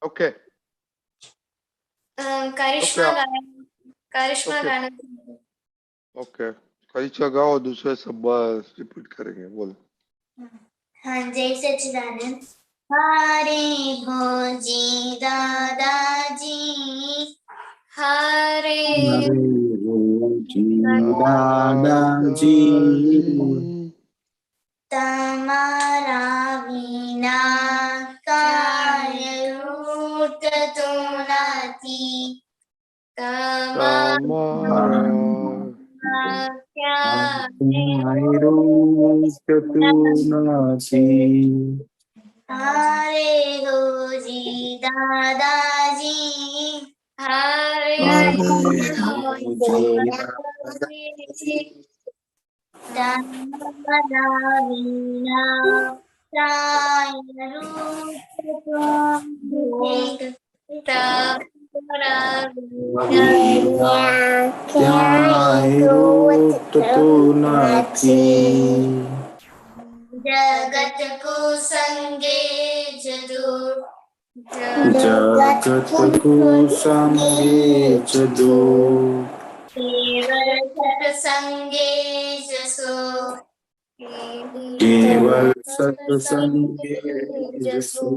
Okay. करिश्मा Okay. गाना, करिश्मा Okay. गाना। Okay, करिश्मा गाओ, दूसरे सब बस रिपीट करेंगे, बोलो। हाँ, जय सच्चिदानंद। हरे भोजी दादाजी, हरे भोजी दादाजी, તમારા વિના કાય રૂઠતું નથી, તમારા ક્યાંય હરે હોજી દાદાજી, હરે હોજી તમારા વિના કાય રૂઠતું નથી, તમારા વિના ક્યાંય રૂઠતું નથી. જગત કો સંગે જદો, જગત કો સંગે જદો, કેવલ સત્સંગે જસો, કેવલ સત્સંગે જસો.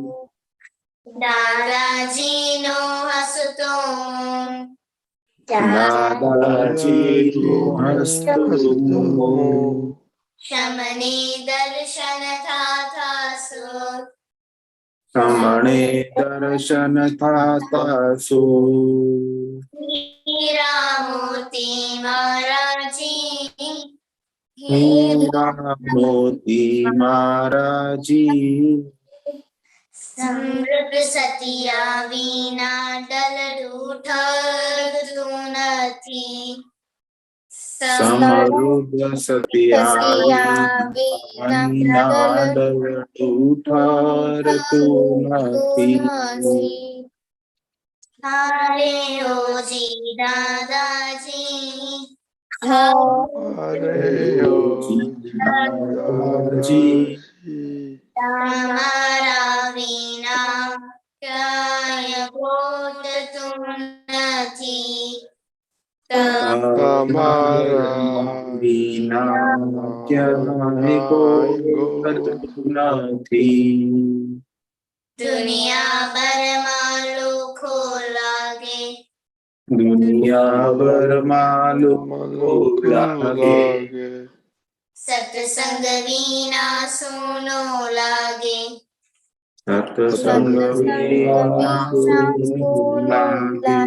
દાદાજી નો હસતો, દાદાજી હસતો, શમને દર્શન થાતા સો, શમણે દર્શન થાતા સો. હીરા મોતી મહારાજી, હીરા મોતી મહારાજી, સમૃદ્ધ સતિયા વિના ડલડું ઠરતું નથી, સમૃદ્ધ સત્યા વિના ડલડું ઠરતું નથી. હરે હોજી દાદાજી, हरे દાદાજી, તમારા વિના ક્યાંય ગોતતું નથી, તમારા વિના ક્યાંય ગોતતું નથી. દુનિયા ભરમાં લોકો લાગે, દુનિયાભરમાં લોકો લાગે, સત્સંગ વિના સૂનો લાગે, સત્સંગ વિના સૂનું લાગે.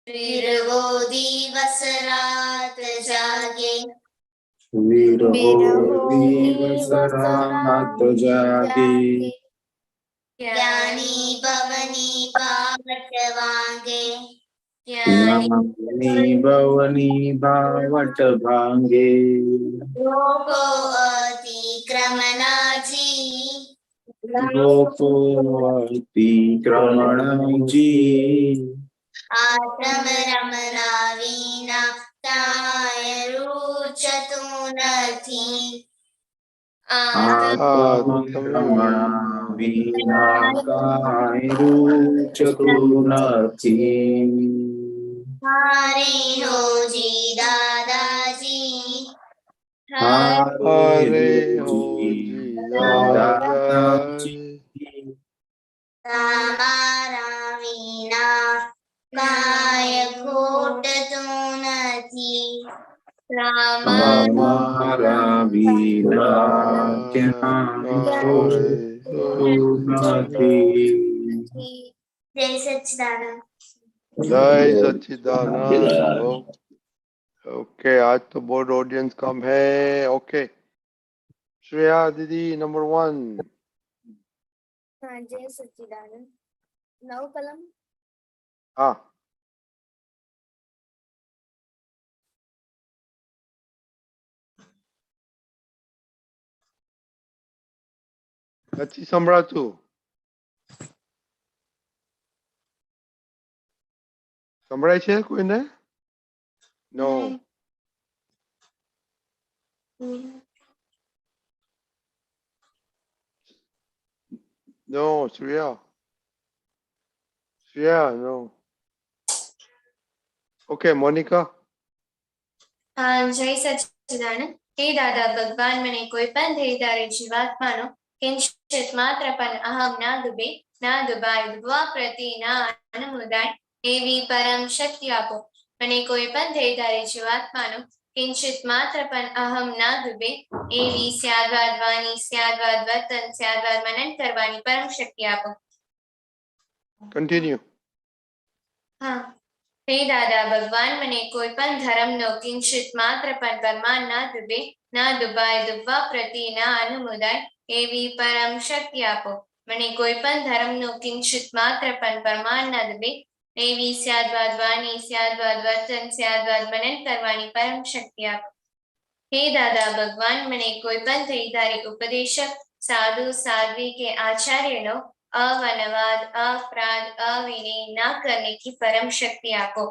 વીરવો દિવસ રાત જાગે, વીરવો દિવસ રાત જાગે, જ્ઞાની ભવની પાવટ વાગે, જ્ઞાની ભવની ભાવટ ભાંગે. લોકો અતિક્રમનાજી, લોકો અતિક્રમણજી, આત્મ રમના વિના કાય રૂચતું નથી, આત્મરમણા વિના કાંઈ રૂચતું નથી. હરે હોજી દાદાજી, हरे होजी दादाजी, તમારા વિના કાય ખોટતું નથી, તમારા વિના ક્યાંય ખોટતું નથી. જય સચ્ચિદાનંદ। जय सच्चिदानंद। ओके, आज तो बोर्ड ऑडियंस कम है। ओके, श्रेया दीदी नंबर 1। हाँ, जय सच्चिदानंद। 9 कलम। हाँ, નથી સંભળાતું। સંભળાય છે કોઈને? નો। No, Shreya. Shreya, no. Okay, Monica. જય સચ્ચિદાનંદ. હે દાદા ભગવાન, મને કોઈ પણ ધ્યેયધારી જીવાત્માનો કિંચિત માત્ર પણ અહમ ના ડૂબે, ના ડૂબાય, ડૂબવા પ્રતિ ના અનુમોદાય એવી પરમ શક્તિ આપો. મને કોઈ પણ ધ્યેયધારી જીવાત્માનો કિંચિત માત્ર પણ અહમ ના ડૂબે એવી સ્યાદવાદ વાણી, સ્યાદવાદ વર્તન, સ્યાદવાદ મનન કરવાની પરમ શક્તિ આપો. Continue. હા. હે દાદા ભગવાન, મને કોઈ પણ ધર્મનો કિંચિત માત્ર પણ પરમાન ના ડૂબે, ના ડૂબાય, ડૂબવા પ્રતિ ના અનુમોદાય એવી પરમ શક્તિ આપો. મને કોઈ પણ ધર્મનો કિંચિત માત્ર પણ પરમાન ના ડૂબે એવી સ્યાદવાદ વાણી, સ્યાદવાદ વર્તન, સ્યાદવાદ મનન કરવાની પરમ શક્તિ આપો. હે દાદા ભગવાન, મને કોઈ પણ ધ્યેયધારી ઉપદેશક, સાધુ, साध्वी के आचार्यनो अवनवाद, अपराध, अविनय ना करने की परम शक्ति आपो.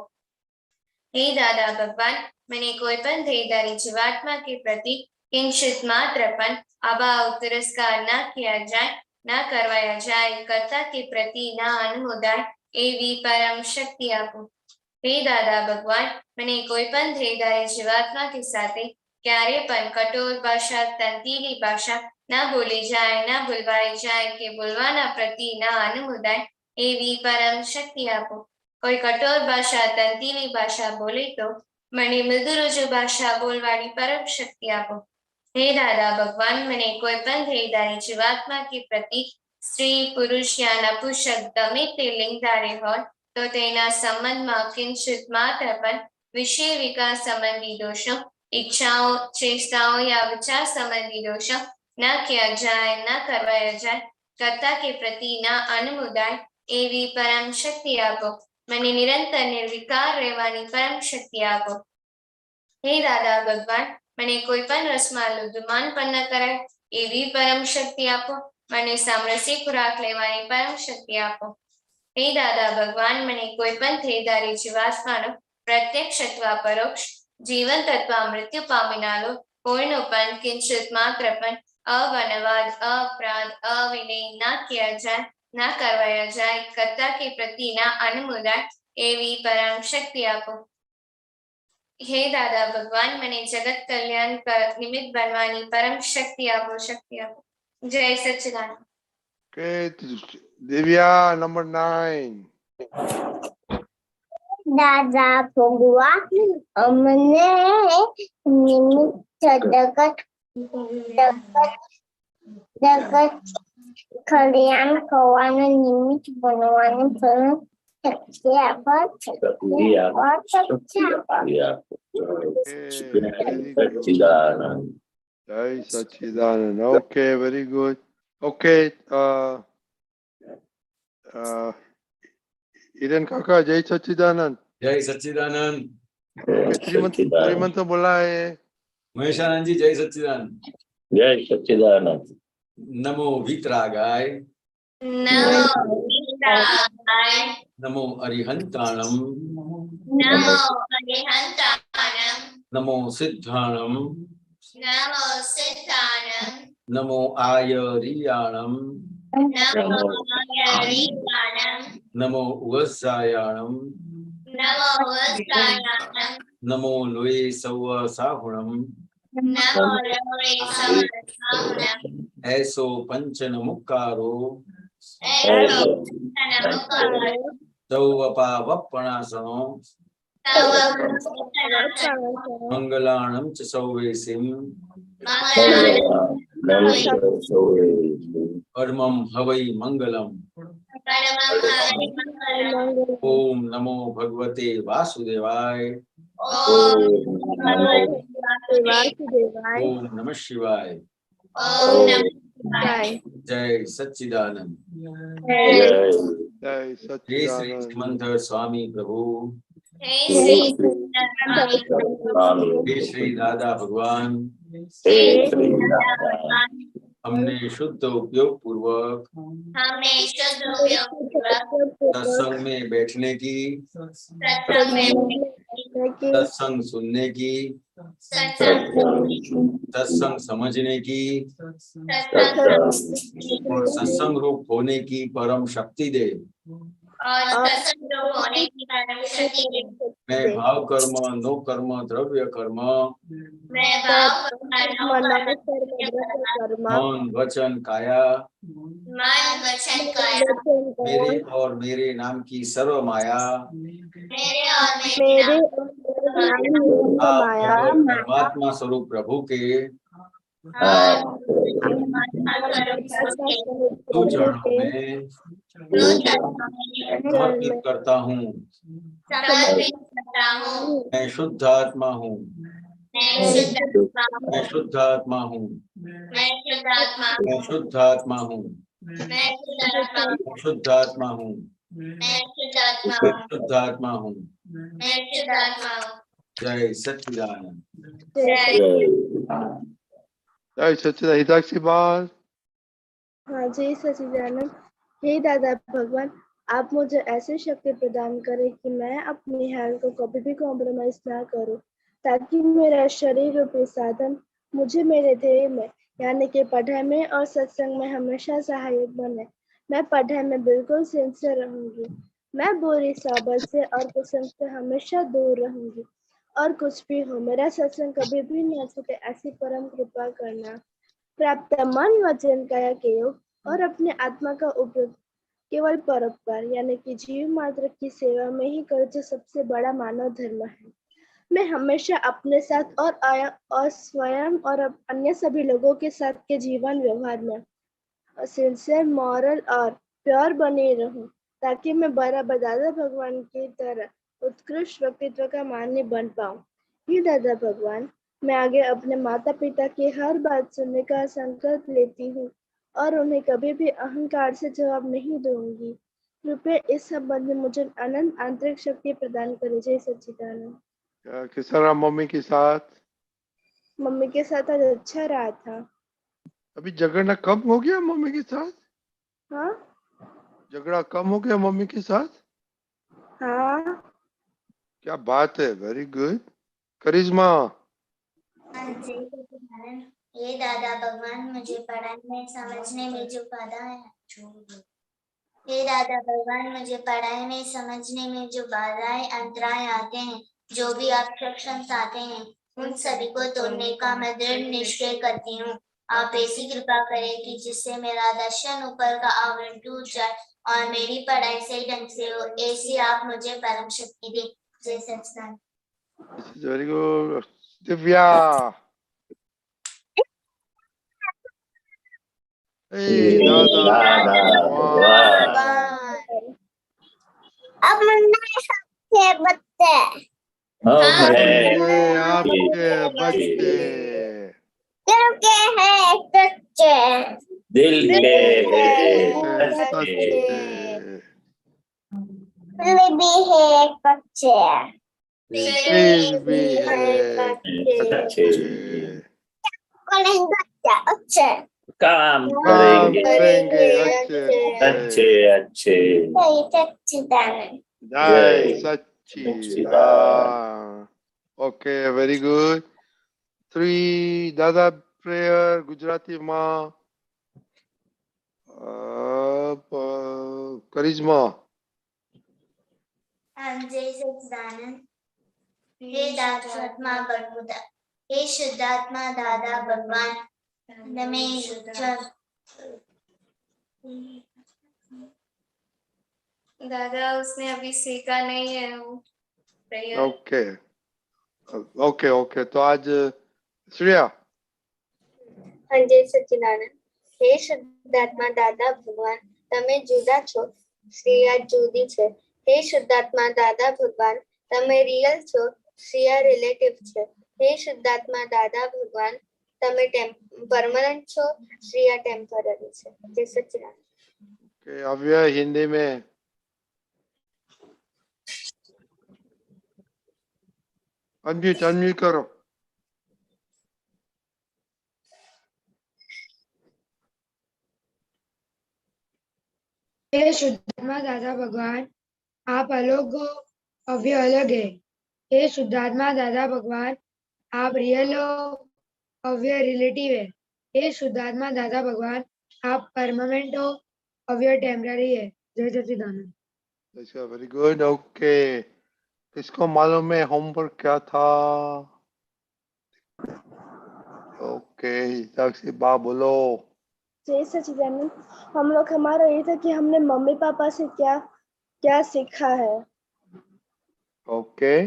हे दादा भगवान, मैंने कोई पण धैर्यधारी जीवात्मा के प्रति किंचित मात्र पण अभाव, तिरस्कार ना किया जाए, ना करवाया जाए, कर्ता के प्रति ना अनुमोदाय एवी परम शक्ति आपो. हे दादा भगवान, मैंने कोई पण धैर्यधारी जीवात्मा के साथे क्यारे पण कठोर भाषा, तंतीली भाषा ना बोली जाए, ना बुलवाई जाए के बोलवाना प्रति ना अनुमोदाय एवी परम शक्ति आपो. कोई कठोर भाषा, तंतीली भाषा बोले तो मने मृदुरुजु भाषा बोलवानी परम शक्ति आपो. हे दादा भगवान, मैंने कोई पण धैर्यधारी जीवात्मा के प्रति स्त्री, पुरुष या नपुंसक गमे ते लिंगधारी होय तो तेना संबंधમાં કિંચિત માત્ર પણ વિષય વિકાસ સંબંધી દોષો, इच्छाओं, चेष्टाओं या विचार संबंधी दोषों न किया जाए, न करवाया जाए, कर्ता के प्रति न अनुमोदाय एवी परम शक्ति आपो. मने निरंतर निर्विकार રહેવાની પરમ શક્તિ આપો. હે દાદા ભગવાન, મને કોઈ પણ રસમાં લુદ્ધમાન પણ ન કરાય એવી પરમ શક્તિ આપો. મને સામરસી ખોરાક લેવાની પરમ શક્તિ આપો. હે દાદા ભગવાન, મને કોઈ પણ ધ્યેયધારી જીવાત્માનો પ્રત્યક્ષ અથવા પરોક્ષ જીવન તત્વ મૃત્યુ પામીનારો કોઈનો પણ કિંચિત માત્ર પણ અવનવાદ, अपराध, अविनय ना किया जाए, ना करवाया जाए, कर्ता के प्रति ना अनुमोदाय एवी परम शक्ति आपो. हे दादा भगवान, મને જગત કલ્યાણ નિમિત્ત બનવાની પરમ શક્તિ આપો, શક્તિ આપો. જય સચ્ચિદાનંદ. Okay, Divya, number 9. દાદા ભગવાન, અમને નિમિત્ત જગત કલ્યાણ કરવાનું નિમિત્ત બનવાનું પરમ શક્તિ આપો. સચ્ચિદાનંદ. Jai Sachidanand. Okay, very good. Okay, Eden Kaka, Jai Sachidanand. जय सच्चिदानंद. श्रीमंत बोला है. महेशानंद जी जय सच्चिदानंद. જય સચ્ચિદાનંદ. नमो वीतरागाय, નમો પિતાય, नमो अरिहंताणम, નમો અરિહંતાણમ, नमो सिद्धाणम, નમો સિદ્ધાણમ, नमो आयरियाणम, નમો અયરીકાણમ, नमो उवस्सायाणम, નમો વસ્તાયાણમ, नमो लोये सव साहुणम, નમો રવણે સમર્થાણમ, ऐसो पंचन मुक्कारो, એસો નમોકારો, सौवपा वप्पणासनो, તવ ભૂતનાથમ, मंगलाणम च सौवेसिम, મંગલાણમ, परमं हवै मंगलम. પરમં હરિમંગલમ. ओम नमो भगवते वासुदेवाय. ઓમ ભગવતે વાસુદેવાય. ओम नमः शिवाय. ઓમ નમઃ શિવાય. जय सच्चिदानंद. Jai हे श्री Sachidanand. सिमंदर स्वामी प्रभु, હે શ્રી સ્વામી પ્રભુ, हे श्री दादा भगवान, હે શ્રી દાદા ભગવાન, हमने शुद्ध उपयोग पूर्वक हमें शुद्ध उपयोग पूर्वक सत्संग में बैठने की, सत्संग में सत्संग सुनने की सत्संग समझने की सत्संग और सत्संग रूप होने की परम शक्ति दे। और सत्संग रूप होने की परम शक्ति दे। मैं भाव कर्म, नो कर्म, द्रव्य कर्म, मैं भाव कर्म, मौन वचन काया, मन वचन काया, मेरे और मेरे नाम की सर्व माया, मेरे और मेरे नाम आप और परमात्मा स्वरूप प्रभु के दो चरणों में समर्पित करता हूँ। समर्पित करता हूँ। मैं शुद्ध आत्मा हूँ। मैं शुद्ध आत्मा हूँ। मैं शुद्ध आत्मा हूँ। मैं शुद्ध आत्मा हूँ। मैं शुद्ध आत्मा हूँ। मैं शुद्ध आत्मा हूँ। मैं शुद्ध आत्मा हूँ। मैं शुद्ध आत्मा हूँ। शुद्ध आत्मा हूँ। मैं शुद्ध आत्मा हूँ। जय सच्चिदानंद। जय जय सच्चिदानंद। हिताक्षी बात। हाँ जय सच्चिदानंद। हे दादा भगवान, आप मुझे ऐसी शक्ति प्रदान करें कि मैं अपनी हेल्थ को कभी भी कॉम्प्रोमाइज ना करूं, ताकि मेरा शरीर रूपी साधन मुझे मेरे ध्येय में यानी कि पढ़ाई में और सत्संग में हमेशा सहायक बने। मैं पढ़ाई में बिल्कुल सिंसियर रहूंगी। मैं बुरी सोबत से और कुसंग से हमेशा दूर रहूंगी। और कुछ भी हो, मेरा सत्संग कभी भी न छूटे, ऐसी परम कृपा करना। प्राप्त मन वचन काया के योग और अपने आत्मा का उपयोग केवल परोपकार यानी कि जीव मात्र की सेवा में ही कर, जो सबसे बड़ा मानव धर्म है। मैं हमेशा अपने साथ और स्वयं और अन्य सभी लोगों के साथ के जीवन व्यवहार में सिंसियर, मॉरल और प्योर बने रहूं, ताकि मैं बराबर दादा भगवान की तरह उत्कृष्ट व्यक्तित्व का मान्य बन पाऊं। हे दादा भगवान, मैं आगे अपने माता पिता की हर बात सुनने का संकल्प लेती हूँ और उन्हें कभी भी अहंकार से जवाब नहीं दूंगी। कृपया इस संबंध में मुझे अनंत आंतरिक शक्ति प्रदान करे। जय सच्चिदानंद। किस तरह मम्मी के साथ? मम्मी के साथ आज अच्छा रहा था। अभी झगड़ना कम हो गया मम्मी के साथ? हाँ झगड़ा कम हो गया मम्मी के साथ? हाँ। क्या बात है, वेरी गुड। करिश्मा। ये दादा भगवान, मुझे पढ़ाई में समझने में जो बाधा है, हे दादा भगवान, मुझे पढ़ाई में समझने में जो बाधाएं अंतराय आते हैं, जो भी ऑब्स्ट्रक्शंस आते हैं, उन सभी को तोड़ने का मैं दृढ़ निश्चय करती हूँ। आप ऐसी कृपा करें कि जिससे मेरा दर्शन ऊपर का आवरण टूट जाए और मेरी पढ़ाई सही ढंग से हो, ऐसी आप मुझे परम शक्ति दें। जय सच्चिदानंद। Very good. दिव्या। दादा भगवान। अब मुन्ना सबसे बच्चे ये आपके बच्चे दिल के हैं सच्चे, दिल के सच्चे। दिल भी है कच्चे, दिल भी है अच्छे अच्छे काम काम करेंगे करेंगे अच्छे अच्छे अच्छे। सच्चिदानंद। जय जय सच्चिदानंद। Okay, very good. 3 दादा प्रेयर गुजराती में करिश्मा। जय सच्चिदानंद। हे दातात्मा बरमुदा, हे शुद्धात्मा दादा भगवान, नमें दादा उसने अभी सीखा नहीं है वो prayer। ओके ओके ओके, तो आज श्रेया। हाँ जय सच्चिदानंद। हे शुद्धात्मा दादा भगवान, તમે જુદા છો, શ્રેયા જુદી છે। હે શુદ્ધાત્મા દાદા ભગવાન, તમે રિયલ છો, શ્રેયા રિલેટિવ છે। હે શુદ્ધાત્મા દાદા ભગવાન, તમે પરમનન્ટ છો, શ્રેયા ટેમ્પરરી છે। જય સચ્चिदानंद। ओके, अव्यय हिंदी में। अनम्यूट करो। हे शुद्धात्मा दादा भगवान, आप अलग हो, अव्यय अलग है। हे शुद्धात्मा दादा भगवान, आप रियल हो, अव्यय रिलेटिव है। हे शुद्धात्मा दादा भगवान, आप परमानेंट हो, अव्यय टेम्पररी है। जय सच्चिदानंद। अच्छा, वेरी गुड। ओके, किसको मालूम है होमवर्क क्या था? ओके, साक्षी बा बोलो। जय सचिदानंद। हम लोग हमारा ये था कि हमने मम्मी पापा से क्या क्या सीखा है। ओके,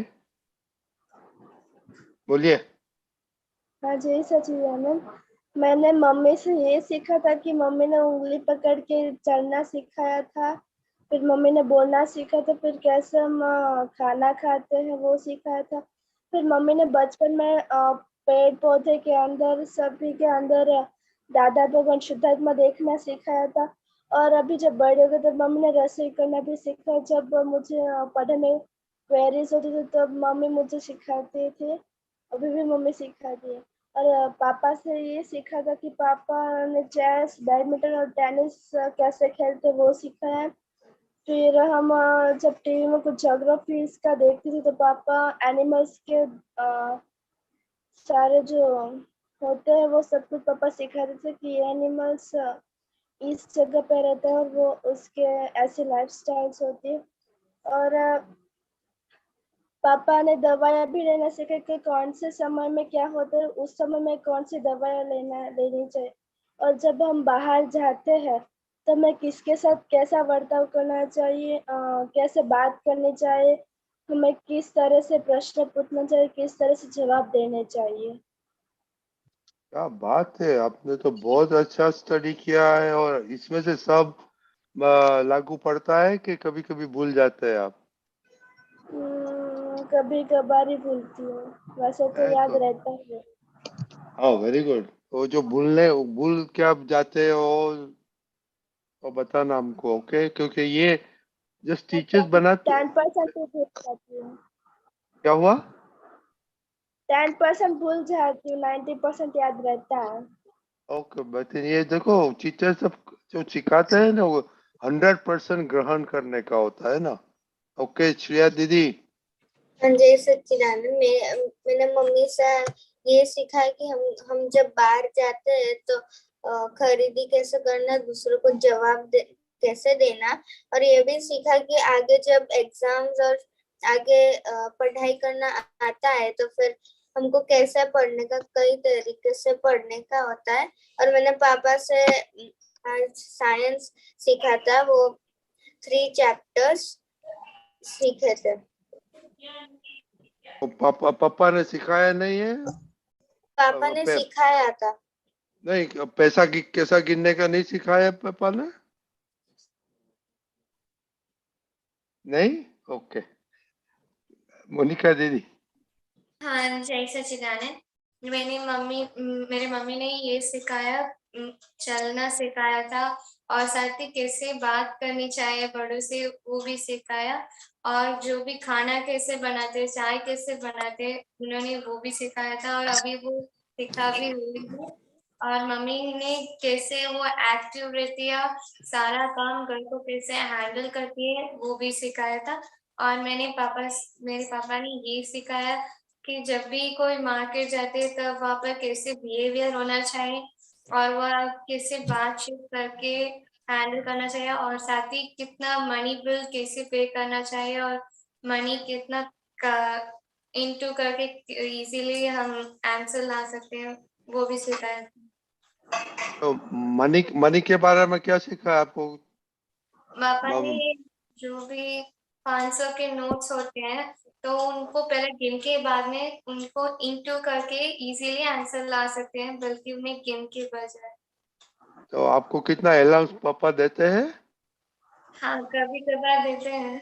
बोलिए। हाँ, जय सचिदानंद। मैंने मम्मी से ये सीखा था कि मम्मी ने उंगली पकड़ के चलना सिखाया था, फिर मम्मी ने बोलना सीखा था, फिर कैसे हम खाना खाते हैं वो सिखाया था। फिर मम्मी ने बचपन में पेड़ पौधे के अंदर सभी के अंदर दादा भगवान शुद्धात्मा देखना सिखाया था। और अभी जब बड़े हो गए तब मम्मी ने रसोई करना भी सीखा। जब मुझे पढ़ने में क्वेरीज होती थी तब मम्मी मुझे सिखाते थे, अभी भी मम्मी सिखाती है। और पापा से ये सीखा था कि पापा ने चेस, बैडमिंटन और टेनिस कैसे खेलते वो सीखा है। फिर हम जब टीवी में कुछ ज्योग्राफी का देखते थे तो पापा एनिमल्स के सारे जो होते हैं वो सब कुछ पापा सिखाते थे कि ये एनिमल्स इस जगह पे रहते हैं और वो उसके ऐसे लाइफ स्टाइल्स होती है। और पापा ने दवाइयाँ भी लेना सीखा कि कौन से समय में क्या होता है, उस समय में कौन सी दवाइयाँ लेनी चाहिए। और जब हम बाहर जाते हैं तो हमें किसके साथ कैसा बर्ताव करना चाहिए, कैसे बात करनी चाहिए, हमें किस तरह से प्रश्न पूछना चाहिए, किस तरह से जवाब देने चाहिए। क्या बात है, आपने तो बहुत अच्छा स्टडी किया है। और इसमें से सब लागू पड़ता है कि कभी कभी भूल जाते हैं आप? कभी कभार ही भूलती हूँ, वैसे तो है याद तो रहता है। हाँ, वेरी गुड। वो जो भूल क्या आप जाते हो वो बताना हमको, ओके? क्योंकि ये जस्ट टीचर्स बनाते। 10% ही भूल जाती हूँ। क्या हुआ? 10% भूल जाती हूँ, 90% याद रहता है। ओके, बट ये देखो, टीचर सब जो सिखाते हैं ना वो 100% ग्रहण करने का होता है ना। ओके, श्रेया दीदी। हाँ जय सच्चिदानंद। मैंने मम्मी से ये सीखा है कि हम जब बाहर जाते हैं तो खरीदी कैसे करना, दूसरों को कैसे देना। और ये भी सीखा कि आगे जब एग्जाम्स और आगे पढ़ाई करना आता है तो फिर हमको कैसे पढ़ने का, कई तरीके से पढ़ने का होता है। और मैंने पापा से आज साइंस सीखा था, वो 3 चैप्टर्स सीखे थे। वो पापा ने सिखाया नहीं है? पापा ने पे, सिखाया था। नहीं, कैसा गिनने का नहीं सिखाया पापा ने? नहीं? ओके, मोनिका दीदी। हाँ, जय सच्चिदानंद। मेरे मम्मी ने ये सिखाया, चलना सिखाया था, और साथ ही कैसे बात करनी चाहिए बड़ों से वो भी सिखाया। और जो भी खाना कैसे बनाते, चाय कैसे बनाते, उन्होंने वो भी सिखाया था, और अभी वो सिखा भी हुई है। और मम्मी ने कैसे वो एक्टिव रहती है, सारा काम घर को कैसे हैंडल करती है वो भी सिखाया था। और मेरे पापा ने ये सिखाया कि जब भी कोई मार्केट जाते हैं तब वहाँ पर कैसे बिहेवियर होना चाहिए, और वह कैसे बातचीत करके हैंडल करना चाहिए, और साथ ही कितना मनी बिल कैसे पे करना चाहिए, और मनी कितना इनटू करके इजीली हम आंसर ला सकते हैं, वो भी सिखाया। तो मनी के बारे में क्या सीखा आपको? पापा ने जो भी 500 के नोट्स होते हैं तो उनको पहले गिन के बाद में उनको इंटू करके इजीली आंसर ला सकते हैं, बल्कि उन्हें गिन के बजाय। तो आपको कितना अलाउंस पापा देते हैं? हाँ, कभी कभार देते हैं।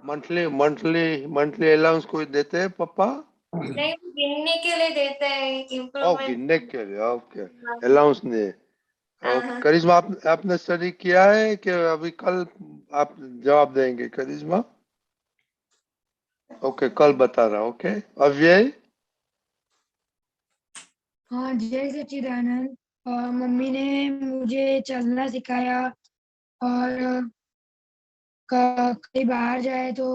मंथली अलाउंस कोई देते हैं पापा? नहीं, गिनने के लिए देते हैं, ओ, इम्प्रूवमेंट। गिनने के लिए, ओके। अलाउंस नहीं। ओके, हाँ, करिश्मा, आपने स्टडी किया है कि अभी कल आप जवाब देंगे करिश्मा? ओके, कल बता रहा। ओके, अव्यय। हाँ, जय सच्चिदानंद। मम्मी ने मुझे चलना सिखाया, और कहीं बाहर जाए तो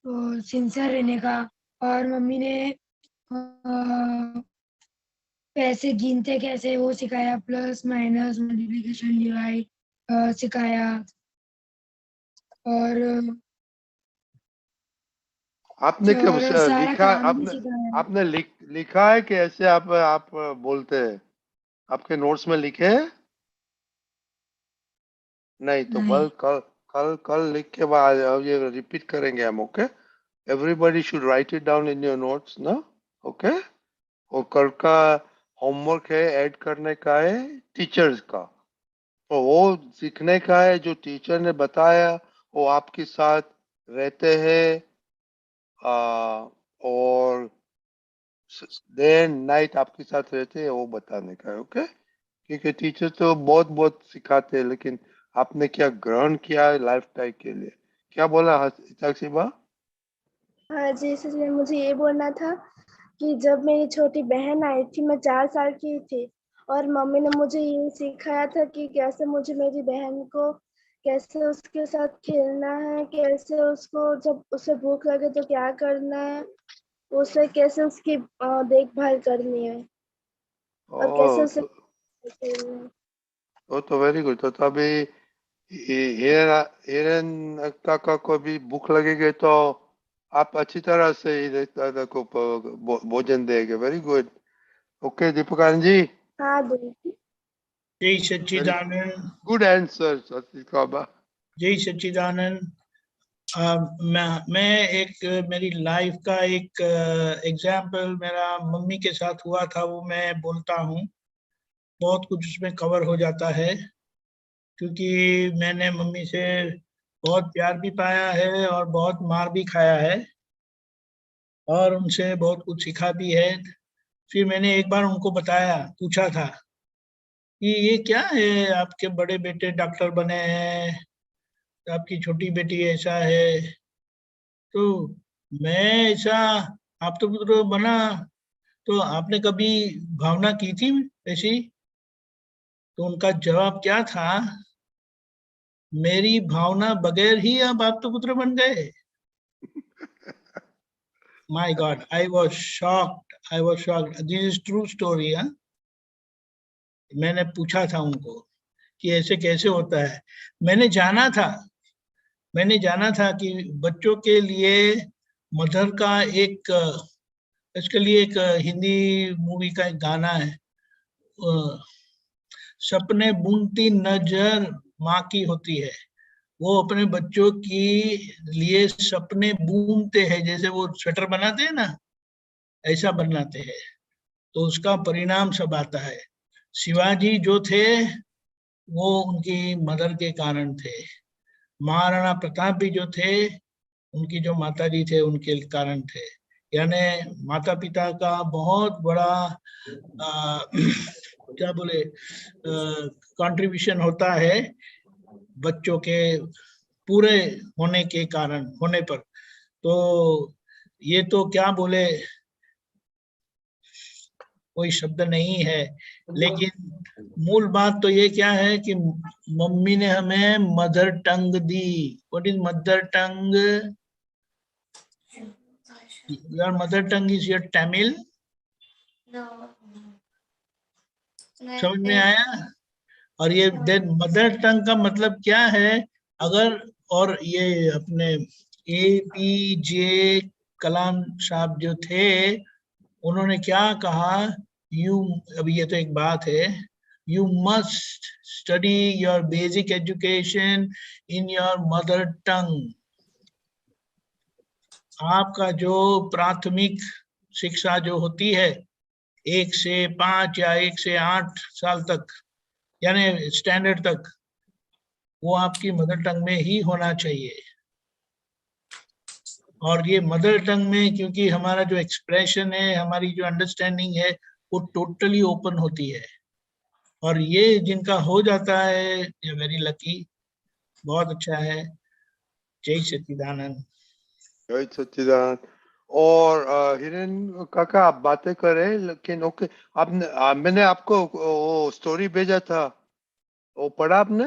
सिंसियर रहने का। और मम्मी ने पैसे गिनते कैसे वो सिखाया, प्लस माइनस मल्टीप्लिकेशन डिवाइड सिखाया, और आपने क्या सारा लिखा, काम भी आपने सिखाया। आपने लिखा है कि ऐसे आप बोलते हैं? आपके नोट्स में लिखे हैं? नहीं तो नहीं, कल लिख के बाद अब ये रिपीट करेंगे हम। Okay, everybody should write it down in your notes ना। ओके, और कल का होमवर्क है ऐड करने का है टीचर्स का, तो वो सीखने का है जो टीचर ने बताया, वो आपके साथ रहते हैं और डे एंड नाइट आपके साथ रहते हैं, वो बताने का है। ओके, क्योंकि टीचर तो बहुत बहुत सिखाते हैं, लेकिन आपने क्या ग्रहण किया है लाइफ टाइम के लिए? क्या बोला साक्षीबा? हाँ जी सर जी, मुझे ये बोलना था कि जब मेरी छोटी बहन आई थी, मैं 4 साल की थी, और मम्मी ने मुझे ये सिखाया था कि कैसे मुझे मेरी बहन को, कैसे उसके साथ खेलना है, कैसे उसको जब उसे भूख लगे तो क्या करना है, उसे कैसे उसकी देखभाल करनी है, और कैसे ओ उसे खेलना है। तो वेरी गुड। तो अभी हिरन हिरन काका को भी भूख लगेगी तो आप अच्छी तरह से हिरन दादा को भोजन देंगे। Very good. ओके दीपकान जी, हाँ दूंगी। जय very Sachchidanand. Good answer Satish. जय सच्चिदानंद। मैं एक मेरी लाइफ का एक एग्जाम्पल मेरा मम्मी के साथ हुआ था, वो मैं बोलता हूँ। बहुत कुछ उसमें कवर हो जाता है, क्योंकि मैंने मम्मी से बहुत प्यार भी पाया है और बहुत मार भी खाया है, और उनसे बहुत कुछ सीखा भी है। फिर मैंने एक बार उनको बताया, पूछा था कि ये क्या है, आपके बड़े बेटे डॉक्टर बने हैं, आपकी छोटी बेटी ऐसा है, तो मैं ऐसा, आप तो पुत्र बना, तो आपने कभी भावना की थी ऐसी? तो उनका जवाब क्या था, मेरी भावना बगैर ही आप तो पुत्र बन गए। My God, I was shocked. This is true story. मैंने पूछा था उनको कि ऐसे कैसे होता है। मैंने जाना था कि बच्चों के लिए मदर का एक, इसके लिए एक हिंदी मूवी का एक गाना है, सपने बुनती नजर माँ की होती है। वो अपने बच्चों की लिए सपने बुनते हैं, जैसे वो स्वेटर बनाते हैं ना, ऐसा बनाते हैं। तो उसका परिणाम सब आता है। शिवाजी जो थे वो उनकी मदर के कारण थे। महाराणा प्रताप भी जो थे, उनकी जो माता जी थे उनके कारण थे। यानी माता पिता का बहुत बड़ा क्या बोले कंट्रीब्यूशन होता है बच्चों के पूरे होने के कारण, होने पर। तो ये तो क्या बोले, कोई शब्द नहीं है। लेकिन मूल बात तो ये क्या है कि मम्मी ने हमें mother tongue the. What is mother tongue? Your mother tongue is your Tamil. समझ में आया? और ये देन मदर टंग का मतलब क्या है? अगर, और ये अपने APJ कलाम साहब जो थे, उन्होंने क्या कहा, यू, अभी ये तो एक बात है, you must study your basic education in your mother tongue. आपका जो प्राथमिक शिक्षा जो होती है 1 से 5 या 1 से 8 साल तक, यानी स्टैंडर्ड तक, वो आपकी मदर टंग में ही होना चाहिए। और ये मदर टंग में, क्योंकि हमारा जो एक्सप्रेशन है, हमारी जो अंडरस्टैंडिंग है, वो टोटली ओपन होती है। और ये जिनका हो जाता है, ये वेरी लकी, बहुत अच्छा है। जय सच्चिदानंद। जय सच्चिदानंद। और हिरन काका आप बातें करें, लेकिन ओके, आपने मैंने आपको वो स्टोरी भेजा था, वो पढ़ा आपने?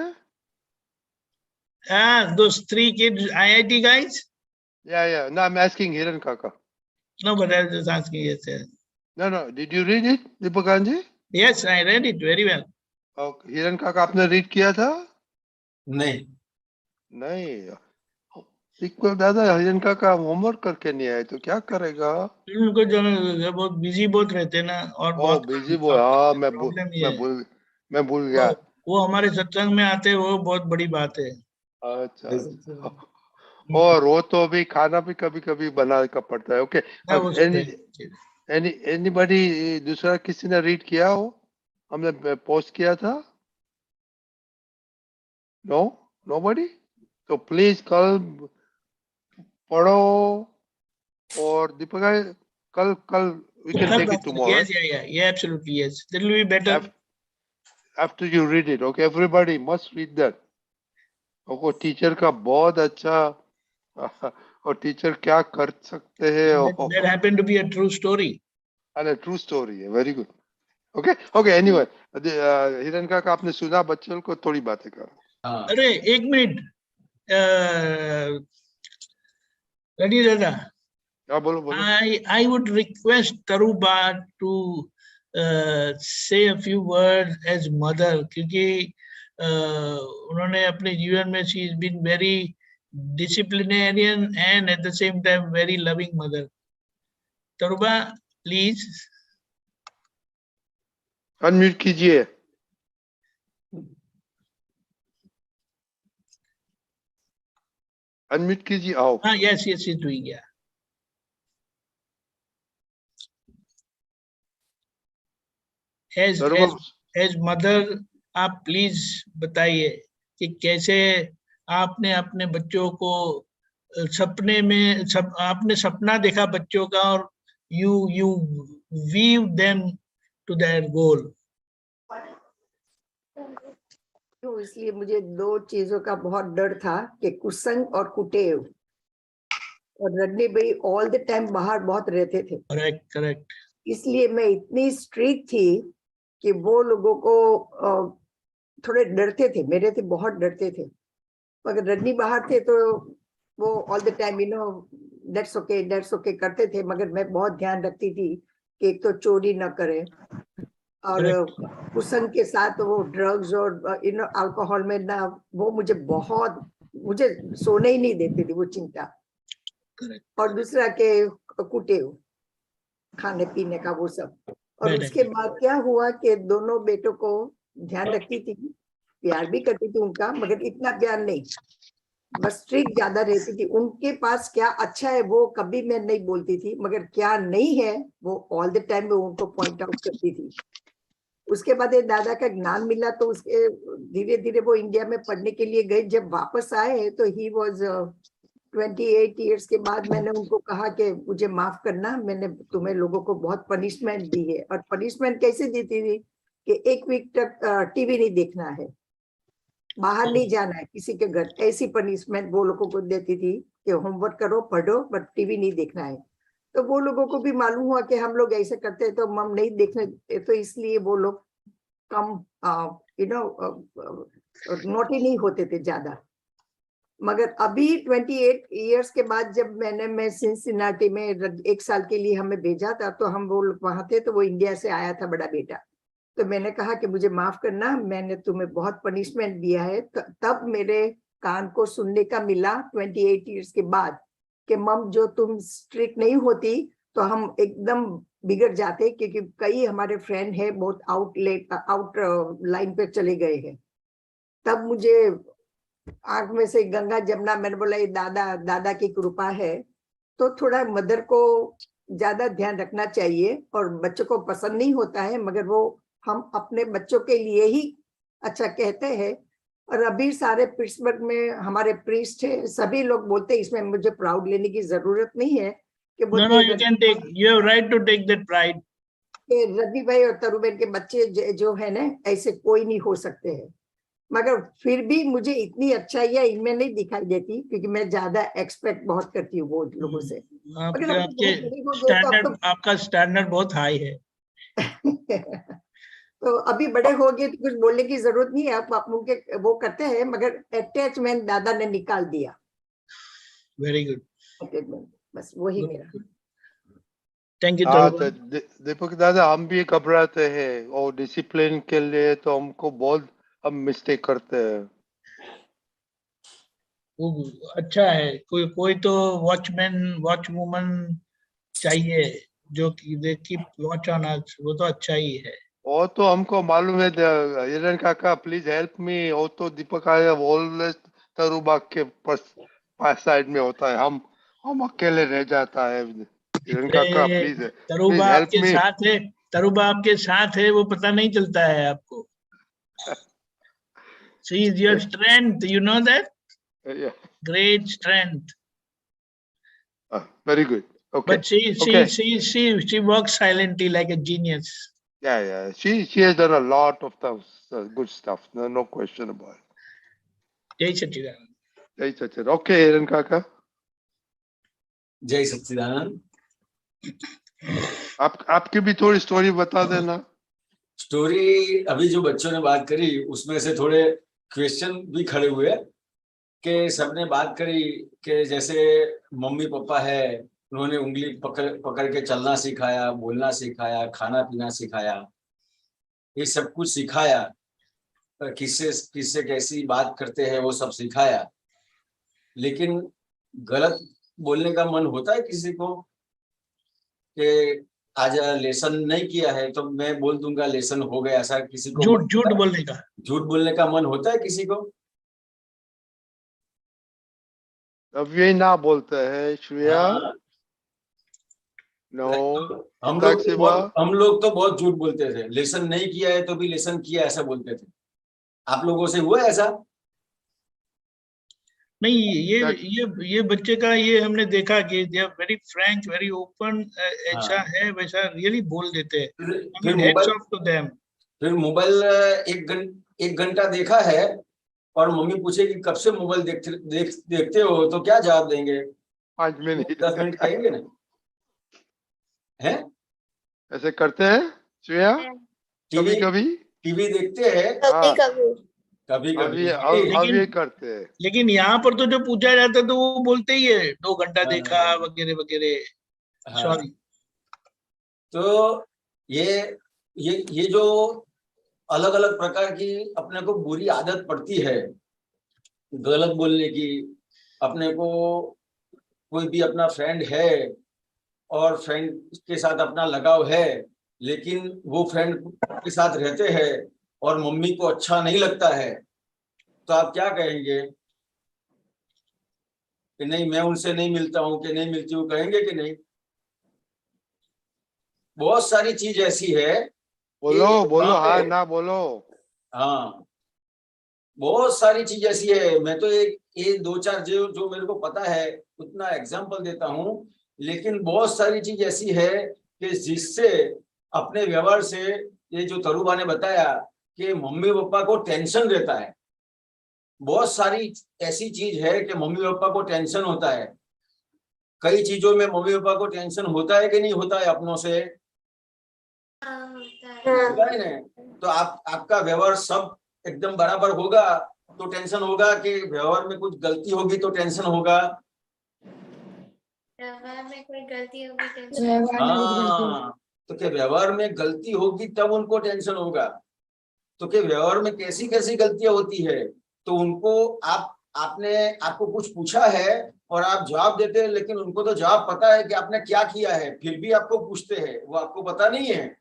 Those 3 kids IIT guys. या no, I'm asking हिरन काका। No, but I was just asking. Yes, No. Did you read it, Deepakanji? yes, I read it very well. Okay. हिरन काका आपने रीड किया था? नहीं, नहीं. इक्वल दादा हिरन काका होमवर्क करके नहीं आए तो क्या करेगा? उनको जो बहुत बिजी बहुत रहते हैं ना, और ओ बहुत बिजी बॉय. हाँ प्रॉब्लम ये है। मैं भूल गया. वो हमारे सत्संग में आते हैं, वो बहुत बड़ी बात है। अच्छा. और वो तो अभी खाना भी कभी कभी बना का पड़ता है. ओके. ना, वो सब है। एनीबॉडी दूसरा किसी ने रीड किया हो? हमने पोस्ट किया था. No nobody. तो प्लीज कल पढ़ो. और दीपक कल we can take it tomorrow. Yes, yeah, absolutely, yes. That will be better. After you read it, okay, everybody must read that. और टीचर का बहुत अच्छा और टीचर क्या कर सकते हैं. That happened to be a true story. अरे ट्रू स्टोरी है. Very good. ओके एनीवे हिरन का आपने सुना. बच्चों को थोड़ी बातें करो. अरे एक मिनट रेडी दादा. हाँ बोलो. I would request Taruba to say a few words as mother, क्योंकि उन्होंने अपने जीवन में she has been very disciplinarian and at the same time very loving mother. Taruba, please. Unmute कीजिए. अनम्यूट कीजिए. आओ. हाँ, yes, she's doing, yeah. As mother, आप प्लीज बताइए कि कैसे आपने अपने बच्चों को सपने में आपने सपना देखा बच्चों का और you weave them to their goal. तो इसलिए मुझे दो चीजों का बहुत डर था कि कुसंग और कुटेव. और रजनी भाई ऑल द टाइम बाहर बहुत रहते थे. करेक्ट. इसलिए मैं इतनी स्ट्रिक्ट थी कि वो लोगों को थोड़े डरते थे, मेरे से बहुत डरते थे. मगर रजनी बाहर थे तो वो all the time that's okay करते थे. मगर मैं बहुत ध्यान रखती थी कि एक तो चोरी न करे और कुसंग के साथ वो ड्रग्स और अल्कोहल में ना, वो मुझे सोने ही नहीं देती थी वो चिंता. और दूसरा के कुटेव खाने पीने का वो सब. और उसके बाद क्या हुआ कि दोनों बेटों को ध्यान रखती थी, प्यार भी करती थी उनका, मगर इतना प्यार नहीं, बस स्ट्रिक्ट ज्यादा रहती थी. उनके पास क्या अच्छा है वो कभी मैं नहीं बोलती थी, मगर क्या नहीं है वो ऑल द टाइम वो उनको पॉइंट आउट करती थी. उसके बाद दादा का ज्ञान मिला तो उसके धीरे धीरे वो इंडिया में पढ़ने के लिए गए. जब वापस आए तो ही वॉज 28 इयर्स के बाद मैंने उनको कहा कि मुझे माफ करना, मैंने तुम्हें लोगों को बहुत पनिशमेंट दी है. और पनिशमेंट कैसे देती थी कि 1 वीक तक टीवी नहीं देखना है, बाहर नहीं जाना है किसी के घर. ऐसी पनिशमेंट वो लोगों को देती थी कि होमवर्क करो, पढ़ो, बट टीवी नहीं देखना है. तो वो लोगों को भी मालूम हुआ कि हम लोग ऐसे करते हैं तो हम नहीं देखने, तो इसलिए वो लोग कम नोटी नहीं होते थे ज्यादा. मगर अभी 28 इयर्स के बाद जब मैं सिंसिनाटी में 1 साल के लिए हमें भेजा था, तो हम वो वहां थे, तो वो इंडिया से आया था बड़ा बेटा. तो मैंने कहा कि मुझे माफ करना, मैंने तुम्हें बहुत पनिशमेंट दिया है. तब मेरे कान को सुनने का मिला 28 इयर्स के बाद कि मम जो तुम स्ट्रिक्ट नहीं होती तो हम एकदम बिगड़ जाते, क्योंकि कई हमारे फ्रेंड है बहुत आउट लाइन पे चले गए हैं. तब मुझे आंख में से गंगा जमुना. मैंने बोला ये दादा की कृपा है. तो थोड़ा मदर को ज्यादा ध्यान रखना चाहिए. और बच्चों को पसंद नहीं होता है, मगर वो हम अपने बच्चों के लिए ही अच्छा कहते हैं. और अभी सारे पिट्सबर्ग में हमारे प्रीस्ट है, सभी लोग बोलते हैं, इसमें मुझे प्राउड लेने की जरूरत नहीं है कि No, you have right to take that pride. Ravi भाई और तरुबेन के बच्चे जो है ना, ऐसे कोई नहीं हो सकते हैं. मगर फिर भी मुझे इतनी अच्छाइयाँ इनमें नहीं दिखाई देती, क्योंकि मैं ज्यादा एक्सपेक्ट बहुत करती हूँ वो लोगों से. आपका स्टैंडर्ड बहुत हाई है. तो अभी बड़े हो गए तो कुछ बोलने की जरूरत नहीं है. आप उनके वो करते हैं, मगर अटैचमेंट दादा ने निकाल दिया. Very good. अटैचमेंट बस वही मेरा. थैंक यू हाँ तरुण। तो दीपक दादा हम भी घबराते हैं और डिसिप्लिन के लिए तो हमको बहुत हम मिस्टेक करते हैं। वो अच्छा है, कोई कोई तो वॉचमैन वॉच वुमन चाहिए जो कि they keep watch on us, वो तो अच्छा ही है। वो तो हमको मालूम है। हिरण काका प्लीज हेल्प मी। वो तो दीपक आया ऑलवेज तरुबा के पास साइड में होता है। हम अकेले रह जाता है। हिरण काका ए, प्लीज तरुबा प्लीज हेल्प आपके मी। साथ है, तरुबा आपके साथ है, वो पता नहीं चलता है आपको। She is your strength, you know that, great strength. Very good. Okay But she okay she she she she works silently like a genius. yeah she has done a lot of stuff, good stuff, no question about it. जय सच्चिदानंद। जय Sachin. Okay हिरण काका जय सच्चिदानंद। आपकी भी थोड़ी story बता देना। स्टोरी अभी जो बच्चों ने बात करी उसमें से थोड़े क्वेश्चन भी खड़े हुए कि सबने बात करी कि जैसे मम्मी पापा है, उन्होंने उंगली पकड़ पकड़ के चलना सिखाया, बोलना सिखाया, खाना पीना सिखाया, ये सब कुछ सिखाया, किससे किससे कैसी बात करते हैं वो सब सिखाया। लेकिन गलत बोलने का मन होता है किसी को कि आज लेसन नहीं किया है तो मैं बोल दूंगा लेसन हो गया, ऐसा किसी को झूठ झूठ बोलने का। झूठ बोलने का मन होता है किसी को? अब ये ना बोलते हैं श्रेया। हाँ। नो हम लोग तो बहुत झूठ बोलते थे, लेसन नहीं किया है तो भी लेसन किया ऐसा बोलते थे। आप लोगों से हुआ ऐसा? नहीं, ये बच्चे का ये हमने देखा कि they are very frank, very open, ऐसा है वैसा रियली बोल देते हैं। I mean hats off to them. फिर मोबाइल एक घंटा देखा है और मम्मी पूछेगी कब से मोबाइल देखते हो तो क्या जवाब देंगे? 5 मिनट 10 मिनट कहेंगे ना? है ऐसे करते हैं श्रेया कभी कभी टीवी देखते हैं हाँ कभी कभी। अब ये करते हैं। लेकिन यहाँ पर तो जो पूछा जाता है तो वो बोलते ही है 2 घंटा हाँ। देखा वगैरह वगैरह। हाँ। सॉरी। तो ये जो अलग अलग प्रकार की अपने को बुरी आदत पड़ती है गलत बोलने की, अपने को कोई भी अपना फ्रेंड है और फ्रेंड के साथ अपना लगाव है, लेकिन वो फ्रेंड के साथ रहते हैं और मम्मी को अच्छा नहीं लगता है, तो आप क्या कहेंगे कि नहीं मैं उनसे नहीं मिलता हूँ कि नहीं मिलती हूँ, कहेंगे कि नहीं? बहुत सारी चीज ऐसी है। बोलो हाँ ना बोलो। हाँ, बहुत सारी चीज ऐसी है। मैं तो एक 2-4 जो मेरे को पता है उतना एग्जांपल देता हूँ, लेकिन बहुत सारी चीज ऐसी है कि जिससे अपने व्यवहार से, ये जो तरुबा ने बताया कि मम्मी पापा को टेंशन रहता है, बहुत सारी ऐसी चीज है कि मम्मी पापा को टेंशन होता है। कई चीजों में मम्मी पापा को टेंशन होता है कि नहीं होता है अपनों से? होता है ना? तो आपका व्यवहार सब एकदम बराबर होगा तो टेंशन होगा, कि व्यवहार में कुछ गलती होगी तो टेंशन होगा? व्यवहार में कोई गलती होगी टेंशन। हाँ, तो क्या व्यवहार में गलती होगी तब उनको टेंशन होगा। तो क्या व्यवहार में कैसी कैसी गलतियां होती है, तो उनको आपको कुछ पूछा है और आप जवाब देते हैं, लेकिन उनको तो जवाब पता है कि आपने क्या किया है, फिर भी आपको पूछते हैं, वो आपको पता नहीं है।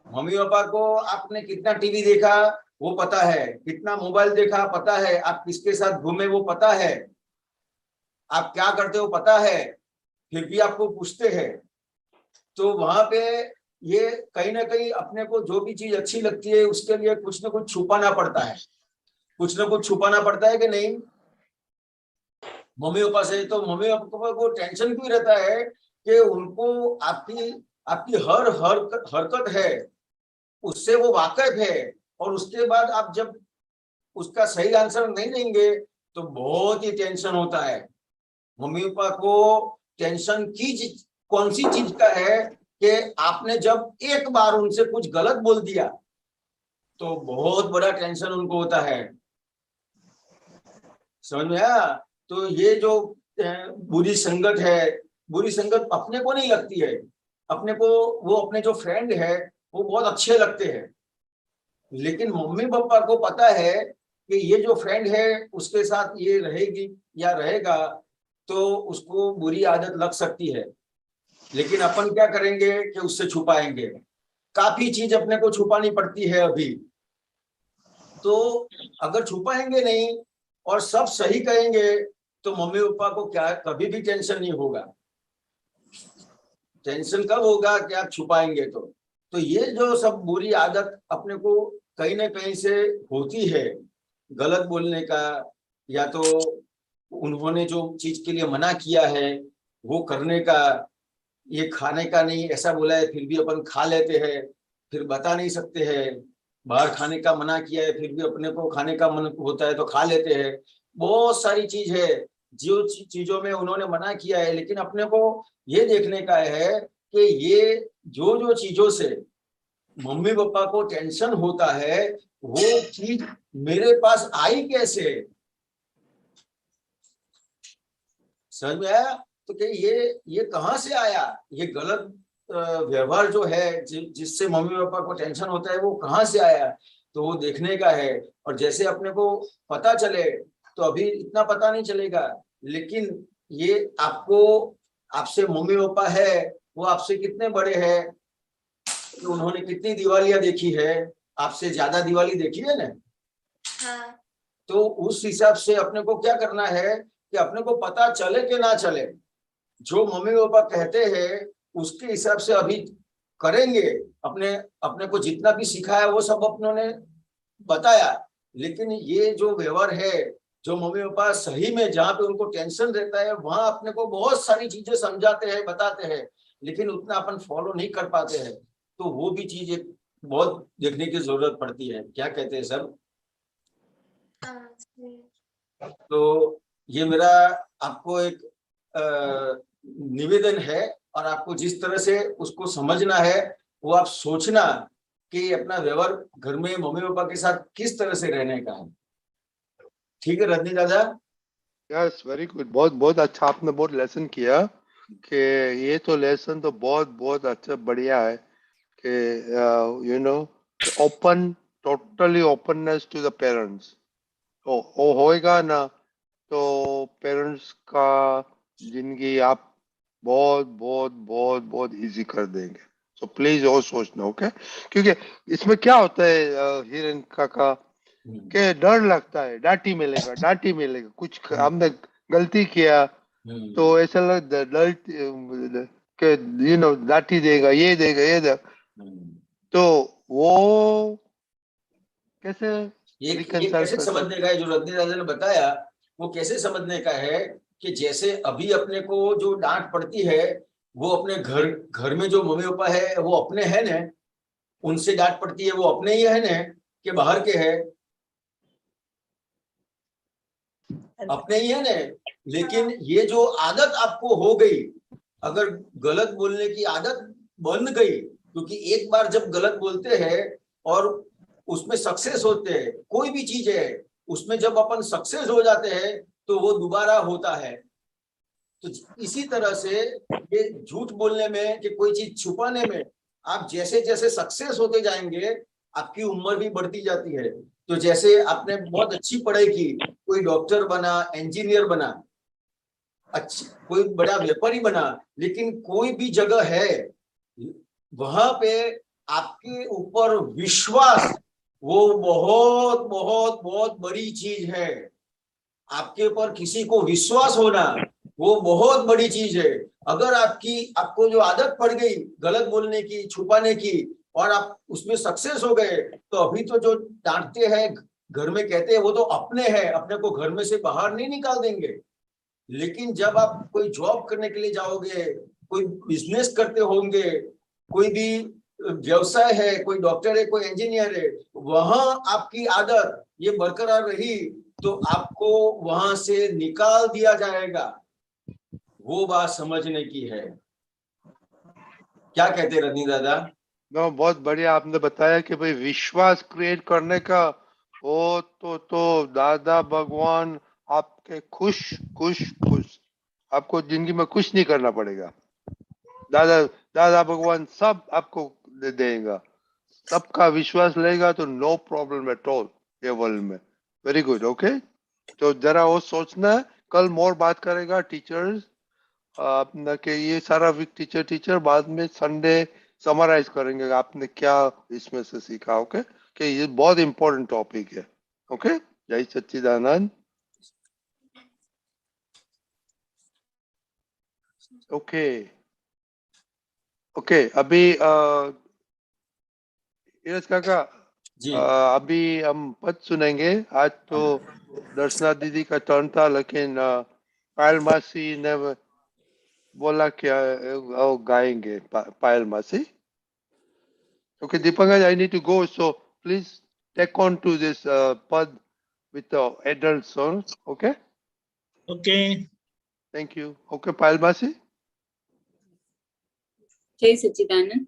मम्मी पापा को आपने कितना टीवी देखा वो पता है, कितना मोबाइल देखा पता है, आप किसके साथ घूमे वो पता है, आप क्या करते हो पता है, फिर भी आपको पूछते हैं। तो वहां पे ये कहीं ना कहीं अपने को जो भी चीज अच्छी लगती है उसके लिए कुछ ना कुछ छुपाना पड़ता है, कुछ ना कुछ छुपाना पड़ता है कि नहीं मम्मी पापा से? तो मम्मी पापा को टेंशन क्यों रहता है कि उनको आपकी हर हरकत है उससे वो वाकिफ है, और उसके बाद आप जब उसका सही आंसर नहीं देंगे तो बहुत ही टेंशन होता है। मम्मी पापा को टेंशन कौन सी चीज का है कि आपने जब एक बार उनसे कुछ गलत बोल दिया तो बहुत बड़ा टेंशन उनको होता है। समझ में आया? तो ये जो बुरी संगत है, बुरी संगत अपने को नहीं लगती है, अपने को वो अपने जो फ्रेंड है वो बहुत अच्छे लगते हैं, लेकिन मम्मी पापा को पता है कि ये जो फ्रेंड है उसके साथ ये रहेगी या रहेगा तो उसको बुरी आदत लग सकती है, लेकिन अपन क्या करेंगे कि उससे छुपाएंगे, काफी चीज अपने को छुपानी पड़ती है अभी। तो अगर छुपाएंगे नहीं और सब सही कहेंगे तो मम्मी पापा को क्या कभी भी टेंशन नहीं होगा। टेंशन कब होगा कि आप छुपाएंगे तो ये जो सब बुरी आदत अपने को कहीं ना कहीं से होती है, गलत बोलने का, या तो उन्होंने जो चीज के लिए मना किया है वो करने का, ये खाने का नहीं ऐसा बोला है फिर भी अपन खा लेते हैं, फिर बता नहीं सकते हैं, बाहर खाने का मना किया है फिर भी अपने को खाने का मन होता है तो खा लेते हैं। बहुत सारी चीज है जो चीजों में उन्होंने मना किया है, लेकिन अपने को ये देखने का है कि ये जो जो चीजों से मम्मी पापा को टेंशन होता है वो चीज मेरे पास आई कैसे, समझ में आया? तो कि ये कहाँ से आया, ये गलत व्यवहार जो है जिससे मम्मी पापा को टेंशन होता है वो कहाँ से आया, तो वो देखने का है। और जैसे अपने को पता चले तो अभी इतना पता नहीं चलेगा, लेकिन ये आपको आपसे मम्मी पापा है वो आपसे कितने बड़े हैं, तो उन्होंने कितनी दिवालियां देखी है, आपसे ज्यादा दिवाली देखी है ना। हाँ। तो उस हिसाब से अपने को क्या करना है कि अपने को पता चले कि ना चले, जो मम्मी पापा कहते हैं उसके हिसाब से अभी करेंगे। अपने अपने को जितना भी सिखाया वो सब अपनों ने बताया, लेकिन ये जो व्यवहार है जो मम्मी पापा सही में जहाँ पे उनको टेंशन रहता है वहां अपने को बहुत सारी चीजें समझाते हैं बताते हैं, लेकिन उतना अपन फॉलो नहीं कर पाते हैं, तो वो भी चीज एक बहुत देखने की जरूरत पड़ती है। क्या कहते हैं सब? तो ये मेरा आपको एक निवेदन है, और आपको जिस तरह से उसको समझना है वो आप सोचना कि अपना व्यवहार घर में मम्मी पापा के साथ किस तरह से रहने का है। ठीक है रजनी दादा? यस, वेरी गुड, बहुत बहुत अच्छा, आपने बहुत लेसन किया कि ये तो लेसन तो बहुत बहुत अच्छा बढ़िया है कि you know open, totally openness to the parents, वो होएगा ना तो पेरेंट्स का जिंदगी आप बहुत बहुत बहुत बहुत इजी कर देंगे। सो प्लीज वो सोचना, ओके? क्योंकि इसमें क्या होता है हिरेन काका के डर लगता है डांटी मिलेगा, डांटी मिलेगा, कुछ हमने गलती किया तो ऐसा लगता है डर के यू नो डांटी देगा, ये देगा, ये देगा, तो वो कैसे ये reconcile कैसे कर समझने का है जो रजनी दादा ने बताया, वो कैसे समझने का है कि जैसे अभी अपने को जो डांट पड़ती है वो अपने घर में जो मम्मी पापा है वो अपने है ना, उनसे डांट पड़ती है वो अपने ही है ना कि बाहर के है, अपने ही है ना। लेकिन ये जो आदत आपको हो गई, अगर गलत बोलने की आदत बन गई, क्योंकि एक बार जब गलत बोलते हैं और उसमें सक्सेस होते हैं, कोई भी चीज है उसमें जब अपन सक्सेस हो जाते हैं तो वो दोबारा होता है। तो इसी तरह से ये झूठ बोलने में कि कोई चीज छुपाने में आप जैसे जैसे सक्सेस होते जाएंगे आपकी उम्र भी बढ़ती जाती है। तो जैसे आपने बहुत अच्छी पढ़ाई की, कोई डॉक्टर बना, इंजीनियर बना, अच्छी कोई बड़ा व्यापारी बना, लेकिन कोई भी जगह है वहां पे आपके ऊपर विश्वास वो बहुत बहुत बहुत बड़ी चीज है। आपके ऊपर किसी को विश्वास होना वो बहुत बड़ी चीज है। अगर आपको जो आदत पड़ गई गलत बोलने की, छुपाने की, और आप उसमें सक्सेस हो गए, तो अभी तो जो डांटते हैं घर में कहते हैं वो तो अपने हैं, अपने को घर में से बाहर नहीं निकाल देंगे। लेकिन जब आप कोई जॉब करने के लिए जाओगे, कोई बिजनेस करते होंगे, कोई भी व्यवसाय है, कोई डॉक्टर है, कोई इंजीनियर है, वहां आपकी आदत ये बरकरार रही तो आपको वहां से निकाल दिया जाएगा। वो बात समझने की है। क्या कहते हैं रजनी दादा? नो, बहुत बढ़िया आपने बताया कि भाई विश्वास क्रिएट करने का वो तो दादा भगवान आपके खुश खुश खुश आपको जिंदगी में कुछ नहीं करना पड़ेगा। दादा दादा भगवान सब आपको दे देगा, सबका विश्वास लेगा तो नो प्रॉब्लम एट ऑल ये वर्ल्ड में। Very good, okay. तो जरा वो सोचना, कल मोर बात करेगा टीचर्स अपना के ये सारा वीक टीचर बाद में संडे समराइज करेंगे आपने क्या इसमें से सीखा। ओके कि ये बहुत इंपॉर्टेंट टॉपिक है। ओके, जय सच्चिदानंद। ओके ओके, अभी यस काका जी अभी हम पद सुनेंगे। आज तो दर्शना दीदी का टर्न था, लेकिन पायल मासी ने बोला क्या वो गाएंगे पायल मासी। Okay Deepankaj, I need to go, so please take on to this part with the adult song. Okay, Okay. thank you. Okay, पायल मासी। जय सच्चिदानंद।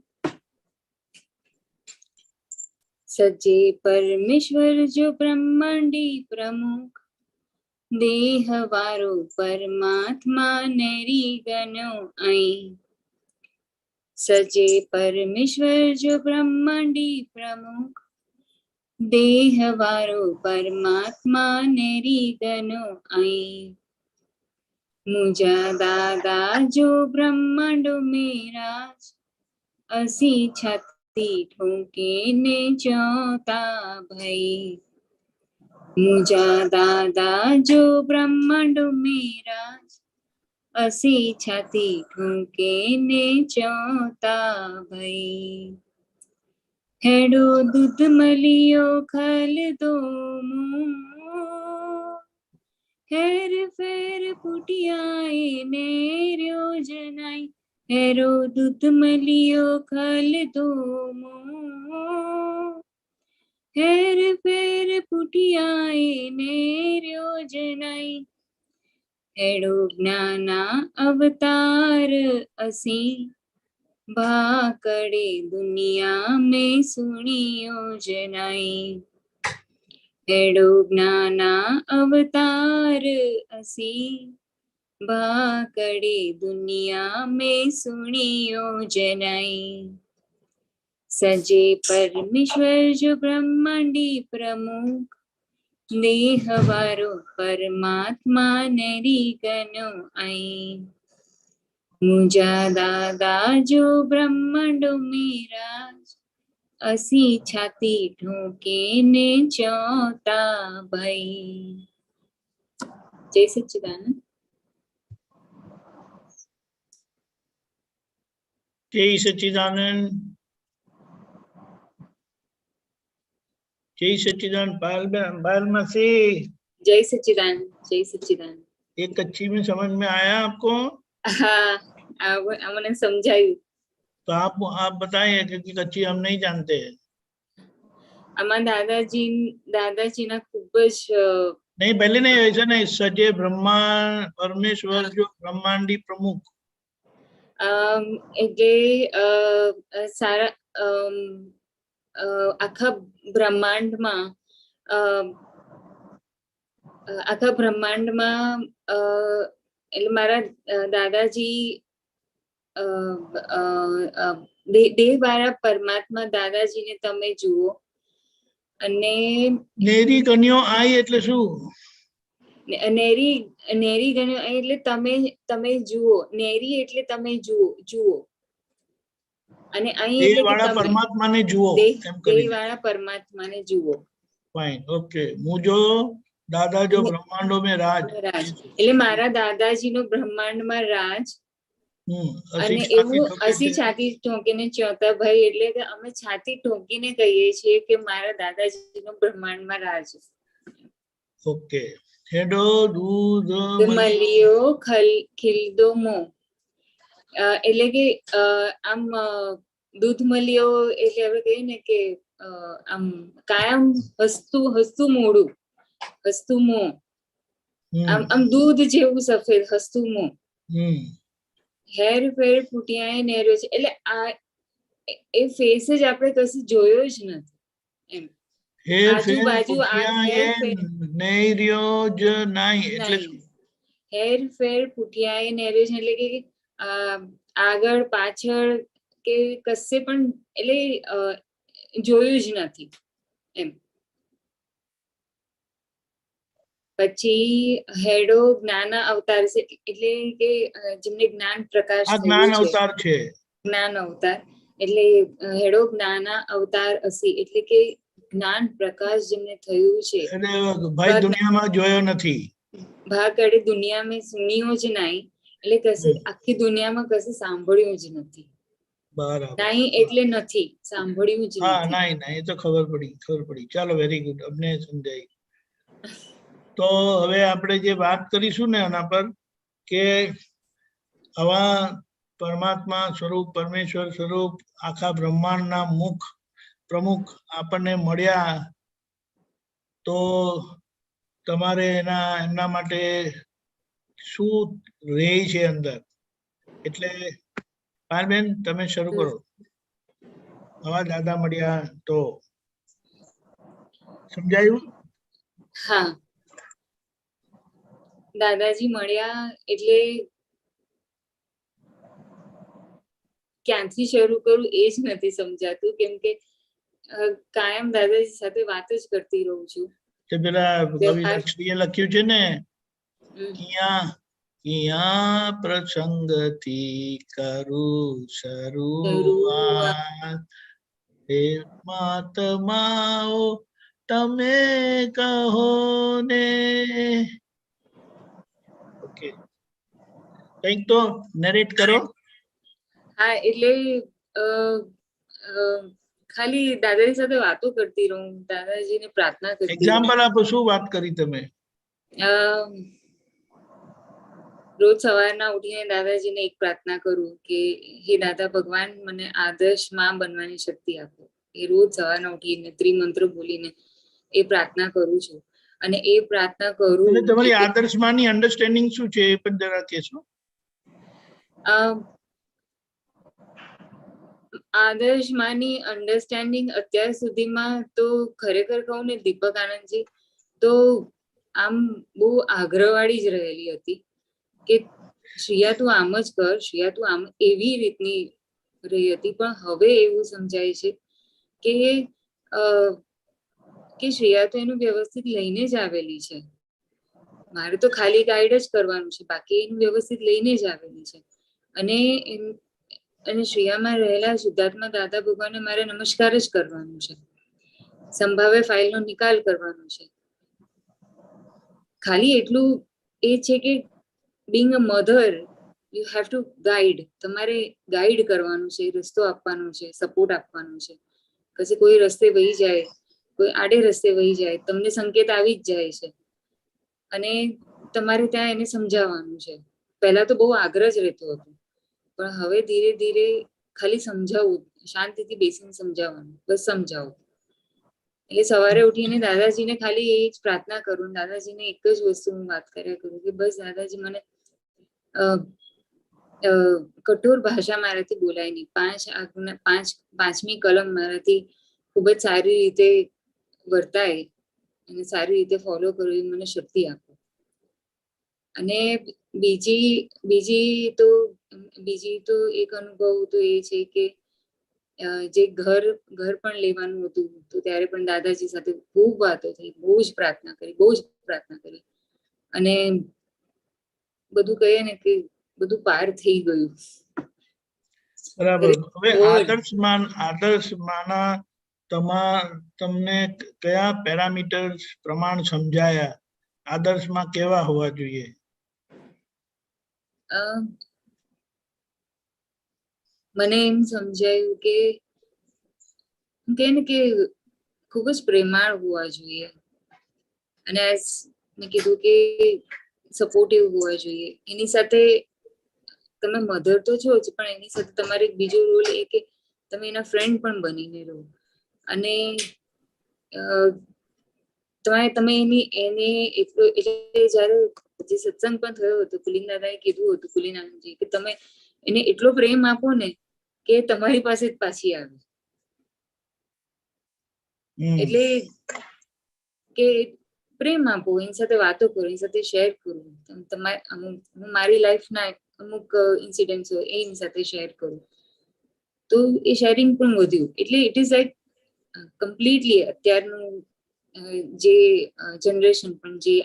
सच्चे परमेश्वर जो ब्रह्मांडी प्रमुख, देह वारो परमात्मा नेरी गनो आई। सच्चे परमेश्वर जो ब्रह्मांडी प्रमुख, देह वारो परमात्मा नेरी गनो आई। मुझा दादा जो ब्रह्मांडो में राज, असी छाती ठोके ने चौथा भई। मुझा दादा जो ब्रह्मांडो में राज, असी छाती ठोके ने चौथा भई। हेडो दूध मलियो खल दो मुँह, हेर फेर पुटियाए नेर्यो जनाई। हेरो दूध मलियो खल दो मुँह, हेर फेर पुटियाए नेर्यो जनाई। हेडो ज्ञाना अवतार असी, भाकड़े दुनिया में सुनियो जनाई। हेडो ज्ञाना अवतार असी, भाकड़े दुनिया में सुनियो जनाई। सजे परमेश्वर जो ब्रह्मांडी प्रमुख, देह वारो परमात्मा नेरी गनो आई। मुझा दादा जो ब्रह्मांडो में राज, असी छाती ठोके ने चौथा भई। जय सच्चिदानंद। जय सच्चिदानंद। जय सच्चिदानंद। पायल मासी, जय सच्चिदानंद। जय सच्चिदानंद। ये कच्ची में समझ में आया आपको? हाँ, मैंने समझायु। तो आप बताइए, क्योंकि कच्ची हम नहीं जानते हैं। आमा दादाजी ना खूबज नहीं, पहले नहीं, ऐसा नहीं। सजे ब्रह्मांड परमेश्वर जो ब्रह्मांडी प्रमुख, એટલે સારા આખા બ્રહ્માંડમાં એટલે મારા દાદાજી દેહવાળા પરમાત્મા દાદાજીને તમે જુઓ અને नेरी कन्यो आई એટલે શું? નેરી ગણ્યો એટલે તમે જુઓ, નેરી એટલે તમે જુઓ અને અહીં એટલે કે તમે પરમાત્માને જુઓ, એમ કરી દેહવાળા પરમાત્માને જુઓ. Fine, okay. મુજો દાદા જો બ્રહ્માંડો में રાજ, એટલે મારા દાદાજીનો બ્રહ્માંડમાં રાજ અને એવું અસી છાતી ઠોકીને ચોથા ભાઈ, એટલે કે અમે છાતી ઠોકીને કહીએ છીએ કે મારા દાદાજીનો બ્રહ્માંડમાં રાજ. ઓકે. હેડો દૂધ મલિયો ખીલદો મો, એટલે કે આમ દૂધ મલિયો એટલે આપણે કહીએ ને કે આમ કાયમ હસતું મોઢું, હસતું મોં, આમ દૂધ જેવું સફેદ હસતું મોં. હેર ફેર ફૂટિયાએ નેર્યો છે, એટલે આ એ ફેસ જ આપણે કશું જોયો જ નથી એમ. આજુબાજુ નેર્યો જ નાઈ એટલે હેરફેર પુઠિયાએ નેરેશન એટલે કે આગળ પાછળ કે કશે પણ એટલે જોયું જ નથી એમ. પછી હેડો જ્ઞાન અવતાર છે એટલે કે જેમને જ્ઞાન પ્રકાશ આ જ્ઞાન થયું છે. અવતાર છે. જ્ઞાન અવતાર એટલે હેડો જ્ઞાન અવતાર હસી એટલે કે જ્ઞાન પ્રકાશ જેમને થયું છે. એટલે ભાઈ દુનિયામાં જોયો નથી. ભાગ અડે દુનિયામાં સુન્યો જ નહીં એટલે કશે આખી દુનિયામાં કશે સાંભળ્યું જ નથી. બરાબર. નહીં એટલે નથી સાંભળ્યું જ હા નથી. નહીં એ તો ખબર પડી. ચાલો વેરી ગુડ, અમને સમજાય. તો હવે આપણે જે વાત કરીશું ને આના પર કે આવા પરમાત્મા સ્વરૂપ પરમેશ્વર સ્વરૂપ આખા બ્રહ્માંડના પ્રમુખ આપણને મળ્યા તો તમારે એમના માટે શું રહે છે અંદર, એટલે પારબેન તમે શરૂ કરો. આવા દાદા મળ્યા તો સમજાયું? હા, દાદાજી મળ્યા એટલે ક્યાંથી શરૂ કરું એ જ નથી સમજાતું, કેમ કે કાયમ દાદાજી સાથે વાત જ કરતી રહું છું. તે પેલા કવિએ લખ્યું છે ને, કિયા પ્રસંગથી કરું શરૂઆત, હે મહાત્માઓ તમે કહો ને. ઓકે, કંઈક તો નરેટ કરો. હા, એટલે ખાલી દાદાજી સાથે વાતો કરતી રહું, દાદાજીને પ્રાર્થના કરતી રહું. એક્ઝામ્પલ આપો, શું વાત કરી તમે? રોજ સવારના ઉઠીને દાદાજીને એક પ્રાર્થના કરું કે હે દાદા ભગવાન મને આદર્શ માં બનવાની શક્તિ આપો. એ રોજ સવારના ઉઠીને ત્રિમંત્ર બોલીને એ પ્રાર્થના કરું છું. અને એ પ્રાર્થના કરું. તમારી આદર્શ માની અન્ડરસ્ટેન્ડિંગ શું છે એ પણ જરા કહેશો? આદર્શ માની અન્ડરસ્ટેન્ડિંગ અત્યાર સુધીમાં તો ખરેખર કહું ને દીપક આનંદજી, તો આમ બહુ આગ્રહવાળી જ રહેલી હતી કે શ્રેયા તું આમ જ કર, શ્રેયા તું આમ, એવી રીતની રહી હતી. પણ હવે એવું સમજાય છે કે શ્રેયા તો એનું વ્યવસ્થિત લઈને જ આવેલી છે. મારે તો ખાલી ગાઈડ જ કરવાનું છે, બાકી એનું વ્યવસ્થિત લઈને જ આવેલી છે. અને શ્રેયામાં રહેલા શુદ્ધાત્મા દાદા ભગવાનને મારે નમસ્કાર જ કરવાનું છે. સંભાવ્ય ફાઇલનો નિકાલ કરવાનો છે. ખાલી એટલું એ છે કે being a mother, you have to guide. તમારે ગાઈડ કરવાનું છે, રસ્તો આપવાનો છે, સપોર્ટ આપવાનો છે. પછી કોઈ રસ્તે વહી જાય, કોઈ આડે રસ્તે વહી જાય, તમને સંકેત આવી જ જાય છે અને તમારે ત્યાં એને સમજાવવાનું છે. પહેલા તો બહુ આગ્રહ જ રહેતો હતો, પણ હવે ધીરે ધીરે ખાલી સમજાવવું, શાંતિથી બેસીને સમજાવવાનું, બસ સમજાવું. એટલે સવારે ઉઠીને દાદાજીને ખાલી એ જ પ્રાર્થના કરું. દાદાજીને એક જ વસ્તુ હું વાત કર્યા કરું કે બસ દાદાજી મને કઠોર ભાષા મારાથી બોલાય નહીં. પાંચમી કલમ મારાથી ખૂબ જ સારી રીતે વર્તાય અને સારી રીતે ફોલો કરું એ મને શક્તિ આપો. અને બીજી તો એક અનુભવ તો એ છે કે જે ઘર પણ લેવાનું હતું, તો ત્યારે પણ દાદાજી સાથે ખૂબ વાતો થઈ, બહુ જ પ્રાર્થના કરી અને બધું કહીએ ને કે બધું પાર થઈ ગયું. બરાબર. હવે આદર્શમાંના તમને કયા પેરામીટર્સ પ્રમાણ સમજાયા? આદર્શમાં કેવા હોવા જોઈએ? મને એમ સમજાયું કે ખૂબ જ પ્રેમાળ હોવા જોઈએ અને મેં કીધું કે સપોર્ટિવ હોવા જોઈએ. એની સાથે તમે મધર તો છો જ, પણ એની સાથે તમારે એક બીજો રોલ એ કે તમે એના ફ્રેન્ડ પણ બનીને રહો અને તમે એને એટલો, એટલે જયારે જે સત્સંગ પણ થયો હતો, પુલિન દાદાએ કીધું હતું, પુલિન આનંદજી, કે તમે એને એટલો પ્રેમ આપો ને કે તમારી પાસે જ પાછી આવે. એટલે કે પ્રેમ આપો, એની સાથે વાતો કરો, એની સાથે શેર કરો. હું મારી લાઈફના અમુક ઇન્સિડન્ટ્સ હોય એની સાથે શેર કરું, તો એ શેરિંગ પણ વધ્યું. એટલે ઇટ ઇઝ લાઈક કમ્પ્લીટલી અત્યારનું જે જનરેશન પણ જે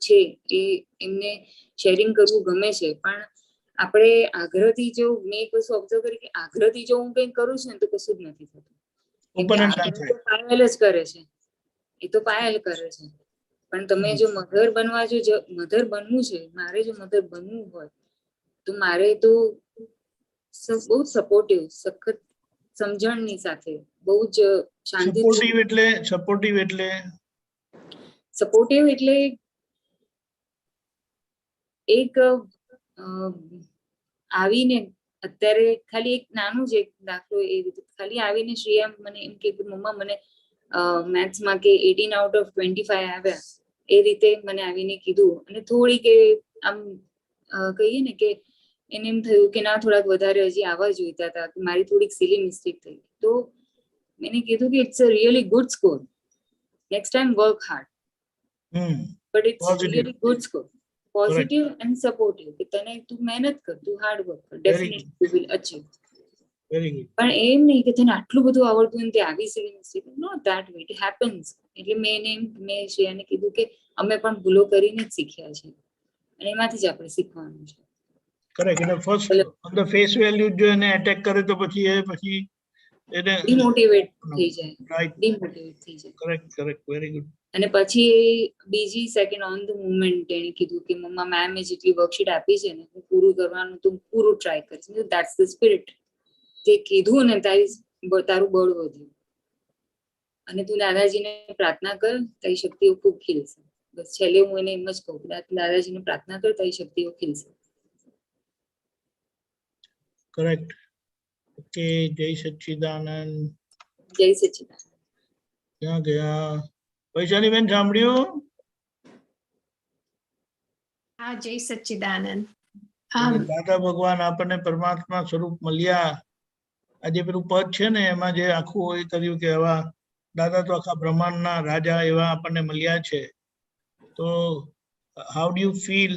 છે એ એમને શેરિંગ કરવું ગમે છે. પણ આપણે આગ્રહથી જો મેં એક વસ્તુ ઓબ્ઝર્વ કરી કે આગ્રહથી જો હું કંઈક કરું છું ને તો કશું જ નથી થતું. પાયલ જ કરે છે, એ તો પાયલ કરે છે. પણ તમે જો મધર બનવા મધર બનવું છે, મારે જો મધર બનવું હોય તો મારે તો બહુ સપોર્ટિવ, સખત સમજણની સાથે, બહુ જ શાંતિ. સપોર્ટિવ એટલે એક આવીને અત્યારે ખાલી એક નાનું જ એક દાખલો એ રીતે ખાલી આવીને શ્રેયા મને એમ કે મમ્મા મને મેથ્સમાં કે 18 out of 25 આવ્યા, એ રીતે મને આવીને કીધું. અને થોડી કે આમ કહીએ ને કે એને એમ થયું કે ના થોડાક વધારે હજી આવવા જોઈતા હતા, મારી થોડીક સિલી મિસ્ટેક થઈ. તો મેં કીધું કે it's a really good score, next time work hard, but it's really good score. Positive and supportive કે તને તું મહેનત કર, તું હાર્ડ વર્ક કર, ડેફિનેટલી યુ વિલ અચીવ. પણ એમ નહીં કે તને આટલું બધું આવડતું ને તે આવી silly mistake, not that way, it happens. એટલે મેં શ્રેયાને કીધું કે અમે પણ ભૂલો કરીને જ શીખ્યા છીએ અને એમાંથી જ આપણે શીખવાનું છે. કરેક્ટ. એટલે first on the face value જો એને એટેક કરે તો પછી એને ડિમોટિવેટ થઈ જાય, ડિમોટિવેટ થઈ જાય. Correct, very good. અને પછી બીજી સેકન્ડ ઓન ધ મુવમેન્ટ એને કીધું કે મમ્મા મેમે જેટલી વર્કશીટ આપી છે ને હું પૂરું કરવાનું તું પૂરું ટ્રાય કરીશ. That's the spirit. તે કીધું ને તારું બળ વધ્યું. અને તું દાદાજીને પ્રાર્થના કર, તારી શક્તિઓ ખૂબ ખીલશે. બસ છેલ્લે હું એને એમ જ કહું, દાદાજીને પ્રાર્થના કર, તારી શક્તિઓ ખીલશે. કરેક્ટ. ઓકે, જય સચ્ચિદાનંદ. જય સચ્ચિદાનંદ. ક્યાં ગયા વૈશાલી બેન, સાંભળ્યું? હા, જય સચ્ચિદાનંદ. દાદા ભગવાન આપણને પરમાત્મા સ્વરૂપ મળ્યા. આજે પેલું પદ છે ને એમાં જે આખું એ કર્યું કે આવા દાદા તો આખા બ્રહ્માંડના રાજા એવા આપણને મળ્યા છે. તો હાઉ ડુ યુ ફીલ?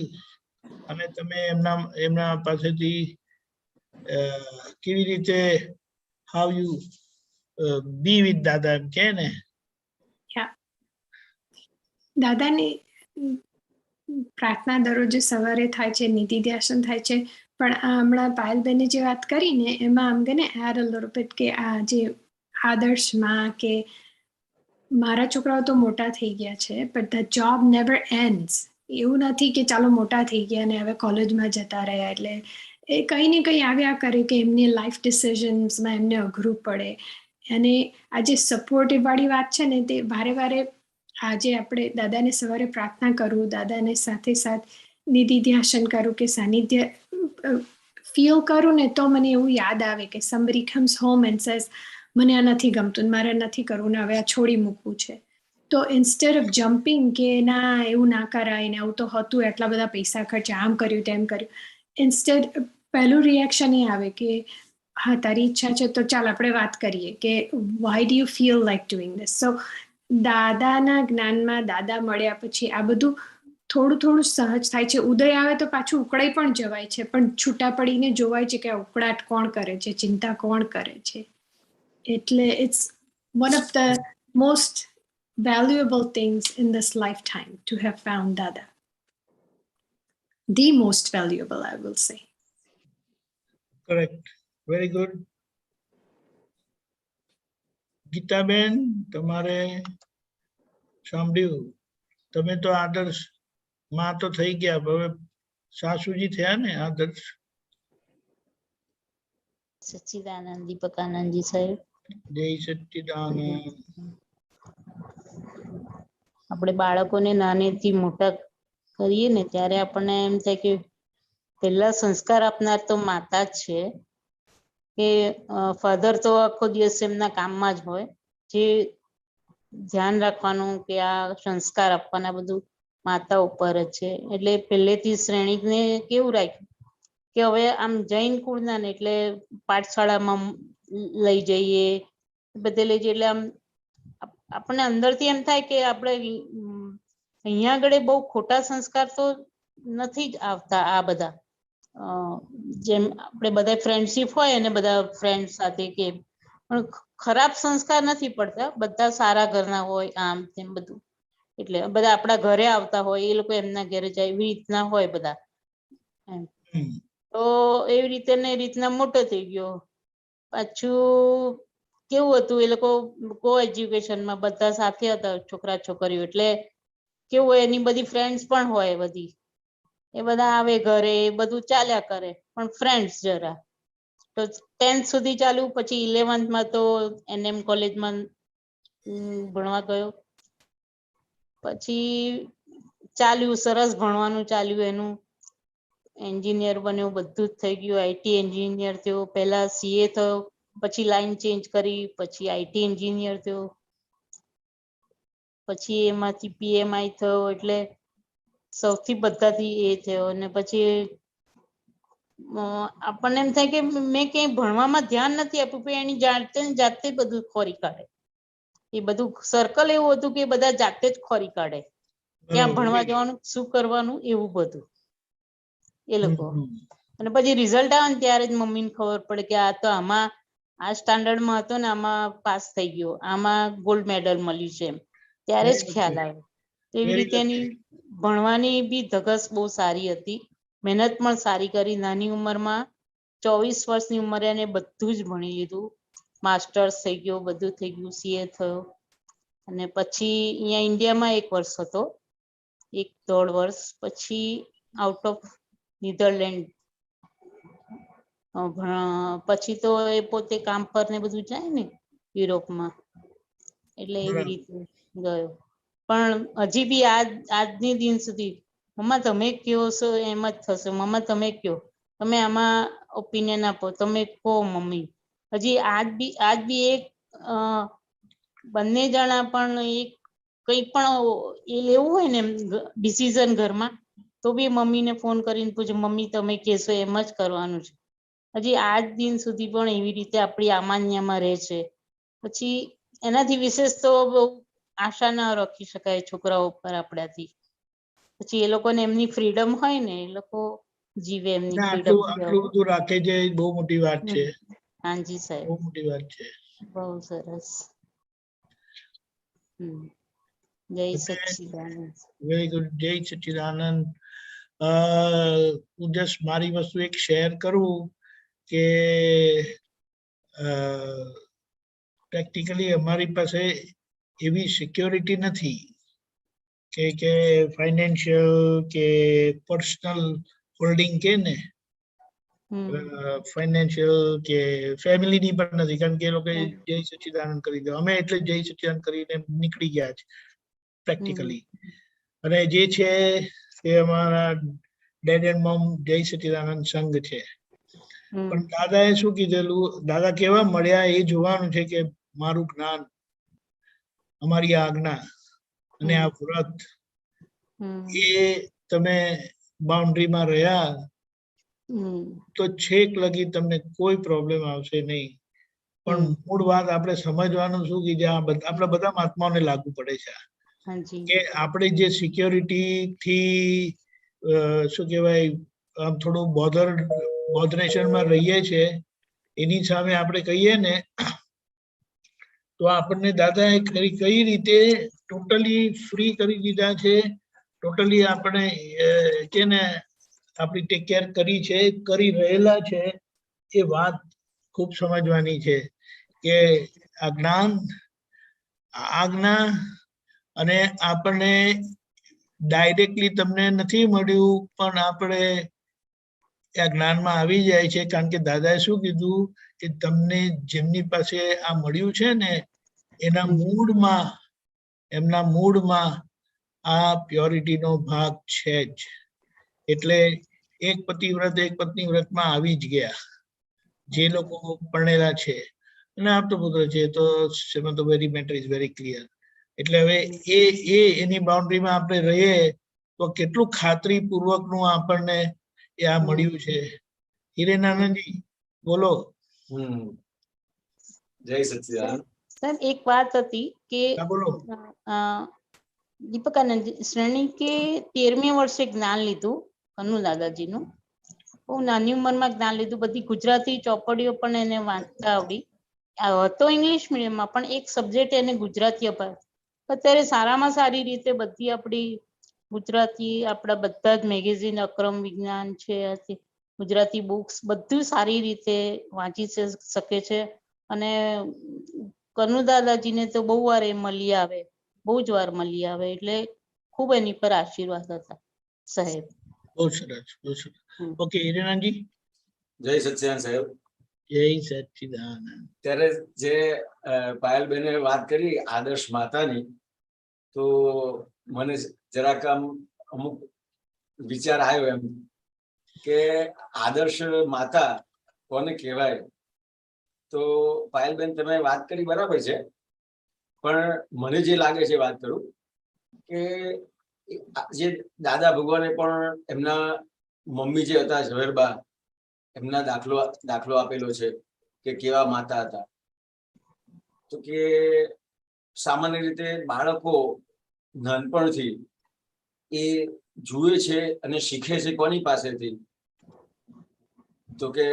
અને તમે એમના પાસેથી કેવી રીતે હાઉ યુ બી વિથ દાદા એમ કે ને? દાદાની પ્રાર્થના દરરોજ સવારે થાય છે, નિધિ ધ્યાસન થાય છે. પણ આ હમણાં પાયલબેને જે વાત કરી ને એમાં આમ ગને એડ અ લિટલ બીટ કે આ જે આદર્શમાં કે મારા છોકરાઓ તો મોટા થઈ ગયા છે, but the job never ends. એવું નથી કે ચાલો મોટા થઈ ગયા અને હવે કોલેજમાં જતા રહ્યા એટલે એ કંઈ ને કંઈ આવ્યા કરે કે એમની લાઈફ ડિસિઝન્સમાં એમને અઘરું પડે. અને આ જે સપોર્ટિવ વાળી વાત છે ને તે વારે વારે આજે આપણે દાદાને સવારે પ્રાર્થના કરું, દાદાને સાથે સાથ નિધિ ધ્યાસન કરું કે સાનિધ્ય ફીલ કરું ને તો મને એવું યાદ આવે કે somebody comes home and says મને આ નથી ગમતું, મારે નથી કરવું ને હવે આ છોડી મૂકવું છે. તો ઇન્સ્ટેડ ઓફ જમ્પિંગ કે ના એવું ના કરાય ને આવું તો હતું, એટલા બધા પૈસા ખર્ચા, આમ કર્યું તેમ કર્યું, ઇન્સ્ટેડ પહેલું રિએક્શન એ આવે કે હા તારી ઈચ્છા છે તો ચાલ આપણે વાત કરીએ કે why do you feel like doing this. So દાદાના જ્ઞાનમાં દાદા મળ્યા પછી આ બધું થોડું થોડું સહજ થાય છે. ઉદય આવે તો પાછું ઉકળાઈ પણ જવાય છે, પણ છૂટા પડીને જોવાય છે કે આ ઉકળાટ કોણ કરે છે, ચિંતા કોણ કરે છે. એટલે it's one of the most valuable things in this lifetime to have found Dada. The most valuable, I will say. Correct. Very good. Gitaben, તમારે સાંભળ્યું? તમે તો આદર્શ માં તો થઈ ગયા, હવે સાસુજી થયા ને આદર્શ. સચ્ચિદાનંદ દીપકાનંદજી સાહેબ. જય સચ્ચિદાનંદ. આપણે બાળકોને નાનેથી મોટા કરીએ ને ત્યારે આપણને એમ થાય કે પહેલા સંસ્કાર આપનાર તો માતા જ છે. કે ફાધર તો આખો દિવસ એમના કામમાં જ હોય, જે ધ્યાન રાખવાનું કે આ સંસ્કાર આપવાના બધું માતા ઉપર જ છે. એટલે પહેલેથી શ્રેણીને કેવું રાખ્યું કે હવે આમ જૈન કુળના ને એટલે પાઠશાળામાં લઈ જઈએ, બધે લઈ જઈએ, એટલે આમ આપણને અંદરથી એમ થાય કે આપણે અહીંયા આગળ બહુ ખોટા સંસ્કાર તો નથી જ આવતા આ બધા. જેમ આપણે બધા ફ્રેન્ડશીપ હોય અને બધા ફ્રેન્ડ સાથે કે પણ ખરાબ સંસ્કાર નથી પડતા, બધા સારા ઘરના હોય આમ તેમ બધું. એટલે બધા આપણા ઘરે આવતા હોય, એ લોકો એમના ઘરે જાય, એવી રીતના હોય બધા. તો એવી રીતે ને એ રીતના મોટો થઈ ગયો. પાછું કેવું હતું, એ લોકો કો એજ્યુકેશનમાં બધા સાથે હતા છોકરા છોકરીઓ, એટલે કેવું હોય એની બધી ફ્રેન્ડ્સ પણ હોય બધી, એ બધા આવે ઘરે, એ બધું ચાલ્યા કરે, પણ ફ્રેન્ડ્સ જરા. તો 10th સુધી ચાલ્યું, પછી 11th માં તો NM કોલેજમાં ભણવા ગયો. પછી ચાલ્યું સરસ ભણવાનું ચાલ્યું એનું, એન્જિનિયર બન્યો, બધું જ થઈ ગયું. IT એન્જિનિયર થયો, પહેલા CA થયો, પછી લાઈન ચેન્જ કરી, પછી IT એન્જિનિયર થયો, પછી એમાંથી PMI થયો, એટલે સૌથી બધાથી એ થયો. અને પછી આપણને એમ થાય કે મેં ક્યાંય ભણવામાં ધ્યાન નથી આપ્યું, પણ એની જાતે બધું ખોરી કાઢે. એ બધું સર્કલ એવું હતું કે બધા જાતે જ ખોરી કાઢે, ક્યાં ભણવા જવાનું, શું કરવાનું, એવું બધું એ લોકો. અને પછી રિઝલ્ટ આવે ને ત્યારે જ મમ્મીને ખબર પડે કે આ તો આમાં આ સ્ટાન્ડર્ડમાં હતો ને આમાં પાસ થઈ ગયો, આમાં ગોલ્ડ મેડલ મળ્યું છે, ત્યારે જ ખ્યાલ આવ્યો. એવી રીતે એની ભણવાની બી ધગસ બહુ સારી હતી, મહેનત પણ સારી કરી. નાની ઉંમરમાં 24 વર્ષની ઉંમરે એને બધું જ ભણી લીધું, માસ્ટર્સ થઈ ગયો, બધું થઈ ગયું, CA થયો. અને પછી અહીંયા ઇન્ડિયામાં 1 વર્ષ હતો, 1.5 વર્ષ, પછી આઉટ ઓફ નીધરલેન્ડ પછી તો એ પોતે કામ પર ને બધું જાય ને યુરોપમાં, એટલે એવી રીતે ગયો. પણ હજી બી આજની દિન સુધી મમ્મા તમે કયો છો એમ જ થશે, મમ્મા તમે કયો, તમે આમાં ઓપિનિયન આપો, તમે કહો મમ્મી. હજી આજ બી એક બંને જણા પણ એક કંઈ પણ એ લેવું હોય ને ડિસિઝન ઘરમાં, તો બી મમ્મીને ફોન કરીને પૂછે, મમ્મી તમે કહેશો એમ જ કરવાનું છે. હજી આજ દિન સુધી પણ એવી રીતે આપણી આમાન્યમાં રહે છે. પછી એનાથી વિશેષ તો બહુ આશા ના રાખી શકાય છોકરાઓ ઉપર આપણાથી. પછી એ લોકોને એમની ફ્રીડમ હોય ને, એ લોકો જીવે એમની ફ્રીડમ. આટલું બધું રાખે છે, બહુ મોટી વાત છે. હાજી સાહેબ, બહુ મોટી વાત છે, બહુ સરસ. જય સચ્ચિદાનંદ. Very good. જય સચ્ચિદાનંદ. હું જસ્ટ મારી વસ્તુ એક શેર કરું કે પ્રેક્ટિકલી અમારી પાસે એવી સિક્યોરિટી નથી કે ફાઇનાન્શિયલ કે પર્સનલ હોલ્ડિંગ કે ને ફાઇનાન્શિયલ કે ફેમિલીની પણ નથી, કારણ કે એ લોકો જય સચ્ચિદાનંદ કરી દે, અમે એટલે જય સચ્ચિદાનંદ કરીને નીકળી ગયા છે પ્રેક્ટિકલી. અને જે છે એ અમારા ડેડ એન્ડ મોમ જય સચ્ચિદાનંદ સંઘ છે. પણ દાદાએ શું કીધેલું, દાદા કેવા મળ્યા એ જોવાનું છે કે મારું જ્ઞાન, અમારી આજ્ઞા અને આ વ્રત, એ તમે બાઉન્ડ્રીમાં રહ્યા તો છેક લગી તમને કોઈ પ્રોબ્લેમ આવશે નહીં. પણ મૂળ વાત આપણે સમજવાનું શું કે આપણે બધા મહાત્માઓને લાગુ પડે છે કે આપણે જે સિક્યોરિટી થી શું કહેવાય આમ થોડું બોધરેશનમાં રહીએ છીએ, એની સામે આપણે કહીએ ને તો આપણને દાદાએ કઈ રીતે ટોટલી ફ્રી કરી દીધા છે, ટોટલી આપણે કે ને આપણી ટેક કેર કરી છે, કરી રહેલા છે. એ વાત ખૂબ સમજવાની છે કે આ જ્ઞાન, આજ્ઞા અને આપણને ડાયરેક્ટલી તમને નથી મળ્યું, પણ આપણે આ જ્ઞાનમાં આવી જાય છે. કારણ કે દાદાએ શું કીધું કે તમને જેમની પાસે આ મળ્યું છે ને એના મૂળમાં, એમના મૂળમાં આ પ્યોરિટીનો ભાગ છે જ. એટલે એક પતિવ્રત એક પત્ની વ્રતમાં આવી જ ગયા જે લોકો પરણેલા છે. અને આપતો પુત્ર છે તો એમાં તો very matter is very clear. એટલે હવે એની બાઉન્ડ્રીમાં આપણે રહીએ તો કેટલું ખાતરી પૂર્વકનું આપણને એ આ મળ્યું છે. હિરેનાનંદજી બોલો. જય સચ્ચિદાનંદ. સર એક વાત હતી કે દીપકાનંદ શ્રેણી કે 13મી વર્ષે જ્ઞાન લીધું કનુ દાદાજીનું. બહુ નાની ઉંમરમાં જ્ઞાન લીધું. બધી ગુજરાતી ચોપડીઓ પણ એને વાંચતા આવડી. હતો ઇંગ્લિશ મીડિયમમાં પણ એક સબ્જેક્ટ એને ગુજરાતી અપાયો. અત્યારે સારામાં સારી રીતે બધી આપણી ગુજરાતી આપણા બધા જ મેગેઝિન અક્રમ વિજ્ઞાન છે, ગુજરાતી બુક્સ બધું સારી રીતે વાંચી શકે છે. અને કનુ દાદાજીને તો બહુ વાર એ મળી આવે, બહુ જ વાર મળી આવે, એટલે ખૂબ એની પર આશીર્વાદ હતા સાહેબ. બહુ સરસ, બહુ સરસ. ઓકે હિરેનાજી. જય સચ્ચિદાનંદ સાહેબ. જય સચ્ચિદાનંદ. ત્યારે જે પાયલબેને વાત કરી આદર્શ માતાની, તો મને જરાક આમ અમુક વિચાર આવ્યો એમ કે આદર્શ માતા કોને કહેવાય. તો પાયલબેન તમે વાત કરી બરાબર છે, પણ મને જે લાગે છે વાત કરું કે જે દાદા ભગવાને પણ એમના મમ્મી જે હતા ઝવેરબા, એમના દાખલો આપેલો છે કે કેવા માતા હતા. તો કે સામાન્ય રીતે બાળકો નાનપણથી એ જુએ છે અને શીખે છે કોની પાસેથી? તો કે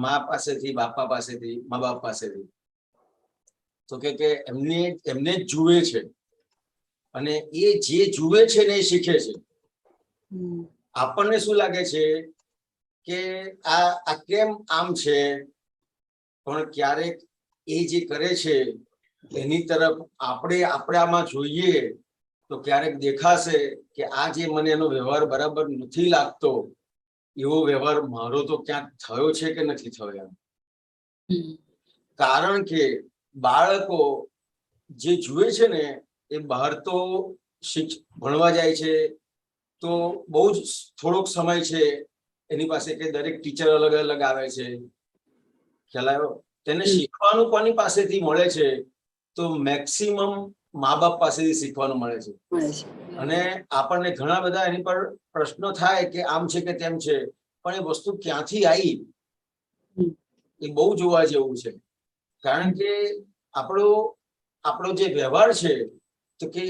મા પાસેથી, બાપા પાસેથી, મા બાપ પાસેથી. તો કે એમને જ જુએ છે અને એ જે જુએ છે ને એ શીખે છે. આપણને શું લાગે છે કે આ કેમ આમ છે, પણ ક્યારેક એ જે કરે છે એની તરફ આપણામાં જોઈએ તો ક્યારેક દેખાશે કે આ જે મને એનો વ્યવહાર બરાબર નથી લાગતો, એવો વ્યવહાર મારો તો ક્યાંક થયો છે કે નથી થયો એમ. કારણ કે બાળકો જે જુએ છે ને એ બહાર તો ભણવા જાય છે તો બહુ જ થોડોક સમય છે એની પાસે કે દરેક ટીચર અલગ અલગ આવે છે, ખ્યાલ આવ્યો? તેને શીખવાનું કોની પાસેથી મળે છે? તો મેક્સિમમ મા બાપ પાસેથી શીખવાનું મળે છે. અને આપણને ઘણા બધા એની પર પ્રશ્નો થાય કે આમ છે કે તેમ છે, પણ એ વસ્તુ ક્યાંથી આવી એ બહુ જોવા જેવું છે. કારણ કે આપણો જે વ્યવહાર છે, તો કે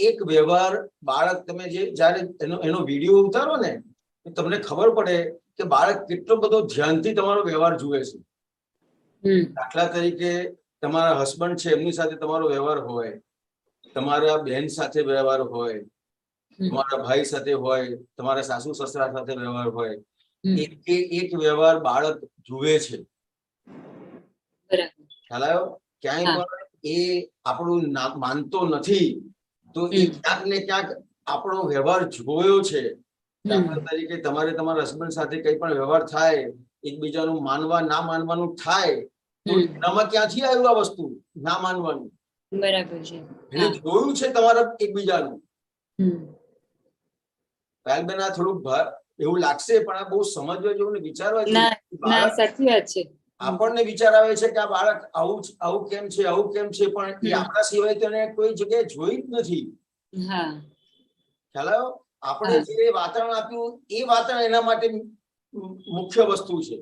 એક વ્યવહાર બાળક, તમે જયારે એનો વિડીયો ઉતારો ને તો તમને ખબર પડે કે બાળક કેટલો બધો ધ્યાનથી તમારો વ્યવહાર જુએ છે. દાખલા તરીકે તમારા હસબન્ડ છે એમની સાથે તમારો વ્યવહાર હોય, તમારા બહેન સાથે વ્યવહાર હોય, તમારા ભાઈ સાથે હોય, તમારા સાસુ સસરા સાથે વ્યવહાર હોય, એક વ્યવહાર બાળક જુએ છે. ખ્યાલ આવ્યો? ક્યાંય પણ એ આપણું માનતો નથી, તો એ ક્યાંક ને ક્યાંક આપણો વ્યવહાર જોયો છે. દાખલા તરીકે તમારે તમારા હસબન્ડ સાથે કઈ પણ વ્યવહાર થાય, એકબીજાનું માનવા ના માનવાનું થાય, તો એનામાં ક્યાંથી આવ્યું આ વસ્તુ ના માનવાનું? બરાબર છે. એને જોયું છે તમારા એકબીજાનું. પાયલબેન આ થોડુંક એવું લાગશે, પણ આ બહુ સમજવા જેવું ને વિચારવા જેવું. સાચી વાત છે. આપણને વિચાર આવે છે કે આ બાળક આવું કેમ છે, આવું કેમ છે, પણ એ આપણા સિવાય તો એને કોઈ જગ્યાએ જોઈ જ નથી. ખ્યાલ આવ્યો? આપણે જે વાતાવરણ આપ્યું એ વાતાવરણ એના માટે મુખ્ય વસ્તુ છે.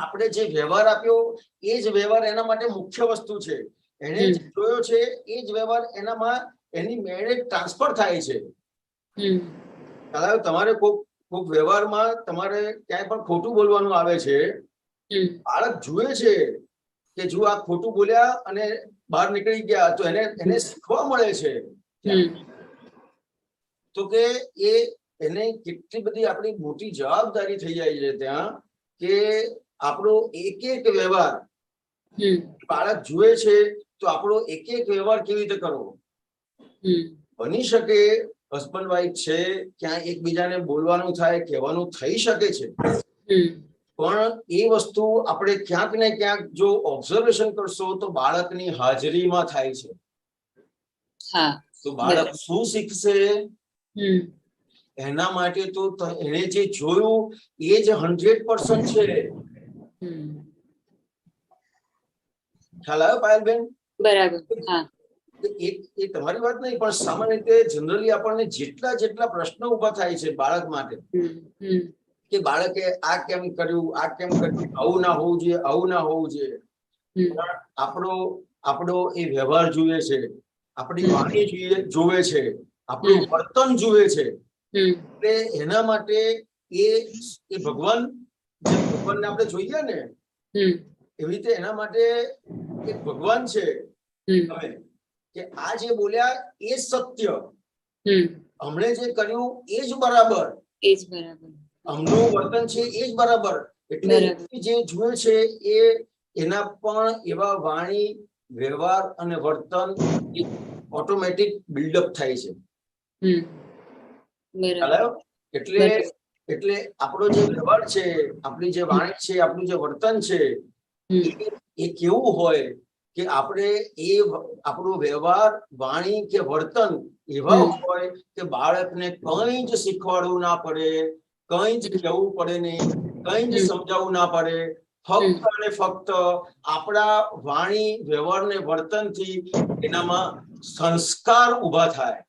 આપણે જે વ્યવહાર આપ્યો એ જ વ્યવહાર એના માટે મુખ્ય વસ્તુ છે. એને જે જોયો છે એ જ વ્યવહાર એનામાં એની મેળે ટ્રાન્સફર થાય છે. ખ્યાલ આવ્યો? તમારે કોઈક વ્યવહારમાં તમારે ક્યાંય પણ ખોટું બોલવાનું આવે છે, બાળક જુએ છે કે જો આ ખોટું બોલ્યા અને બહાર નીકળી ગયા, તો એને શીખવા મળે છે. તો કે એને કેટલી બધી આપણી મોટી જવાબદારી થઈ જાય છે ત્યાં, કે આપણો એક વ્યવહાર બાળક જુએ છે, તો આપણો એક વ્યવહાર કેવી રીતે કરવો? બની શકે હસબન્ડ વાઈફ છે, ક્યાં એકબીજાને બોલવાનું થાય, કહેવાનું થઈ શકે છે, પણ એ વસ્તુ આપણે ક્યાંક ને ક્યાંક જો ઓબ્ઝર્વેશન કરશો તો બાળકની હાજરીમાં થાય છે. તો બાળક શું શીખશે? એના માટે તો એને જે જોયું એ જ 100% છે. ખ્યાલ આવ્યો પાયલબેન? બરાબર. એ તમારી વાત નહીં, પણ સામાન્ય રીતે જનરલી આપણને જેટલા પ્રશ્નો ઉભા થાય છે બાળક માટે, કે બાળકે આ કેમ કર્યું, આવું ના હોવું જોઈએ, આવું ના હોવું જોઈએ. આપણો એ વ્યવહાર જુએ છે, આપણી વાણી જોવે છે, આપણું વર્તન જુએ છે. એટલે એના માટે એ ભગવાન, જે ભગવાનને આપણે જોઈએ ને એવી રીતે એના માટે એક ભગવાન છે કે આ જે બોલ્યા એ સત્ય, હમણે જે કર્યું એ જ બરાબર, હમનું વર્તન છે એ જ બરાબર. એટલે જે જુએ છે એ એના પણ એવા વાણી, વ્યવહાર અને વર્તન ઓટોમેટિક બિલ્ડઅપ થાય છે. એટલે આપણો જે વ્યવહાર છે, આપણી જે વાણી છે, આપણું જે વર્તન છે એ કેવું હોય કે આપણે આપણું વ્યવહાર, વાણી કે વર્તન એવા હોય કે બાળકને કંઈ જ શીખવાડવું ના પડે, કંઈ જ કહેવું પડે નહીં, કંઈ જ સમજાવવું ના પડે. ફક્ત અને ફક્ત આપણા વાણી, વ્યવહાર ને વર્તનથી એનામાં સંસ્કાર ઉભા થાય.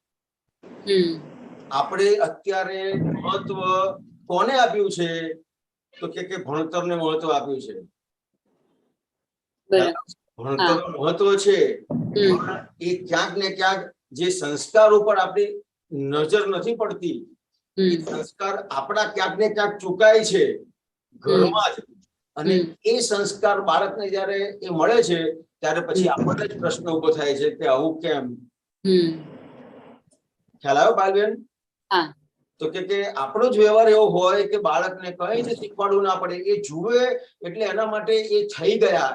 આપણે અત્યારે મહત્વ કોને આપ્યું છે? તો કે ભણતરને મહત્વ આપ્યું છે. ભણતર મહત્વ છે, એ ક્યાંક ને ક્યાંક જે સંસ્કાર ઉપર આપણી નજર નથી પડતી, એ સંસ્કાર આપણા ક્યાંક ને ક્યાંક ચૂકાય છે ઘરમાં જ. અને એ સંસ્કાર બાળકને જયારે એ મળે છે ત્યારે પછી આપણને જ પ્રશ્ન ઉભો થાય છે કે આવું કેમ? ખ્યાલ આવ્યો પાયલબેન? તો કે આપણો જ વ્યવહાર એવો હોય કે બાળકને કંઈ જ શીખવાડવું ના પડે, એ જુએ એટલે એના માટે એ થઈ ગયા,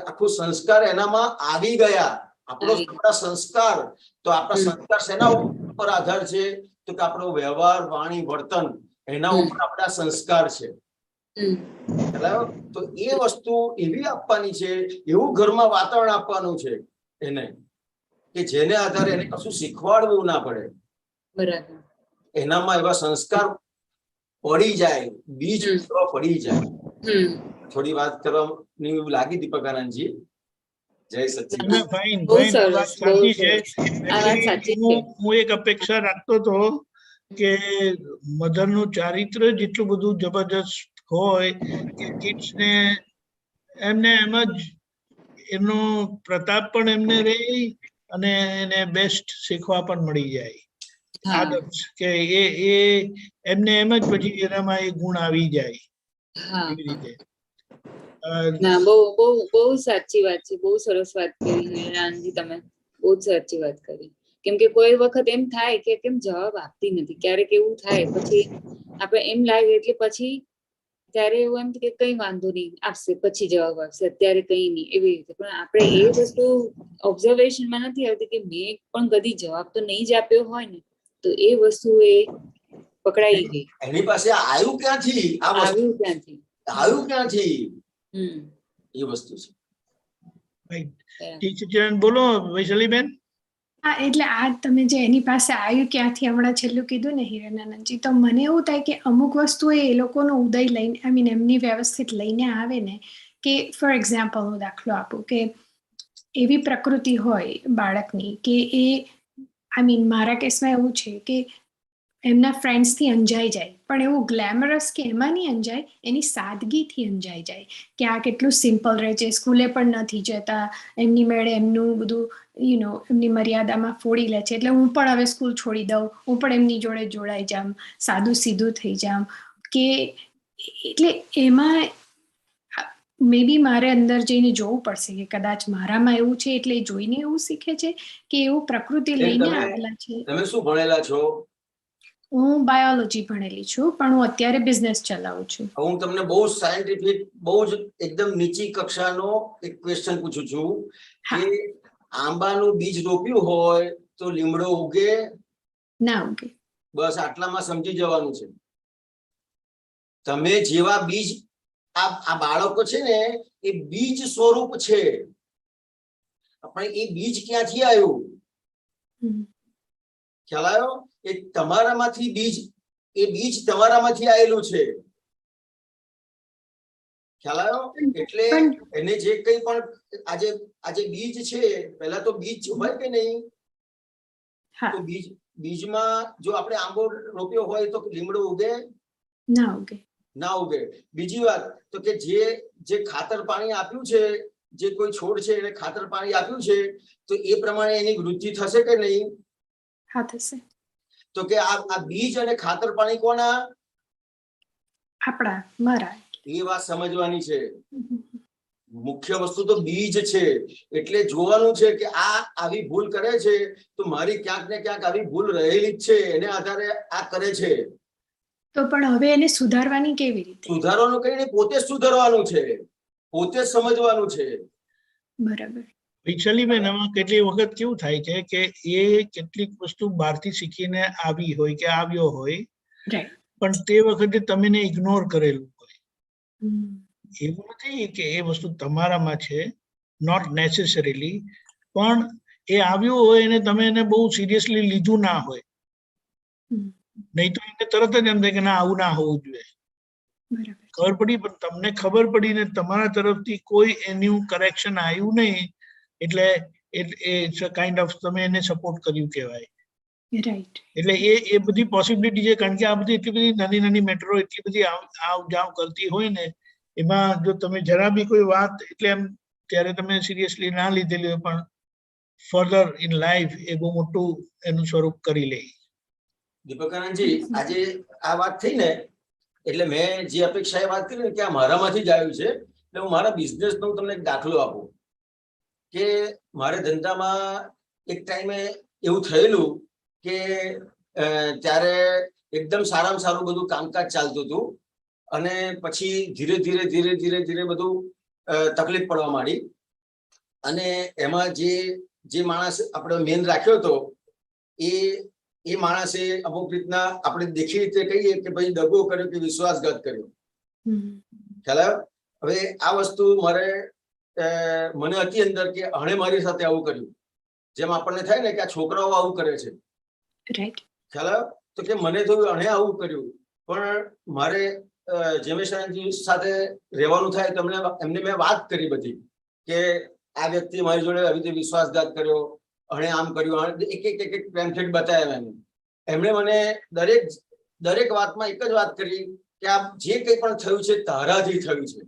આખું સંસ્કાર એનામાં આવી ગયા. આપણા સંસ્કાર, તો આપણા સંસ્કાર શેના ઉપર આધાર છે? તો કે આપણો વ્યવહાર, વાણી, વર્તન, એના ઉપર આપણા સંસ્કાર છે. તો એ વસ્તુ એવી આપવાની છે, એવું ઘરમાં વાતાવરણ આપવાનું છે એને, કે જેને આધારે એને કશું શીખવાડવું ના પડે. એનામાં એવા સંસ્કાર પડી જાય, બીજ પડી જાય. થોડી વાત કરવાની લાગી દીપક આનંદજી. જય સચ્ચિદાનંદ. હું એક અપેક્ષા રાખતો હતો કે મધર નું ચારિત્ર જેટલું બધું જબરજસ્ત હોય કે કિડ્સ ને એમને એમ જ એમનો પ્રતાપ પણ એમને રહે અને એને બેસ્ટ શીખવા પણ મળી જાય. આદત કે એ એમને એમ જ પછી એનામાં એ ગુણ આવી જાય. એવી રીતે ના, બહુ સાચી વાત છે, બહુ સરસ વાત કરી આનંદજી, તમે બહુ સાચી વાત કરી. કેમ કે કોઈ વખત એમ થાય કે કેમ જવાબ આપતી નથી, ક્યારેક એવું થાય, પછી આપણે એમ લાગે એટલે પછી ત્યારે એવું એમ કે કઈ વાંધો નહીં, આપશે, પછી જવાબ આપશે, અત્યારે કઈ નહીં, એવી રીતે. પણ આપણે એ વસ્તુ ઓબ્ઝર્વેશનમાં નથી આવતી કે મેં પણ કદી જવાબ તો નહીં જ આપ્યો હોય ને, તો એ વસ્તુ એ પકડાઈ ગઈ. એની પાસે આવ્યું ક્યાંથી? આવ્યું ક્યાંથી? એ વસ્તુ છે. બોલો વૈશાલીબેન. હા, એટલે આ તમે જે એની પાસે આવ્યું ક્યાંથી હમણાં છેલ્લું કીધું ને હિરણાનંદજી, તો મને એવું થાય કે અમુક વસ્તુ એ લોકોનો ઉદય લઈને, આઈ મીન એમની વ્યવસ્થિત લઈને આવે ને, કે ફોર એક્ઝામ્પલ હું દાખલો આપું કે એવી પ્રકૃતિ હોય બાળકની કે એ, આઈ મીન મારા કેસમાં એવું છે કે એમના ફ્રેન્ડ્સથી અંજાઈ જાય, પણ એવું ગ્લેમરસ કે એમાં નહીં અંજાય, એની સાદગીથી અંજાઈ જાય કે આ કેટલું સિમ્પલ રહે છે, સ્કૂલે પણ નથી જતા, એમની મેળે એમનું બધું એમની મર્યાદામાં ફોડી લે છે, એટલે હું પણ હવે સ્કૂલ છોડી દઉં, હું પણ એમની જોડે જોડાઈ જામ, સાદું સીધું થઈ જામ. કે એટલે એમાં મે બી મારે અંદર જઈને જોવું પડશે કે કદાચ મારામાં એવું છે એટલે જોઈને એવું શીખે છે કે એવું પ્રકૃતિ લઈને આવેલા છે. તમે શું ભણેલા છો? હું બાયોલોજી ભણેલી છું, પણ હું અત્યારે બિઝનેસ ચલાવું છું. હું તમને બહુ સાયન્ટિફિક, બહુ જ એકદમ નીચી કક્ષાનો એક ક્વેશ્ચન પૂછું છું કે આંબાનું બીજ રોપ્યું હોય તો લીમડો ઉગે? ના ઉગે. બસ આટલામાં સમજી જવાનું છે. તમે જેવા બીજ, આ બાળકો છે ને એ બીજ સ્વરૂપ છે, પણ એ બીજ ક્યાંથી આવ્યું? ખ્યાલ આવ્યો? એ તમારામાંથી બીજ, એ બીજ તમારામાંથી આવેલું છે. ખ્યાલ આવ્યો? એટલે એને જે કંઈ પણ આજે બીજ છે, પહેલા તો બીજ હોય કે નહીં? તો બીજમાં જો આપણે આંબો રોપ્યો હોય તો લીમડો ઉગે? ના ઉગે. ના ઉગે. બીજી વાત તો કે જે ખાતર પાણી આપ્યું છે, જે કોઈ છોડ છે એને ખાતર પાણી આપ્યું છે તો એ પ્રમાણે એની વૃદ્ધિ થશે કે નહીં? હા થશે. તો કે આ બીજ અને ખાતર પાણી કોના? આપણા મારા. એ વાત સમજવાની છે. મુખ્ય વસ્તુ તો બીજ છે. એટલે જોવાનું છે કે આ આવી ભૂલ કરે છે તો મારી ક્યાંક ને ક્યાંક આવી ભૂલ રહેલી જ છે, એને આધારે આ કરે છે. તો પણ હવે એને સુધારવાની કેવી રીતે? સુધારવાનું કઈ નહીં, પોતે જ સુધારવાનું છે, પોતે જ સમજવાનું છે. બરાબર. વિચલીબેન, આમાં કેટલી વખત કેવું થાય છે કે એ કેટલીક વસ્તુ બહારથી શીખીને આવી હોય કે આવ્યો હોય, પણ તે વખતે તમે એને ઇગ્નોર કરેલું હોય. એવું નથી કે એ વસ્તુ તમારામાં છે, નોટ નેસેસરીલી, પણ એ આવ્યું હોય અને તમે એને બહુ સિરિયસલી લીધું ના હોય. નહીં તો એને તરત જ એમ થાય કે ના, આવું ના હોવું જોઈએ. ખબર પડી, પણ તમને ખબર પડી ને તમારા તરફથી કોઈ એનું કરેક્શન આવ્યું નહીં, એટલે ઇટ્સ અ કાઇન્ડ ઓફ તમે એને સપોર્ટ કર્યું કહેવાય. એટલે એ બધી પોસિબિલિટી છે, કારણ કે આ બધી એટલી બધી નાની નાની મેટરો એટલી બધી આવ જાવ કરતી હોય ને, એમાં જો તમે જરા બી કોઈ વાત એટલે એમ ત્યારે તમે સિરિયસલી ના લીધેલી હોય, પણ ફર્ધર ઇન લાઈફ એ બહુ મોટું એનું સ્વરૂપ કરી લે. દીપકાનંદજી, આજે આ વાત થઈ ને એટલે મેં જે અપેક્ષાએ વાત કરી ને કે આ મારામાંથી જ આવ્યું છે, એટલે હું મારા બિઝનેસનો તમને એક દાખલો આપું કે મારે ધંધામાં એક ટાઈમે એવું થયેલું કે ત્યારે એકદમ સારામાં સારું બધું કામકાજ ચાલતું હતું અને પછી ધીરે ધીરે બધું તકલીફ પડવા માંડી. અને એમાં જે માણસ આપણે મેન રાખ્યો હતો એ માણસે અમુક રીતના આપણે દેખી રીતે કહીએ કે ભાઈ દગો કર્યો કે વિશ્વાસઘાત કર્યો. ખ્યાલ આવ્યો? હવે આ વસ્તુ મને હતી અંદર કે આણે મારી સાથે આવું કર્યું, જેમ આપણને થાય ને કે આ છોકરાઓ આવું કરે છે. ખ્યાલ આવ્યો? તો કે મને થયું આણે આવું કર્યું, પણ મારે જેમેશાનજી સાથે રહેવાનું થાય તો એમને મેં વાત કરી બધી કે આ વ્યક્તિ મારી જોડે આવી રીતે વિશ્વાસઘાત કર્યો, આણે આમ કર્યું, એક પેમ્ફલેટ બતાવ્યા. એમણે મને દરેક વાતમાં એક જ વાત કરી કે આ જે કંઈ પણ થયું છે તારાથી થયું છે.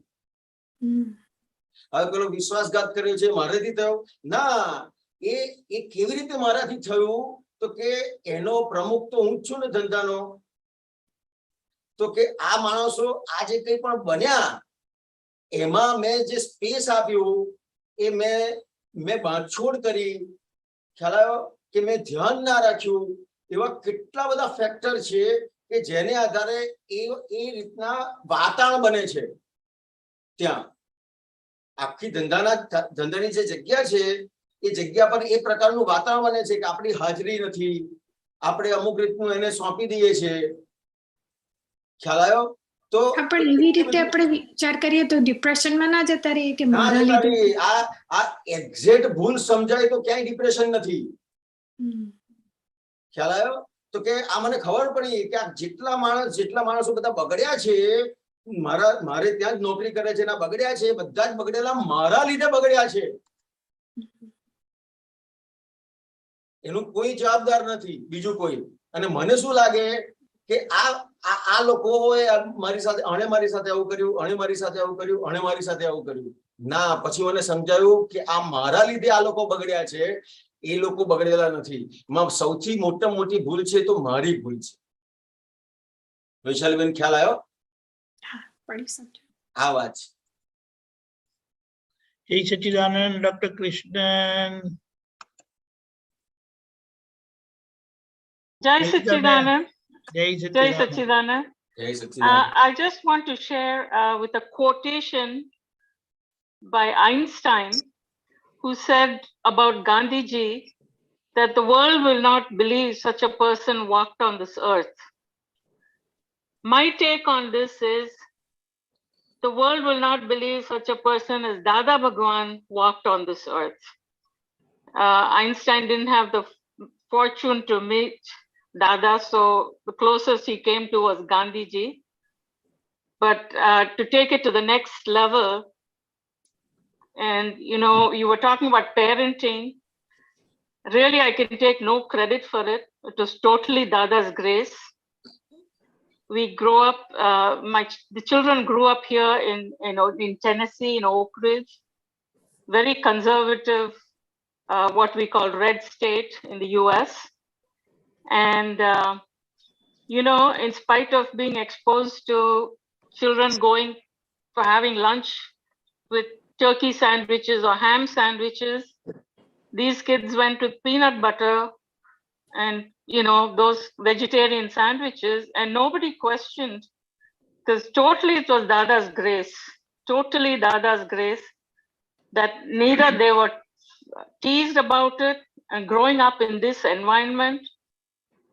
હવે પેલો વિશ્વાસઘાત કર્યો છે મારાથી થયો ના, એ કેવી રીતે મારાથી થયું? તો કે એનો પ્રમુખ તો હું જ છું ને ધંધાનો. તો કે આ માણસો આ જે કંઈ પણ બન્યા એમાં મેં જે સ્પેસ આપ્યું એ મેં બાંધછોડ કરી. ખ્યાલ આવ્યો? કે મેં ધ્યાન ના રાખ્યું. એવા કેટલા બધા ફેક્ટર છે કે જેને આધારે એ રીતના વાતાવરણ બને છે. ત્યાં આખી ધંધાની જે જગ્યા છે એ જગ્યા પર એ પ્રકારનું વાતાવરણ બને છે કે આપણી હાજરી નથી, આપણે અમુક રીતનું એને સોંપી દઈએ છીએ. ખ્યાલ આવ્યો? તો પણ એવી રીતે આપણે વિચાર કરીએ તો ડિપ્રેશનમાં ના જતા રહીએ કે મારા લીધે. આ એક્ઝેક્ટ ભૂલ સમજાય તો ક્યાંય ડિપ્રેશન નથી. ખ્યાલ આવ્યો? તો કે આ મને ખબર પડી કે આ જેટલા માણસો બધા બગડ્યા છે, મારે ત્યાં જ નોકરી કરે છે, બગડ્યા છે, બધા જ બગડેલા મારા લીધે બગડ્યા છે. એનું કોઈ જવાબદાર નથી બીજું કોઈ. અને મને શું લાગે કે આ લોકોએ મારી સાથે આવું કર્યું, આણે મારી સાથે આવું કર્યું, આણે મારી સાથે આવું કર્યું. ના, પછી મને સમજાયું કે આ મારા લીધે આ લોકો બગડ્યા છે, એ લોકો બગડેલા નથી. સૌથી મોટી ભૂલ છે તો મારી ભૂલ છે. વૈશાલીબેન, ખ્યાલ આવ્યો? આ વાત છે. જય સચ્ચિદાનંદ. Doctor Krishnan. Jai Sachidanand. Jai Jai Sachidanand. I just want to share with a quotation by Einstein, who said about Gandhiji that the world will not believe such a person walked on this earth. My take on this is the world will not believe such a person as Dada Bhagwan walked on this earth. Einstein didn't have the fortune to meet Dada, so the closest he came to was Gandhiji. But to take it to the next level, and you were talking about parenting. Really, I can take no credit for it. It was totally Dada's grace. We grew up, the children grew up here in Tennessee, in Oak Ridge. very conservative, what we call red state in the US. And, you know, in spite of being exposed to children going for having lunch with turkey sandwiches or ham sandwiches, these kids went with peanut butter and, you know, those vegetarian sandwiches, and nobody questioned, because totally it was Dada's grace, totally Dada's grace, that neither they were teased about it. And growing up in this environment,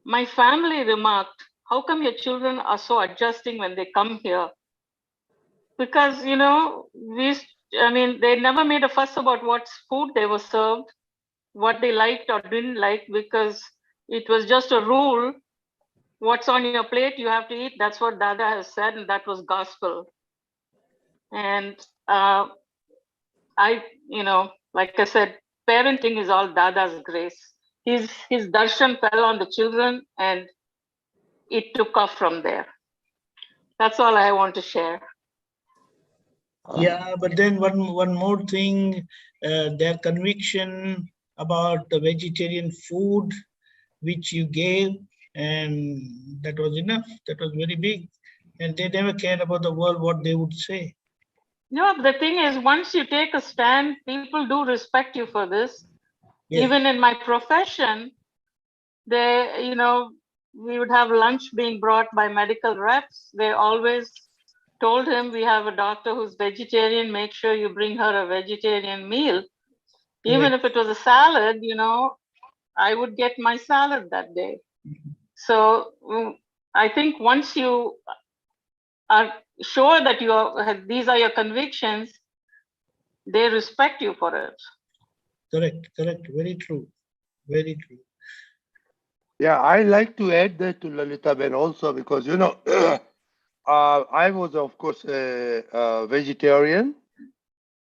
my family remarked, how come your children are so adjusting when they come here? Because, you know, they never made a fuss about what food they were served, what they liked or didn't like, because it was just a rule. What's on your plate, you have to eat. That's what Dada has said, and that was gospel. And you know, like I said, parenting is all Dada's grace. His darshan fell on the children, and it took off from there. That's all I want to share. Yeah, but then one more thing, their conviction about the vegetarian food which you gave, and that was enough. That was very big. And they never cared about the world, what they would say. No, the thing is, once you take a stand, people do respect you for this. Yes. Even in my profession, they, you know, we would have lunch being brought by medical reps. They always told him, we have a doctor who's vegetarian, make sure you bring her a vegetarian meal. Even if it was a salad, you know, I would get my salad that day. So I think once you are sure that these are your convictions, they respect you for it. Correct. Very true. Very true. Yeah, I like to add that to Lalitaben also, because, you know, I was, of course, a vegetarian,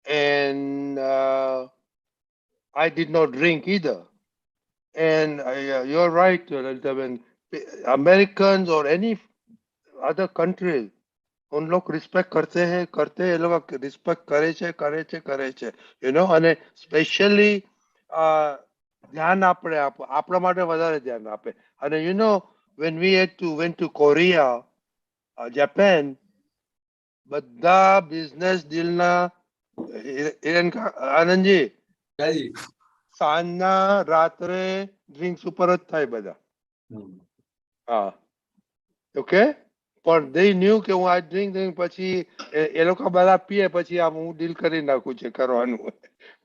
and I did not drink either. And you're right, Lalitaben. Americans or any other countries, उन लोग respect करते हैं ये लोग respect करे छे you know, અને specially ધ્યાન આપણા માટે વધારે ધ્યાન આપે. અને you know, when we went to Korea, Japan, બધા બિઝનેસ ડીલના આનંદજી સાંજના રાત્રે ડ્રિંક્સ ઉપર જ થાય બધા. હા, ઓકે. પણ they knew કે હું આ ડ્રિંક પછી એ લોકો બધા પીએ પછી આમ હું ડીલ કરી નાખું છે કરવાનું.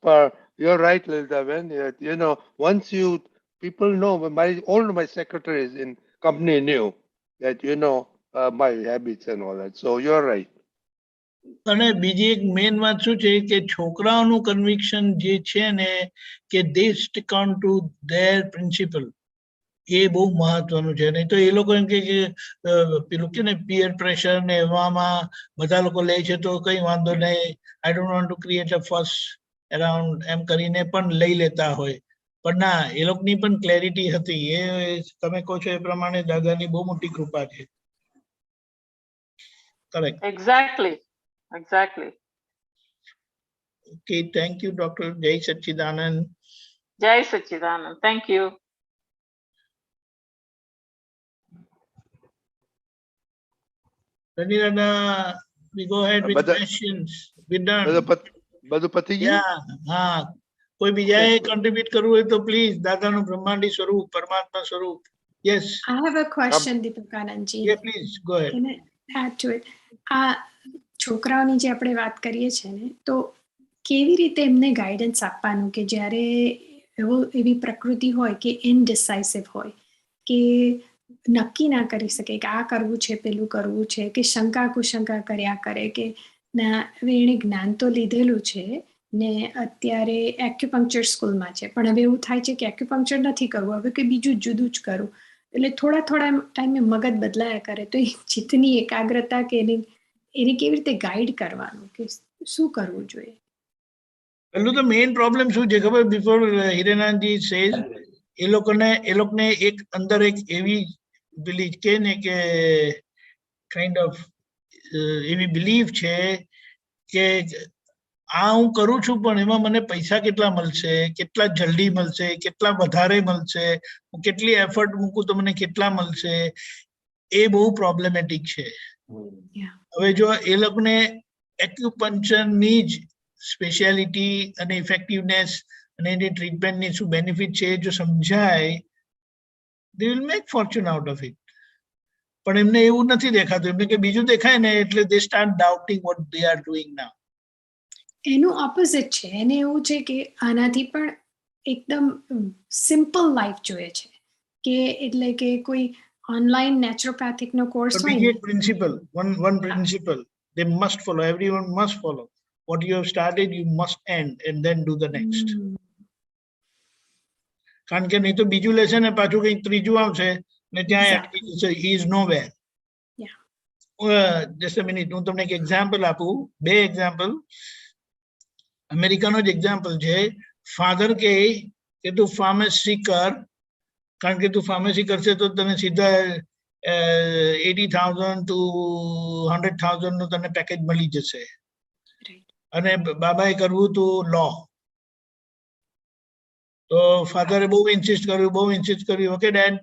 પણ you're right, Lilitaben. You know, once people know, my secretaries in company knew that, you know, my habits and all that. So you're right. અને બીજી એક મેઇન વાત શું છે કે છોકરાઓનું કન્વિક્શન જે છે ને કે they stick on to their principle. એ બહુ મહત્વનું છે. નહીં તો એ લોકો એમ કે પેલું કે ને પિયર પ્રેશર ને એવામાં બધા લોકો લે છે તો કઈ વાંધો નહીં, I don't want to create a fuss around એમ કરીને પણ લઈ લેતા હોય. પણ ના, એ લોકોની પણ ક્લેરિટી હતી. એ તમે કહો છો એ પ્રમાણે દાદાની બહુ મોટી કૃપા છે. Correct. Exactly. Okay, thank you, Dr. Jai Sachidanand. Jai Sachidanand. Thank you. Ranirana, we go ahead with questions. We're done. બધું પતી ગયું? Yeah, હા. કોઈ બીજાએ contribute કરવું હોય તો please, દાદાનું બ્રહ્માંડી સ્વરૂપ, પરમાત્મા સ્વરૂપ. Yes. I have a question, Deepak Anandji. Yeah, please, go ahead. Can I add to it? છોકરાઓની જે આપણે વાત કરીએ છીએ ને, તો કેવી રીતે એમને ગાઈડન્સ આપવાનું કે જ્યારે એવી પ્રકૃતિ હોય કે ઇનડિસાઇસિવ હોય, કે નક્કી ના કરી શકે કે આ કરવું છે પેલું કરવું છે, કે શંકા કુશંકા કર્યા કરે કે ના એણે જ્ઞાન તો લીધેલું છે ને અત્યારે એક્યુપંક્ચર સ્કૂલમાં છે, પણ હવે એવું થાય છે કે એક્યુપંક્ચર નથી કરવું, હવે કંઈ બીજું જુદું જ કરવું. એટલે થોડા ટાઈમે મગજ બદલાયા કરે, તો એ ચિત્તની એકાગ્રતા કે એને કેવી રીતે ગાઈડ કરવાનું, કે શું કરવું જોઈએ? પેલું તો મેઇન પ્રોબ્લેમ શું છે ખબર? બિફોર હિરેનાજી સેઝ, એ લોકોને એક અંદર એક એવી પેલી કે ને કે કાઇન્ડ ઓફ એવી બિલીફ છે કે આ હું કરું છું પણ એમાં મને પૈસા કેટલા મળશે, કેટલા જલ્દી મળશે, કેટલા વધારે મળશે, હું કેટલી એફર્ટ મૂકું તો મને કેટલા મળશે, એ બહુ પ્રોબ્લેમેટિક છે. હવે જો એ લોકોને એક્યુપંક્ચરની જ સ્પેશિયાલિટી અને ઇફેક્ટિવનેસ અને એની ટ્રીટમેન્ટની શું બેનિફિટ છે જો સમજાય, they will make fortune out of it. પણ એમને એવું નથી દેખાતું, એમને કે બીજું દેખાય ને એટલે they start doubting what they are doing now. એનું ઓપોઝિટ છે. એને એવું છે કે આનાથી પણ એકદમ સિમ્પલ લાઈફ જોઈએ છે, કે એટલે કે કોઈ ઓનલાઈન નેચરોપેથિક નો કોર્સ But હોય બીજી ને, એક principal, one principle they must follow, everyone must follow. What you have started you must end and then do the next. કારણ કે નહીં તો બીજું લેશે ને પાછું કંઈક ત્રીજું આવશે ને ત્યાં અટકી જશે. He is nowhere. Just a minute, હું તમને એક એક્ઝામ્પલ આપું, બે એક્ઝામ્પલ. અમેરિકાનો જ એક્ઝામ્પલ છે. ફાધર કે તું ફાર્મસી કર, કારણ કે તું ફાર્મસી કરશે તો તને સીધા 80,000 to 100,000 નું તને પેકેજ મળી જશે. અને બાબાએ કરવું તું લો. તો ફાધરે બહુ ઇન્સિસ્ટ કર્યું, ઓકે ડેડ.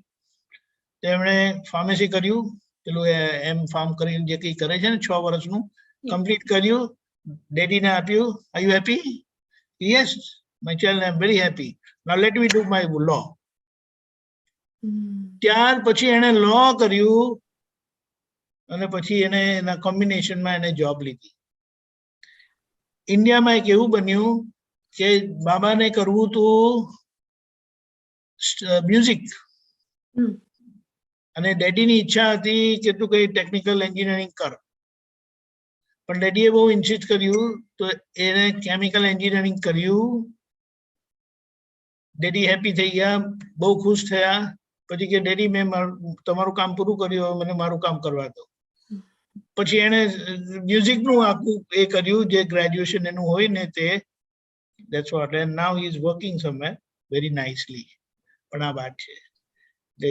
તેમણે ફાર્મસી કર્યું, પેલું એમ ફાર્મ કરીને જે કંઈ કરે છે ને 6 વર્ષનું કમ્પ્લીટ કર્યું, ડેડીને આપ્યું. Are you happy? Yes my child, I am very happy. Now let me do my law. ત્યાર પછી એને લો કર્યું અને પછી એને એના કોમ્બિનેશનમાં એને જોબ લીધી. ઇન્ડિયામાં એક એવું બન્યું કે બાબાને કરવું હતું મ્યુઝિક અને ડેડીની ઈચ્છા હતી કે તું કઈ ટેકનિકલ એન્જિનિયરિંગ કર, પણ ડેડીએ બહુ ઇન્સિસ્ટ કર્યું તો એને કેમિકલ એન્જિનિયરિંગ કર્યું. ડેડી હેપી થઈ ગયા, બહુ ખુશ થયા. પછી કે ડેડી મેં તમારું કામ પૂરું કર્યું, મને મારું કામ કરવા દો. પછી એને મ્યુઝિકનું આખું એ કર્યું જે ગ્રેજ્યુએશન એનું હોય ને તે. That's what, and now he is working somewhere very nicely. પણ આ વાત છે,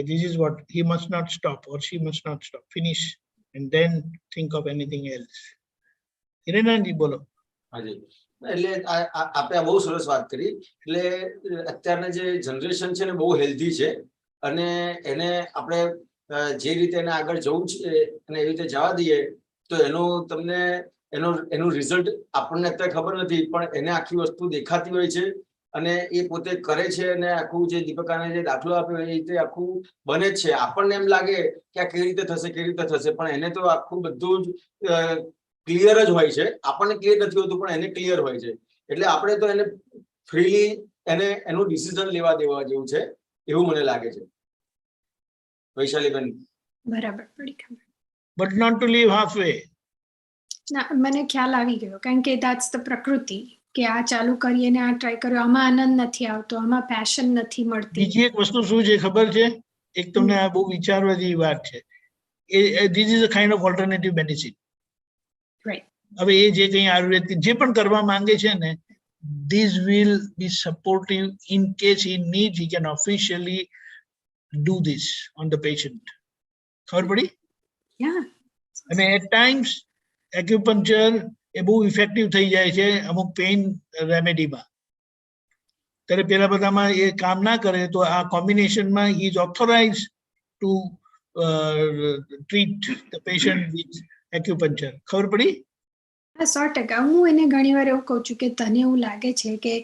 this is what he must not stop or she must not stop, finish and then think of anything else. હિરેનજી બોલો. હાજી, એટલે આપણે આ બહુ સરસ વાત કરી. એટલે અત્યારના જે જનરેશન છે ને બહુ હેલ્ધી છે અને એને આપણે જે રીતે એને આગળ જવું છે અને એવી રીતે જવા દઈએ તો તમને એનું રિઝલ્ટ આપણને અત્યારે ખબર નથી, પણ એને આખી વસ્તુ દેખાતી હોય છે અને એ પોતે કરે છે અને આખું જે દીપકાને જે દાખલો આપ્યો એ રીતે આખું બને જ છે. આપણને એમ લાગે કે આ કેવી રીતે થશે, પણ એને તો આખું બધું જ ક્લિયર જ હોય છે. આપણને ક્લિયર નથી હોતું પણ એને ક્લિયર હોય છે. એટલે આપણે તો એને ફ્રીલી એનું ડિસિઝન લેવા દેવા જેવું છે એવું મને લાગે છે. વૈશાલીબેન. બરાબર, પડી ખબર. But not to leave halfway. ના, મને ખ્યાલ આવી ગયો, કારણ કે that's the પ્રકૃતિ, કે આ ચાલુ કરીએ ને આ ટ્રાય કર્યો, આમાં આનંદ નથી આવતો, આમાં પેશન નથી મળતી. બીજી એક વસ્તુ શું છે ખબર છે? એક તમને આ બહુ વિચારવા જેવી વાત છે. This is a kind of alternative medicine. Right. હવે એ જે કંઈ આયુર્વેદ જે પણ કરવા માંગે છે ને, this will be supportive in case he needs, he can officially do this on the patient. ખબર પડી? Yeah. અને at times acupuncture એ બહુ ઇફેક્ટિવ થઈ જાય છે અમુક પેઇન રેમેડીમાં. ત્યારે પેલા બધામાં એ કામ ના કરે તો આ કોમ્બિનેશનમાં he is authorized to treat the patient with acupuncture. ખબર પડી? 100%. હું એને ઘણી વાર એવું કહું છું કે તને એવું લાગે છે કે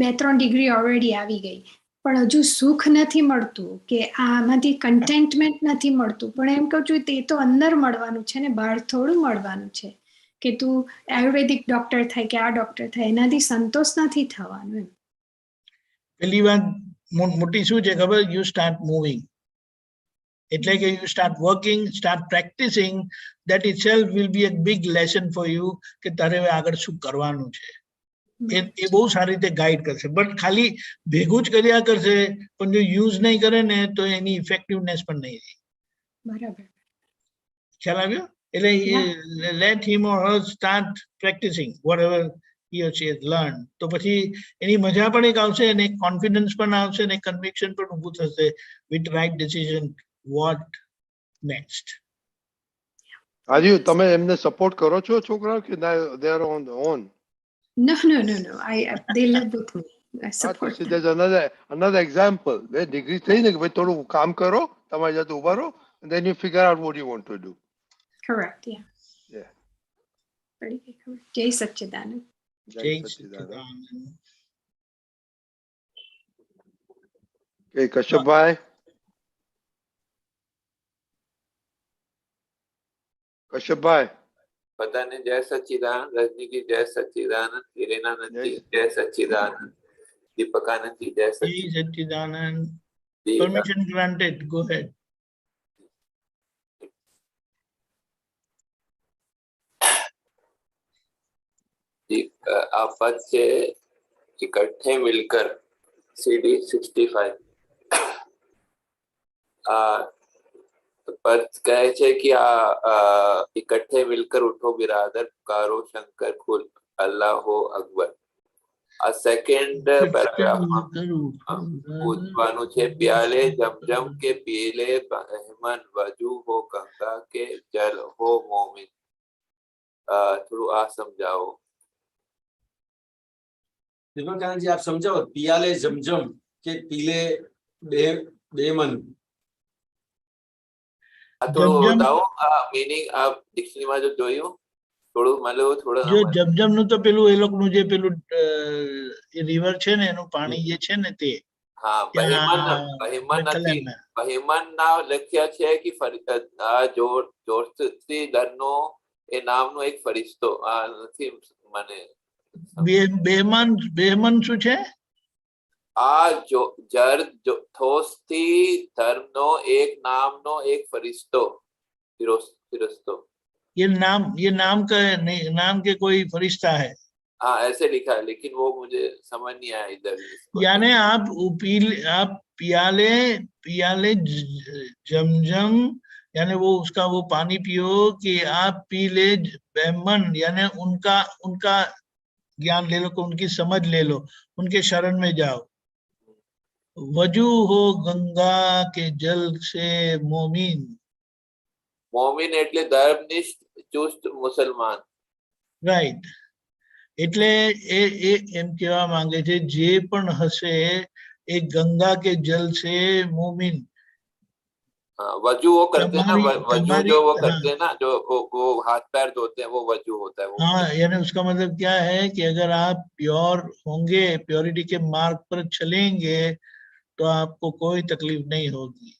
2-3 ડિગ્રી ઓલરેડી આવી ગઈ, પણ હજુ સુખ નથી મળતું, કે આમાંથી કન્ટેન્ટમેન્ટ નથી મળતું. પણ એમ કહું છું તે તો અંદર મળવાનું છે ને, બહાર થોડું મળવાનું છે. કે તું આયુર્વેદિક ડોક્ટર થાય કે આ ડોક્ટર થાય, એનાથી સંતોષ નથી થવાનું. પહેલી વાત મોટી શું છે ખબર? You start moving. એટલે કે you start working, start practising. that itself will be a big lesson for you કે તારે હવે આગળ શું કરવાનું છે. એ બહુ સારી રીતે ગાઈડ કરશે. બટ ખાલી ભેગું જ કર્યા કરશે પણ જો યુઝ નહીં કરે ને તો એની ઇફેક્ટિવનેસ પણ નહીં રહે. બરાબર. ખ્યાલ આવ્યો? એટલે let him or her start practicing whatever he or she has learned. તો પછી એની મજા પણ એક આવશે અને કોન્ફિડન્સ પણ આવશે અને કન્વિક્શન પણ ઊભું થશે with right decision what next. હાજી, તમે એમને સપોર્ટ કરો છો છોકરાઓ કે they are on their own? No. They live with me. I support them. there's another example. Degree થઈ ને કે ભાઈ થોડું કામ કરો, તમારી જાતે ઉભા રહો, and then you figure out what you want to do. Correct. Yeah. Yeah. Pretty good. Jai Satchidanand. Jai Satchidanand. Okay, Kashyapbhai. Kashyapbhai. બધાને જય સચ્ચિદાનંદ, રજનીજી જય સચ્ચિદાનંદ, હિરેનાનંદજી જય સચ્ચિદાનંદ, દીપકાનંદજી જય Jai Satchidanand. Permission granted. Go ahead. આ પદ છે इकट्ठे मिलकर CD 65 पद કહે છે કે इकट्ठे मिलकर उठो बिरादर, पुकारो शंकर खुल, अल्लाह हो अकबर। આ સેકન્ડ પેરાગ્રાફમાં પૂછવાનું છે પ્યાલે જમજમ કે પીલે બહેમન, વજુ હો ગંગા કે જલ હો મોમિન। થોડું આ સમજાવો। दीपकानंद जी आप समझाओ, पियाले जमजम के पीले बेमन। થોડું बताओ मीनिंग। आप डिक्शनरी માં જો જોયું થોડું મળ્યું થોડું જો જમજમ નું તો પેલું એ લોકોનું જે પેલું રિવર છે ને એનું પાણી જે છે ને તે હા બહેમન નથી, બહેમન ના લખ્યા છે કે જોરથી દરનો એ નામનો એક ફરિશ્તો નથી મને બેહમન શું છે? જર થોસથી ધર્મનો એક નામનો એક ફરિશ્તો ફિરસ્તો। ये नाम का नाम के कोई फरिश्ता है। हाँ ऐसे लिखा है, लेकिन वो मुझे समझ नहीं आया इधर। यानी आप पियाले जमजम, यानी वो उसका वो पानी पियो कि आप पी ले बेमन, यानी उनका ज्ञान ले लो, उनकी समझ ले लो, उनके शरण में जाओ। वजू हो गंगा के जल से मोमिन। મોમિન એટલે ધર્મનિષ્ઠ ચુસ્ત મુસલમાન। રાઈટ, એટલે એ એમ કહેવા માંગે છે જે પણ હશે એ ગંગા કે જલ છે મોમિન। वजू वो करते हैं ना, वजू जो वो करते हैं ना, जो वो हाथ पैर धोते हैं, वो वजू होता है वो। हाँ, यानी उसका मतलब क्या है कि अगर आप प्योर होंगे, प्योरिटी के मार्ग पर चलेंगे तो आपको कोई तकलीफ नहीं होगी।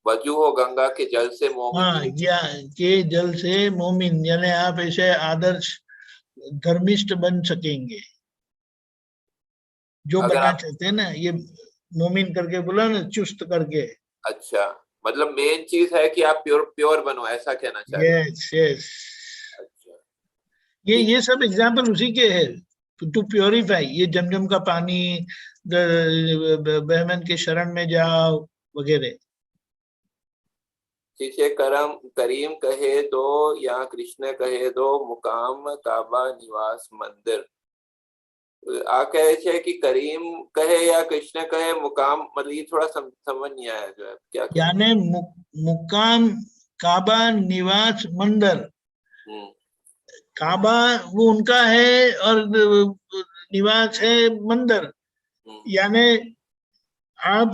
वजू हो गंगा के जल से मोमिन। हाँ, या के जल से मोमिन, यानी आप ऐसे आदर्श धर्मिष्ठ बन सकेंगे जो बनना चाहते हैं ना। ये मोमिन करके बोला ना, चुस्त करके। अच्छा, मतलब मेन चीज है कि आप प्योर बनो, ऐसा कहना चाहते हैं। यस। अच्छा, ये सब एग्जाम्पल उसी के है, टू प्योरीफाई। ये जमजम का पानी, बहमन के शरण में जाओ वगैरह। जिसे करीम कहे दो या कृष्ण कहे दो, मुकाम काबा निवास मंदिर। आ कहे छे कि करीम कहे या कृष्ण कहे मुकाम, मतलब ये थोड़ा समझ नहीं आया जो है क्या। यानी मुकाम काबा निवास मंदिर। काबा वो उनका है और निवास है मंदिर। यानी आप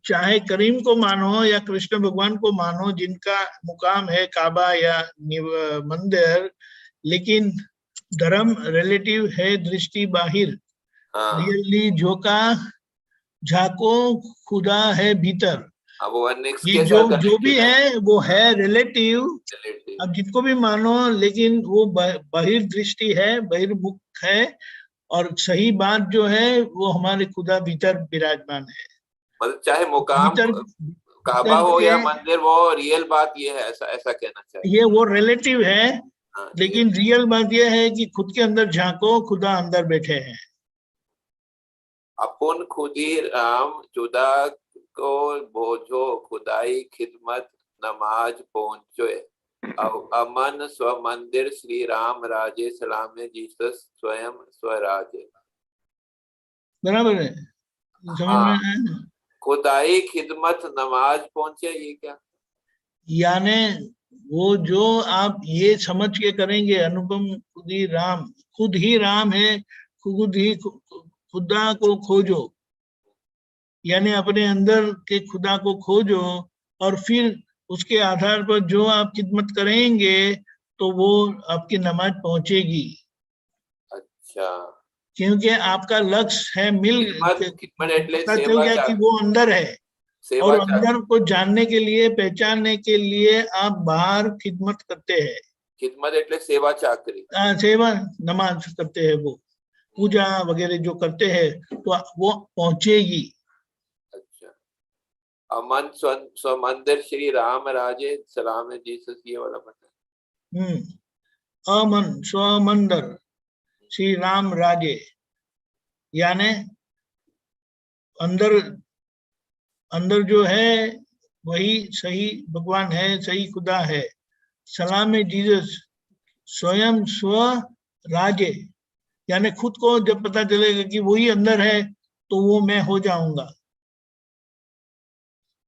चाहे करीम को मानो या कृष्ण भगवान को मानो, जिनका मुकाम है काबा या मंदिर, लेकिन धर्म रिलेटिव है, दृष्टि बाहिर। रियली झोंका झाको खुदा है भीतर। ये जो भी है वो है रिलेटिव। अब जिनको भी मानो, लेकिन वो बहिर्दृष्टि है, बहिर्मुख है, और सही बात जो है वो हमारे खुदा भीतर विराजमान है। मतलब चाहे मुकाम काबा हो या मंदिर, वो रियल बात ये है, ऐसा कहना चाहिए। ये वो रिलेटिव है, लेकिन रियल बात ये है कि खुद के अंदर झांको, खुदा अंदर बैठे हैं। अपन खुदी राम जुदा को बोझो, खुदाई खिदमत नमाज पहुंचो, अमन स्व मंदिर श्री राम राजे, सलामे जीसस स्वयं स्वराजे। बराबर है, समझ में आया ना? खुदाई खिदमत नमाज पहुंचे, ये क्या? यानी वो जो आप ये समझ के करेंगे, अनुपम खुद ही राम है, खुद ही खुदा को खोजो, यानी अपने अंदर के खुदा को खोजो, और फिर उसके आधार पर जो आप खिदमत करेंगे तो वो आपकी नमाज पहुंचेगी। अच्छा, क्योंकि आपका लक्ष्य है खिदमत એટલે पता चल સેવા गया कि ચાકરી वो अंदर है, સેवा और ચાકરી अंदर को जानने के लिए, पहचानने के लिए आप बाहर खिदमत करते हैं। ખિદમત એટલે સેવા ચાકરી सेवा नमाज करते हैं, वो पूजा वगैरह जो करते हैं, तो वो पहुंचेगी। अच्छा, अमन स्वमंदिर श्री राम राजे सलाम जीसस, ये वाला बता। अमन स्वमंदिर श्री राम राजे, यानी अंदर जो है वही सही भगवान है, सही खुदा है। सलाम जीसस स्वयं स्व राजे, यानी खुद को जब पता चलेगा कि वही अंदर है तो वो मैं हो जाऊंगा।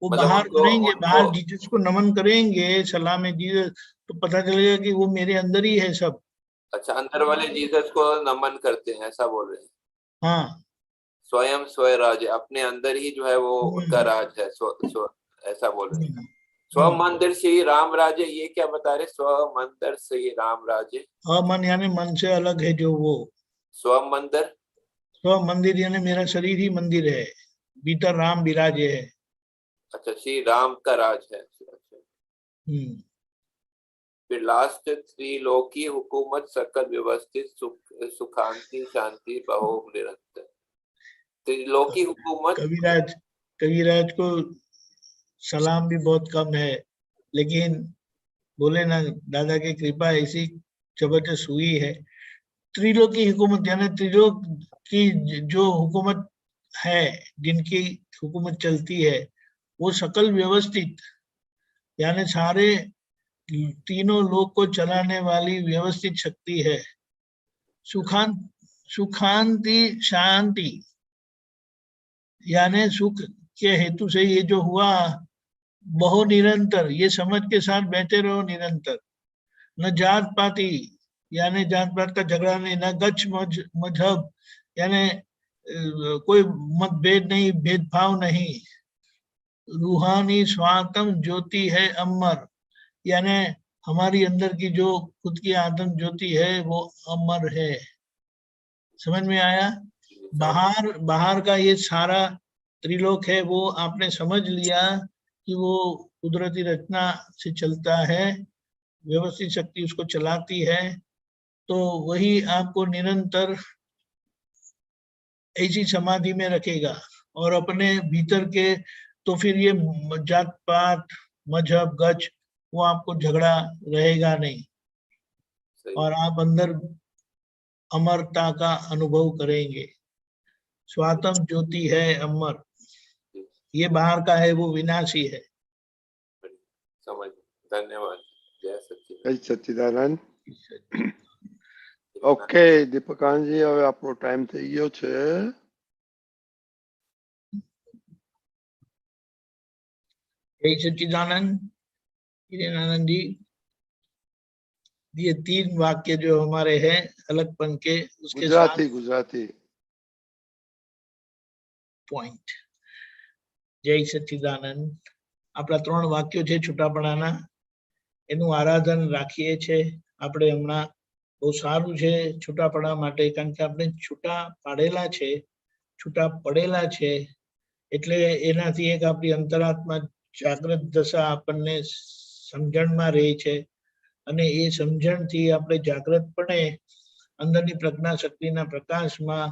वो बाहर करेंगे, बाहर जीसस को नमन करेंगे, सलाम जीसस, तो पता चलेगा कि वो मेरे अंदर ही है सब। अच्छा, अंदर वाले जीसस को नमन करते हैं, ऐसा बोल रहे हैं। हाँ, स्वयं स्वय राज, अपने अंदर ही जो है वो उनका राज है, ऐसा बोल रहे हैं। स्व मंदिर श्री राम राजे, ये क्या बता रहे? स्व मंदिर श्री राम राजे, मन यानी मन से अलग है जो वो। स्व मंदिर, स्व मंदिर यानी मेरा शरीर ही मंदिर है, भीतर राम विराजे है। अच्छा, श्री राम का राज है। फिर लास्ट, त्रिलोकी हुकूमत सकल व्यवस्थित सुखांति शांति बहो निरंतर। त्रिलोकी हुकूमत, कविराज को सलाम भी बहुत कम है, लेकिन बोले ना, दादा की कृपा ऐसी जबरदस्त हुई है। त्रिलोकी हुकूमत यानी त्रिलोक की जो हुकूमत है, जिनकी हुकूमत चलती है, वो सकल व्यवस्थित, यानी सारे तीनों लोक को चलाने वाली व्यवस्थित शक्ति है। सुखांति शांति, यानी सुख के हेतु से ये जो हुआ, बहु निरंतर, ये समझ के साथ बैठे रहो निरंतर। न जात पाती, यानी जात पात का झगड़ा नहीं, न गच्छ मजहब, यानी कोई मतभेद नहीं, भेदभाव नहीं। रूहानी स्वातम ज्योति है अमर, यानी हमारी अंदर की जो खुद की आत्म ज्योति है वो अमर है। समझ में आया? बाहर का ये सारा त्रिलोक है, वो आपने समझ लिया कि वो कुदरती रचना से चलता है, व्यवस्थित शक्ति उसको चलाती है, तो वही आपको निरंतर ऐसी समाधि में रखेगा। और अपने भीतर के, तो फिर ये जात पात, मजहब, गच, वो आपको झगड़ा रहेगा नहीं, और आप अंदर अमरता का अनुभव करेंगे। स्वातम ज्योति है अमर, ये बाहर का है वो विनाशी है। समझ, धन्यवाद। जय सच्चिदानंद। ઓકે દીપકાનજી, હવે આપણો ટાઈમ થઈ ગયો છે। जय सच्चिदानंद। हिरेनानंद जी, ये 3 वाक्य जो हमारे हैं अलगपन के, उसके गुजराती पॉइंट। जय सच्चिदानंद। આપણા 3 વાક્યો છે છૂટાપણાના, એનું આરાધન રાખીએ છે આપણે હમણાં। બહુ સારું છે છૂટાપણા માટે, કારણ કે આપણે છૂટા પાડેલા છે, છૂટા પડેલા છે, એટલે એનાથી એક આપણી અંતરાત્મા જાગૃત દશા આપણને સમજણમાં રહે છે, અને એ સમજણથી આપણે જાગૃતપણે અંદરની પ્રજ્ઞા શક્તિના પ્રકાશમાં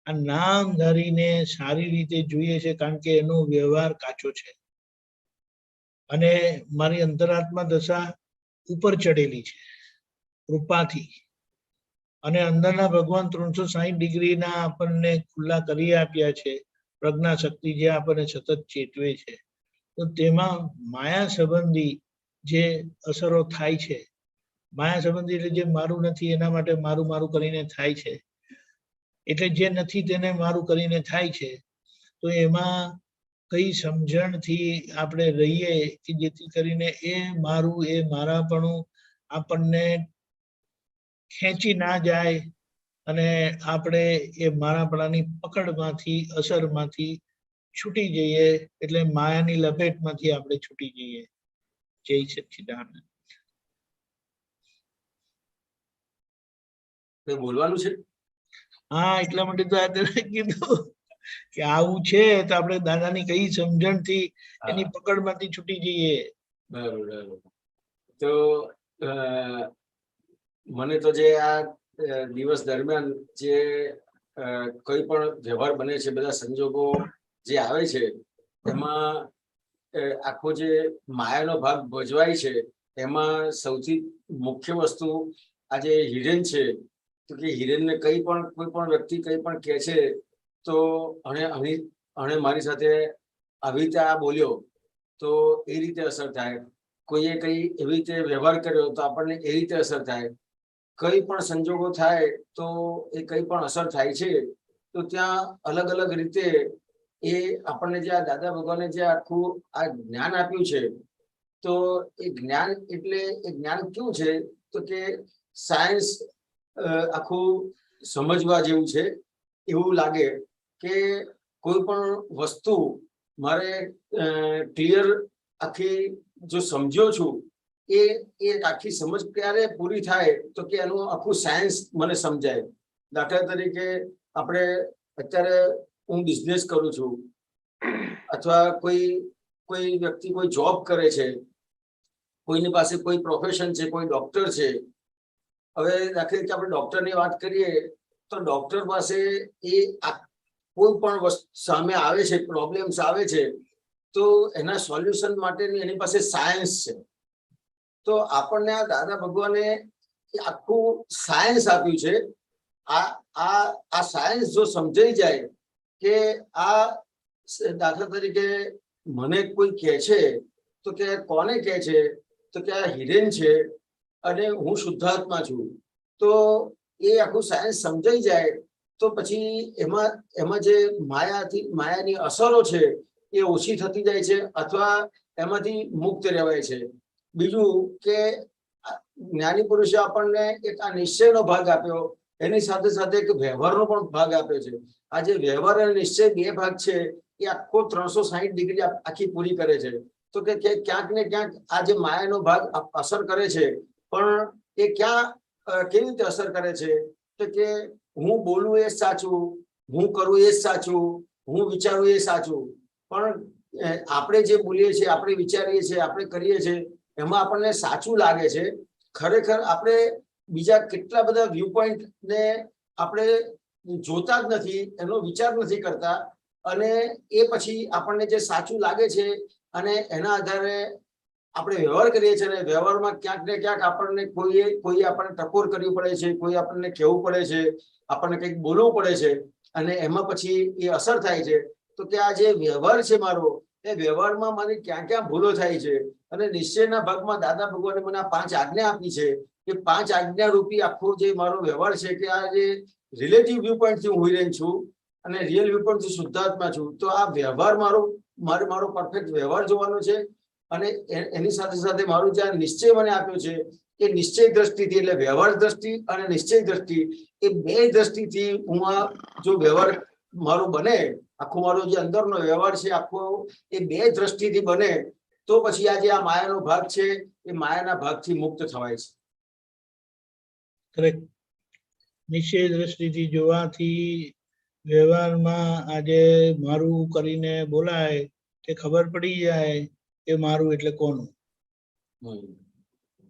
આ નામ ધરીને સારી રીતે જોઈએ છે, કારણ કે એનો વ્યવહાર કાચો છે, અને મારી અંતરાત્મા દશા ઉપર ચડેલી છે કૃપાથી, અને અંદરના ભગવાન 360 ડિગ્રીના આપણને ખુલ્લા કરી આપ્યા છે પ્રજ્ઞા શક્તિ, જે આપણને સતત ચેતવે છે। તો તેમાં માયા સંબંધી જે અસરો થાય છે, માયા સંબંધી એટલે જે મારું નથી એના માટે મારું મારું કરીને થાય છે, એટલે જે નથી તેને મારું કરીને થાય છે, તો એમાં કઈ સમજણથી આપણે રહીએ કે જેથી કરીને એ મારું એ મારાપણું આપણને ખેંચી ના જાય અને આપણે એ મારાપણાની પકડમાંથી અસરમાંથી છૂટી જઈએ, એટલે માયાની લપેટમાંથી આપણે છૂટી જઈએ. જય સચ્ચિદાનંદ. બોલવાનું છે? હા, એટલા માટે તો આ કીધું કે આવું છે તો આપણે દાદાની કઈ સમજણથી એની પકડમાંથી છૂટી જઈએ. બરાબર. તો મને તો જે આ દિવસ દરમિયાન જે કોઈ પણ વ્યવહાર બને છે, બધા સંજોગો જે આવે છે, એમાં આખો જે માયાનો ભાગ ભજવાય છે, એમાં સૌથી મુખ્ય વસ્તુ આજે હિરેન છે. તો કે હિરેનને કોઈ પણ વ્યક્તિ કંઈ પણ કહે છે તો અને મારી સાથે આવી રીતે આ બોલ્યો તો એ રીતે અસર થાય, કોઈએ કઈ એવી રીતે વ્યવહાર કર્યો તો આપણને એ રીતે અસર થાય, કઈ પણ સંજોગો થાય તો એ કઈ પણ અસર થાય છે. તો ત્યાં અલગ અલગ રીતે એ આપણને જે આ દાદા ભગવાને જે આખું આ જ્ઞાન આપ્યું છે, તો એ જ્ઞાન એટલે એ જ્ઞાન કેવું છે તો કે સાયન્સ આખું સમજવા જેવું છે. એવું લાગે કે કોઈ પણ વસ્તુ મારે ક્લિયર આખી જો સમજ્યો છું એ આખી સમજ ક્યારે પૂરી થાય તો કે એનું આખું સાયન્સ મને સમજાય. દાખલા તરીકે આપણે અત્યારે હું બિઝનેસ કરું છું, અથવા કોઈ વ્યક્તિ કોઈ જોબ કરે છે, કોઈની પાસે કોઈ પ્રોફેશન છે, કોઈ ડોક્ટર છે. હવે દાખલા તરીકે આપણે ડોક્ટરની વાત કરીએ તો ડોક્ટર પાસે એ કોઈ પણ વસ્તુ સામે આવે છે, પ્રોબ્લેમ્સ આવે છે, તો એના સોલ્યુશન માટેની એની પાસે સાયન્સ છે. તો આપણને આ દાદા ભગવાને આખું સાયન્સ આપ્યું છે. આ સાયન્સ જો સમજાઈ જાય કે આ દાખલા તરીકે મને કોઈ કહે છે તો કે કોને કહે છે તો કે આ હિરેન છે અને હું શુદ્ધાત્મા છું. તો એ આખું સાયન્સ સમજાઈ જાય તો પછી એમાં જે માયાની અસરો છે એ ઓછી થતી જાય છે, અથવા એમાંથી મુક્ત રહેવાય છે. બીજું કે જ્ઞાની પુરુષે આપણને એક આ નિશ્ચયનો ભાગ આપ્યો, એની સાથે સાથે એક વ્યવહારનો પણ ભાગ આપ્યો છે. આ જે વ્યવહાર અને નિશ્ચય બે ભાગ છે એ આખો 360 ડિગ્રી આખી પૂરી કરે છે. તો કે ક્યાંક ને ક્યાંક આ જે માયાનો ભાગ અસર કરે છે, પણ એ કેવી રીતે અસર કરે છે તો કે હું બોલું એ સાચું, હું કરું એ સાચું, હું વિચારું એ સાચું, પણ આપણે જે બોલીએ છીએ, આપણે વિચારીએ છીએ, આપણે કરીએ છીએ, એમાં આપણને સાચું લાગે છે. ખરેખર આપણે બીજા કેટલા બધા વ્યૂ પોઈન્ટ ને આપણે જોતા જ નથી, એનો વિચાર નથી કરતા, અને એ પછી આપણને જે સાચું લાગે છે અને એના આધારે આપણે વ્યવહાર કરીએ છીએ, અને વ્યવહારમાં ક્યાંક ને ક્યાંક આપણને કોઈ આપણને ટકોર કરવી પડે છે, કોઈ આપણને કહેવું પડે છે, આપણને કંઈક બોલવું પડે છે, અને એમાં પછી એ અસર થાય છે. તો કે આ જે વ્યવહાર છે મારો, એ વ્યવહારમાં મારી ક્યાં ભૂલો થાય છે. અને નિશ્ચયના ભાગમાં દાદા ભગવાને મને આ 5 આજ્ઞા આપી છે. એ 5 આજ્ઞા રૂપી આખો જે મારો વ્યવહાર છે, કે આ જે રિલેટિવ વ્યૂ પોઈન્ટથી હું હિરેન છું અને રિયલ વ્યૂ પોઈન્ટથી શુદ્ધાત્મા છું. તો આ વ્યવહાર મારો પરફેક્ટ વ્યવહાર જોવાનો છે. અને એની સાથે સાથે મારું જે નિશ્ચય મને આપ્યો છે એ નિશ્ચય દ્રષ્ટિથી, એટલે વ્યવહાર દ્રષ્ટિ અને નિશ્ચય દ્રષ્ટિ, એ બે દ્રષ્ટિથી હું આ જો વ્યવહાર મારો બને, આખો મારો જે અંદરનો વ્યવહાર છે આખો એ બે દ્રષ્ટિથી બને, તો પછી આ જે આ માયાનો ભાગ છે એ માયાના ભાગથી મુક્ત થવાય છે. કરેક્ટ. નિશ્ચય દ્રષ્ટિથી જોવાથી વ્યવહારમાં આજે મારું કરીને બોલાય તે ખબર પડી જાય કે મારું એટલે કોનું,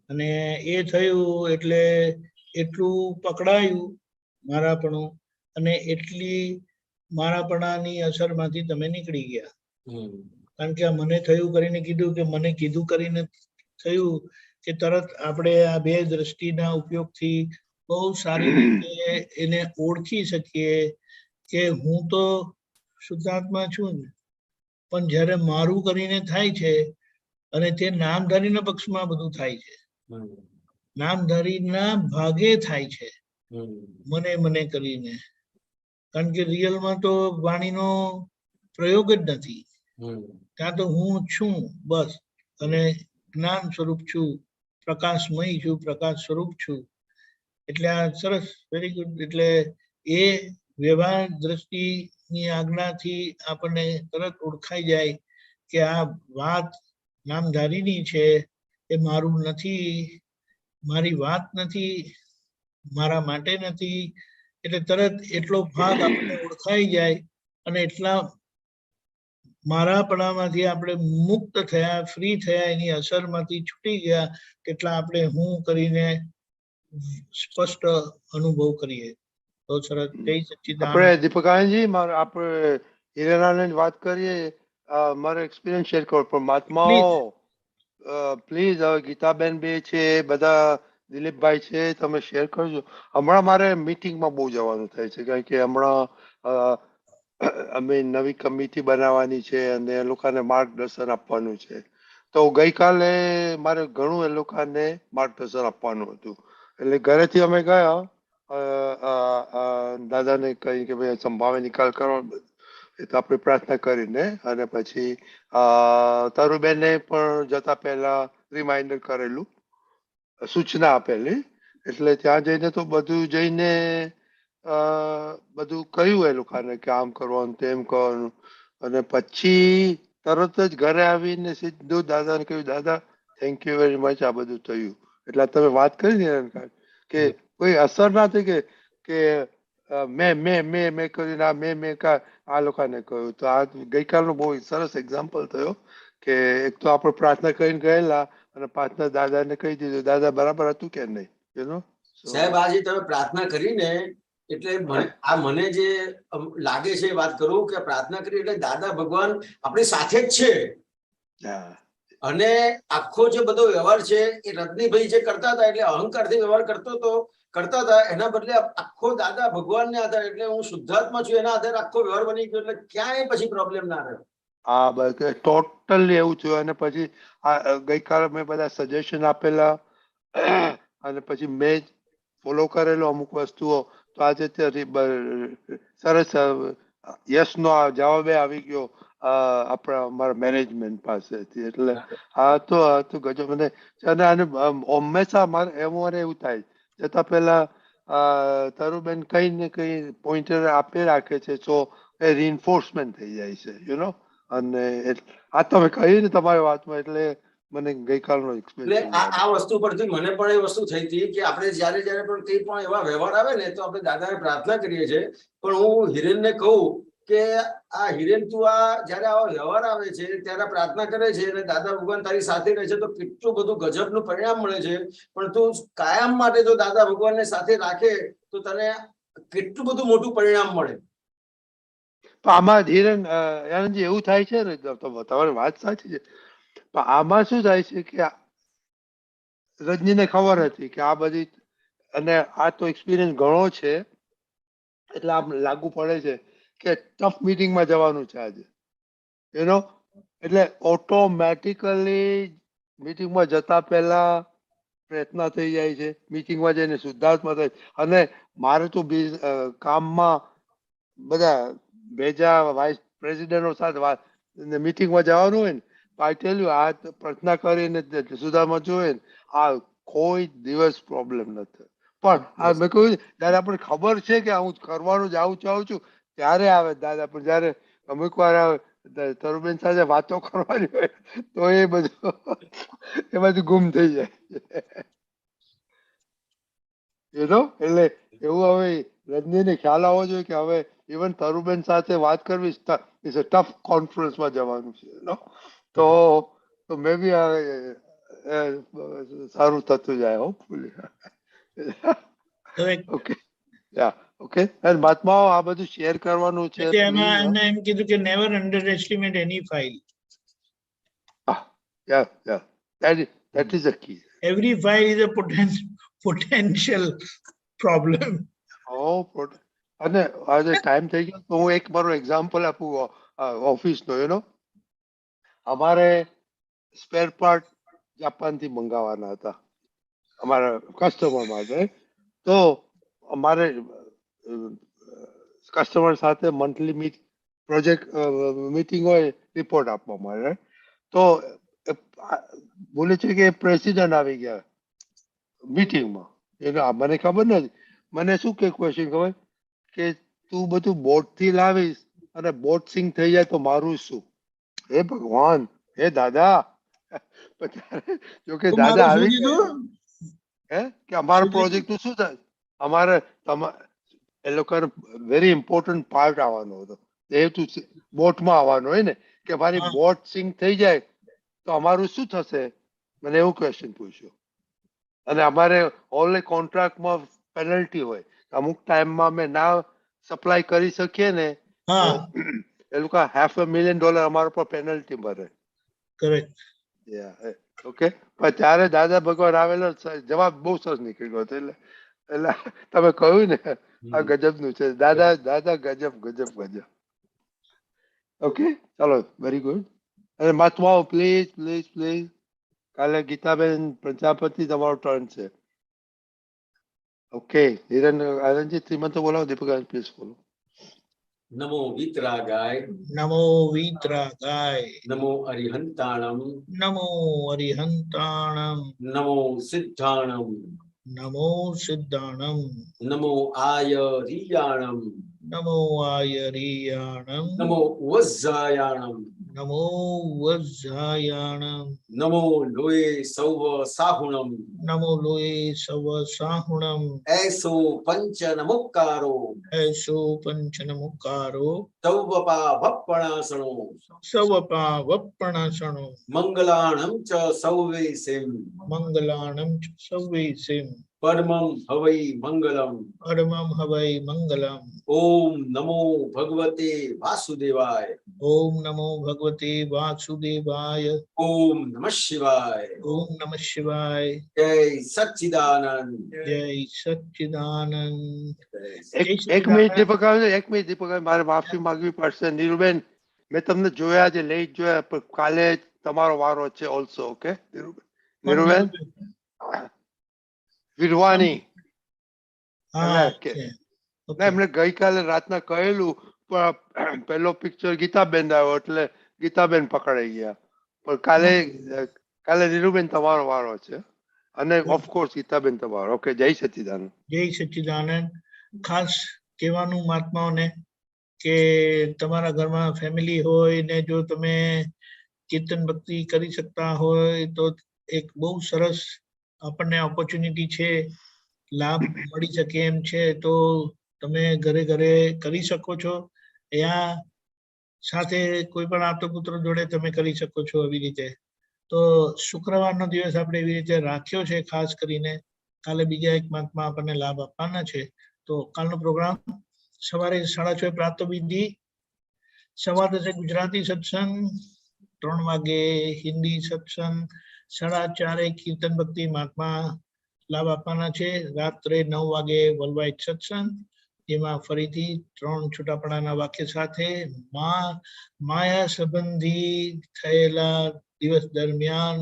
અને એ થયું એટલે એટલું પકડાયું મારાપણું, અને એટલી મારાપણાની અસરમાંથી તમે નીકળી ગયા. કારણ કે મને થયું કરીને કીધું, કે મને કીધું કરીને થયું, કે તરત આપણે આ બે દ્રષ્ટિના ઉપયોગથી બહુ સારી રીતે એને ઓળખી શકીએ કે હું તો શુદ્ધાત્મા છું ને, પણ જ્યારે મારું કરીને થાય છે, અને તે નામધારીના પક્ષમાં બધું થાય છે, નામધારીના ભાગે થાય છે, મને કરીને. કારણ કે રિયલમાં તો વાણીનો પ્રયોગ જ નથી. ત્યાં તો હું છું બસ, અને જ્ઞાન સ્વરૂપ છું, પ્રકાશમય છું, પ્રકાશ સ્વરૂપ છું. એટલે આ સરસ, વેરી ગુડ. એટલે એ વ્યવહાર દ્રષ્ટિની આજ્ઞાથી આપણને તરત ઓળખાઈ જાય કે આ વાત નામધારીની છે, એ મારું નથી, મારી વાત નથી, મારા માટે નથી. એટલે તરત એટલો ભાગ આપણને ઓળખાઈ જાય અને એટલા મારાપણામાંથી આપણે મુક્ત થયા, ફ્રી થયા, એની અસરમાંથી છૂટી ગયા, કેટલા આપણે હું કરીને સ્પષ્ટ અનુભવ કરીએ. તો સરસ. જય સચ્ચિદાનંદ. આપણે દીપકાનંદજી, આપણે હિરેનાની વાત કરીએ, મારો એક્સપિરિયન્સ શેર કરો. પણ મહાત્માઓ પ્લીઝ, હવે ગીતાબેન બે છે, બધા દિલીપભાઈ છે, તમે શેર કરજો. હમણાં મારે મીટિંગમાં બહુ જવાનું થાય છે, કારણ કે હમણાં અમે નવી કમિટી બનાવવાની છે અને એ લોકોને માર્ગદર્શન આપવાનું છે. તો ગઈકાલે મારે ઘણું એ લોકોને માર્ગદર્શન આપવાનું હતું. એટલે ઘરેથી અમે ગયા, દાદાને કહી કે ભાઈ સંભાવે નિકાલ કરવાનો, એ તો આપણે પ્રાર્થના કરીને, અને પછી તરુબેને પણ જતા પહેલા રિમાઇન્ડર કરેલું, સૂચના આપેલી. એટલે ત્યાં જઈને તો બધું જઈને બધું કહ્યું એ લોકોને કે આમ કરવાનું, તેમ કરવાનું. અને પછી તરત જ ઘરે આવીને સીધું દાદાને કહ્યું, દાદા થેન્ક યુ વેરી મચ, આ બધું થયું. એટલે તમે વાત કરી ને કે કોઈ અસર ના થઈ કે મેં કરીને આ લોકોને કહ્યું. તો આ ગઈકાલનો બહુ સરસ એક્ઝામ્પલ થયો કે એક તો આપણે પ્રાર્થના કરીને ગયેલા અને પ્રાર્થના દાદાને કહી દીધું, દાદા બરાબર હતું કે નહીં, સાહેબ આજે તમે પ્રાર્થના કરીને એટલે મને જે લાગે છે વાત કરું કે પ્રાર્થના કરી એટલે દાદા ભગવાન આપણી સાથે જ છે. અને આખો જે બધો વ્યવહાર છે એ રજનીભાઈ જે કરતા હતા, એટલે અહંકારથી વ્યવહાર કરતા હતા, એના બદલે આખો દાદા ભગવાનને આધારે, એટલે હું શુદ્ધાત્મા છું એના આધારે આખો વ્યવહાર બની ગયો. એટલે ક્યાંય પછી પ્રોબ્લેમ ના રહ્યો. હા, બસ ટોટલી એવું થયું. અને પછી ગઈકાલે મેં બધા સજેશન આપેલા અને પછી મેં ફોલો કરેલો અમુક વસ્તુઓ. તો આજે સરસ યસ નો જવાબ આવી ગયો આપણા અમારા મેનેજમેન્ટ પાસેથી. એટલે આ તો ગજબ. અને હંમેશા મારે એવું થાય, જતા પહેલા તરુબેન કઈ ને કઈ પોઈન્ટર આપી રાખે છે, તો એ રિન્ફોર્સમેન્ટ થઈ જાય છે, અને આ તમે કહ્યું ને તમારી વાતમાં, એટલે મને ગઈકાલનો એક્સપિરિયન્સ. આ વસ્તુ પરથી મને પણ એ વસ્તુ થઈ હતી કે આપણે જયારે પણ કઈ પણ એવા વ્યવહાર આવે ને, તો આપણે દાદાને પ્રાર્થના કરીએ છીએ. પણ હું હિરેનને કહું કે આ હિરેન, તું જયારે આવા વ્યવહાર આવે છે ત્યારે પ્રાર્થના કરે છે અને દાદા ભગવાન તારી સાથે રહે છે, તો કેટલું બધું ગજબનું પરિણામ મળે છે. પણ તું કાયમ માટે જો દાદા ભગવાનને સાથે રાખે તો તને કેટલું બધું મોટું પરિણામ મળે. આમાં ધીરેન આનંદજી એવું થાય છે ને, તમારી વાત સાચી છે, પણ આમાં શું થાય છે કે રજનીને ખબર હતી કે આ બધી, અને આ તો એક્સપિરિયન્સ ઘણો છે, એટલે આમ લાગુ પડે છે કે ટફ મીટિંગમાં જવાનું છે આજે, એટલે ઓટોમેટિકલી મીટિંગમાં જતા પહેલા પ્રયત્ન થઈ જાય છે, મીટિંગમાં જઈને શુદ્ધાત્મા થાય. અને મારે તો કામમાં બધા ભેજા વાઇસ પ્રેસિડેન્ટો સાથે મીટિંગમાં જવાનું હોય ને, આઈ ટેલ યુ, આ પ્રાર્થના કરીને સુધારમાં જોઈએ ને, આ કોઈ દિવસ પ્રોબ્લેમ નથી. પણ આ મેં કહ્યું, જયારે આપણને ખબર છે કે હું કરવાનું જાઉં છું ત્યારે આવે દાદા. પણ જયારે અમુક વાર તરુબેન સાથે વાતો કરવાની હોય તો એ બધું ગુમ થઈ જાય. એટલે એવું હવે રજનીને ખ્યાલ આવવો જોઈએ કે હવે ઇવન તરુબેન સાથે વાત કરવી ઇઝ અ ટફ કોન્ફરન્સમાં જવાનું છે, તો મે બી સારું થતું જાય, હોપફુલી. Okay, okay. અને મહાત્માઓ આ બધું શેર કરવાનું છે. એમાં એમને એમ કીધું કે never under estimate any file. That is the key. Every file is a potential problem. અને આજે ટાઈમ થઈ ગયો તો હું એક મારો એક્ઝામ્પલ આપું ઓફિસનો. અમારે સ્પેર પાર્ટ જાપાનથી મંગાવવાના હતા અમારા કસ્ટમર માટે. તો અમારે કસ્ટમર સાથે મંથલી પ્રોજેક્ટ મીટિંગ હોય રિપોર્ટ આપવા માટે. તો બોલે છે કે પ્રેસિડેન્ટ આવી ગયા મીટિંગમાં. એટલે મને ખબર નથી, મને શું કે ક્વેશ્ચન ખબર કે તું બધું બોટ થી લાવીશ અને બોટ સિંક થઈ જાય તો મારું શું? હે ભગવાન, હે દાદા. જો કે તો દાદા મારું શું આવી ગયા કીધું? હે કે અમારા શું કીધું? પ્રોજેક્ટ નું શું થાય? અમારે એ લોકો વેરી ઇમ્પોર્ટન્ટ પાર્ટ આવવાનો હતો. એ તું બોટમાં આવવાનું હોય ને કે મારી હા. બોટ સિંક થઈ જાય તો અમારું શું થશે? મને એવું ક્વેશ્ચન પૂછ્યું. અને અમારે ઓનલી કોન્ટ્રાક્ટમાં પેનલ્ટી હોય, અમુક ટાઈમમાં અમે ના સપ્લાય કરી શકીએ ને તો હા, એ લોકો $500,000 અમારા પર પેનલ્ટી ભરે. કરેક્ટ. ઓકે, પણ ત્યારે દાદા ભગવાન આવેલો જવાબ બહુ સરસ નીકળ્યો હતો. એટલે તમે કહ્યું ને આ ગજબનું છે. દાદા દાદા ગજબ ગજબ ગજબ. ઓકે, ચાલો, વેરી ગુડ. અને મહાત્માઓ પ્લીઝ પ્લીઝ પ્લીઝ, કાલે ગીતાબેન પ્રજાપતિ તમારો ટર્ન છે. ઓકે, આનંદજી શ્રીમંત બોલાવો. દીપક પ્લીઝ બોલો. નમો વિતરાગાય, નમો વિતરાગાય, નમો અરિહંતાણમ, નમો અરિહંતાણમ, નમો સિદ્ધાણમ, નમો સિદ્ધાણમ, નમો આયરિયાણમ, નમો આયરિયાણમ, નમો વજ્જાયાણમ, નમો વજ્જાયાણમ, નમો લોય સૌવ સાહુણમ, નમો લોય સવ સાહુણમ, એસો પંચ નમુકારો, એસો પંચ નમુકારો, તૌવપા વપણાસણો, સવપા વપણાસણો, મંગલાણમ ચ સૌવે સેમ, મંગલાણમ ચ સવ્વે સિમ, પરમં હવૈ મંગલમ. પરમં હવૈ મંગલમ. ઓમ નમો ભગવતે વાસુદેવાય. ઓમ નમો ભગવતે વાસુદેવાય. ઓમ નમઃ શિવાય. ઓમ નમઃ શિવાય. જય સચ્ચિદાનંદ. જય સચ્ચિદાનંદ. એક મિનિટ દીપક, એક મિનિટ દીપક, મારે માફી માંગવી પડશે. નીરુબેન, મેં તમને જોયા છે, લેટ જોયા, પણ કાલે તમારો વારો છે ઓલ્સો. ઓકે નીરુબેન વિરવાની. હા, ના, એમને ગઈકાલે રાતના કહેલું, પણ પેલો પિક્ચર ગીતાબેન આવ્યો એટલે ગીતાબેન પકડાઈ ગયા. પણ કાલે નીરુબેન તમારો વારો છે અને ઓફકોર્સ ગીતાબેન તમારો. ઓકે, જય સચ્ચિદાનંદ. જય સચ્ચિદાનંદ. ખાસ કહેવાનું મહાત્માઓને કે તમારા ઘરમાં ફેમિલી હોય ને જો તમે કીર્તન ભક્તિ કરી શકતા હોય તો એક બહુ સરસ આપણને ઓપોર્ચ્યુનિટી છે, લાભ મળી શકે એમ છે. તો તમે ઘરે ઘરે કરી શકો છો. અહીંયા સાથે કોઈ પણ આપ્તપુત્ર જોડે તમે કરી શકો છો આવી રીતે. તો શુક્રવારનો દિવસ આપણે એવી રીતે રાખ્યો છે ખાસ કરીને. કાલે બીજા એક મહાત્મા આપણને લાભ આપવાના છે. તો કાલનો પ્રોગ્રામ સવારે 6:30 પ્રાતઃવિધિ, 10:15 ગુજરાતી સત્સંગ, 3 વાગે હિન્દી સત્સંગ, 4:30 કીર્તન ભક્તિ મહાત્મા લાભ આપવાના છે. રાત્રે 9 વાગે વર્લ્ડવાઇડ સત્સંગ, જેમાં ફરીથી 3 છૂટાપડાના વાક્ય સાથે માયા સંબંધી થયેલા દિવસ દરમિયાન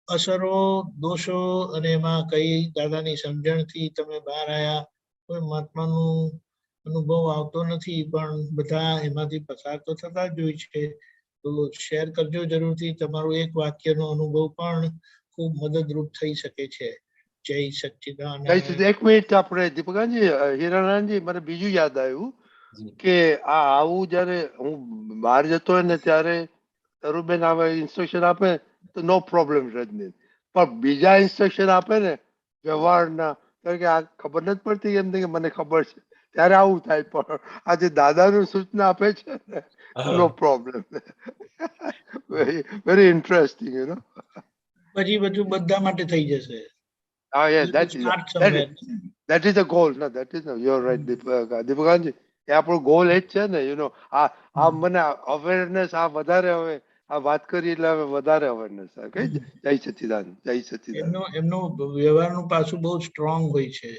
અસરો, દોષો અને એમાં કઈ દાદાની સમજણથી તમે બહાર આવ્યા. કોઈ મહાત્માનું અનુભવ આવતો નથી, પણ બધા એમાંથી પસાર તો થતા જ હોય છે. તો શેર કરજો જરૂરથી. તમારું એક વાક્યનો અનુભવ પણ ખૂબ મદદરૂપ થઈ શકે છે. જય સચ્ચિદાનંદ. એક મિનિટ, આપણે દીપકાજી, હીરાનંદજી, મને બીજું યાદ આવ્યું કે આ આવું જયારે હું બહાર જતો હોય ને ત્યારે તરુબેન આવે ઇન્સ્ટ્રક્શન આપે તો નો પ્રોબ્લેમ રજની, પણ બીજા ઇન્સ્ટ્રક્શન આપે ને વ્યવહારના, કારણ કે આ ખબર નથી પડતી એમ કે મને ખબર છે, ત્યારે આવું થાય. પણ આ જે દાદાનું સૂચના આપે છે ને, no problem. Very interesting, you know. પછી બધું બધા માટે થઈ જશે. Yeah, that is the goal. No, that is you're right, દીપકાજી. એ આપણો ગોલ એ જ છે ને, યુ નો. આ મને અવેરનેસ આ વધારે હવે આ વાત કરી એટલે હવે વધારે અવેરનેસ. ઓકે, જય સચ્ચિદાનંદ, જય સચ્ચિદાનંદ. એમનું વ્યવહારનું પાસું બહુ સ્ટ્રોંગ હોય છે.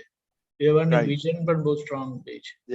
વ્યવહારની વિઝન પણ બહુ સ્ટ્રોંગ હોય છે.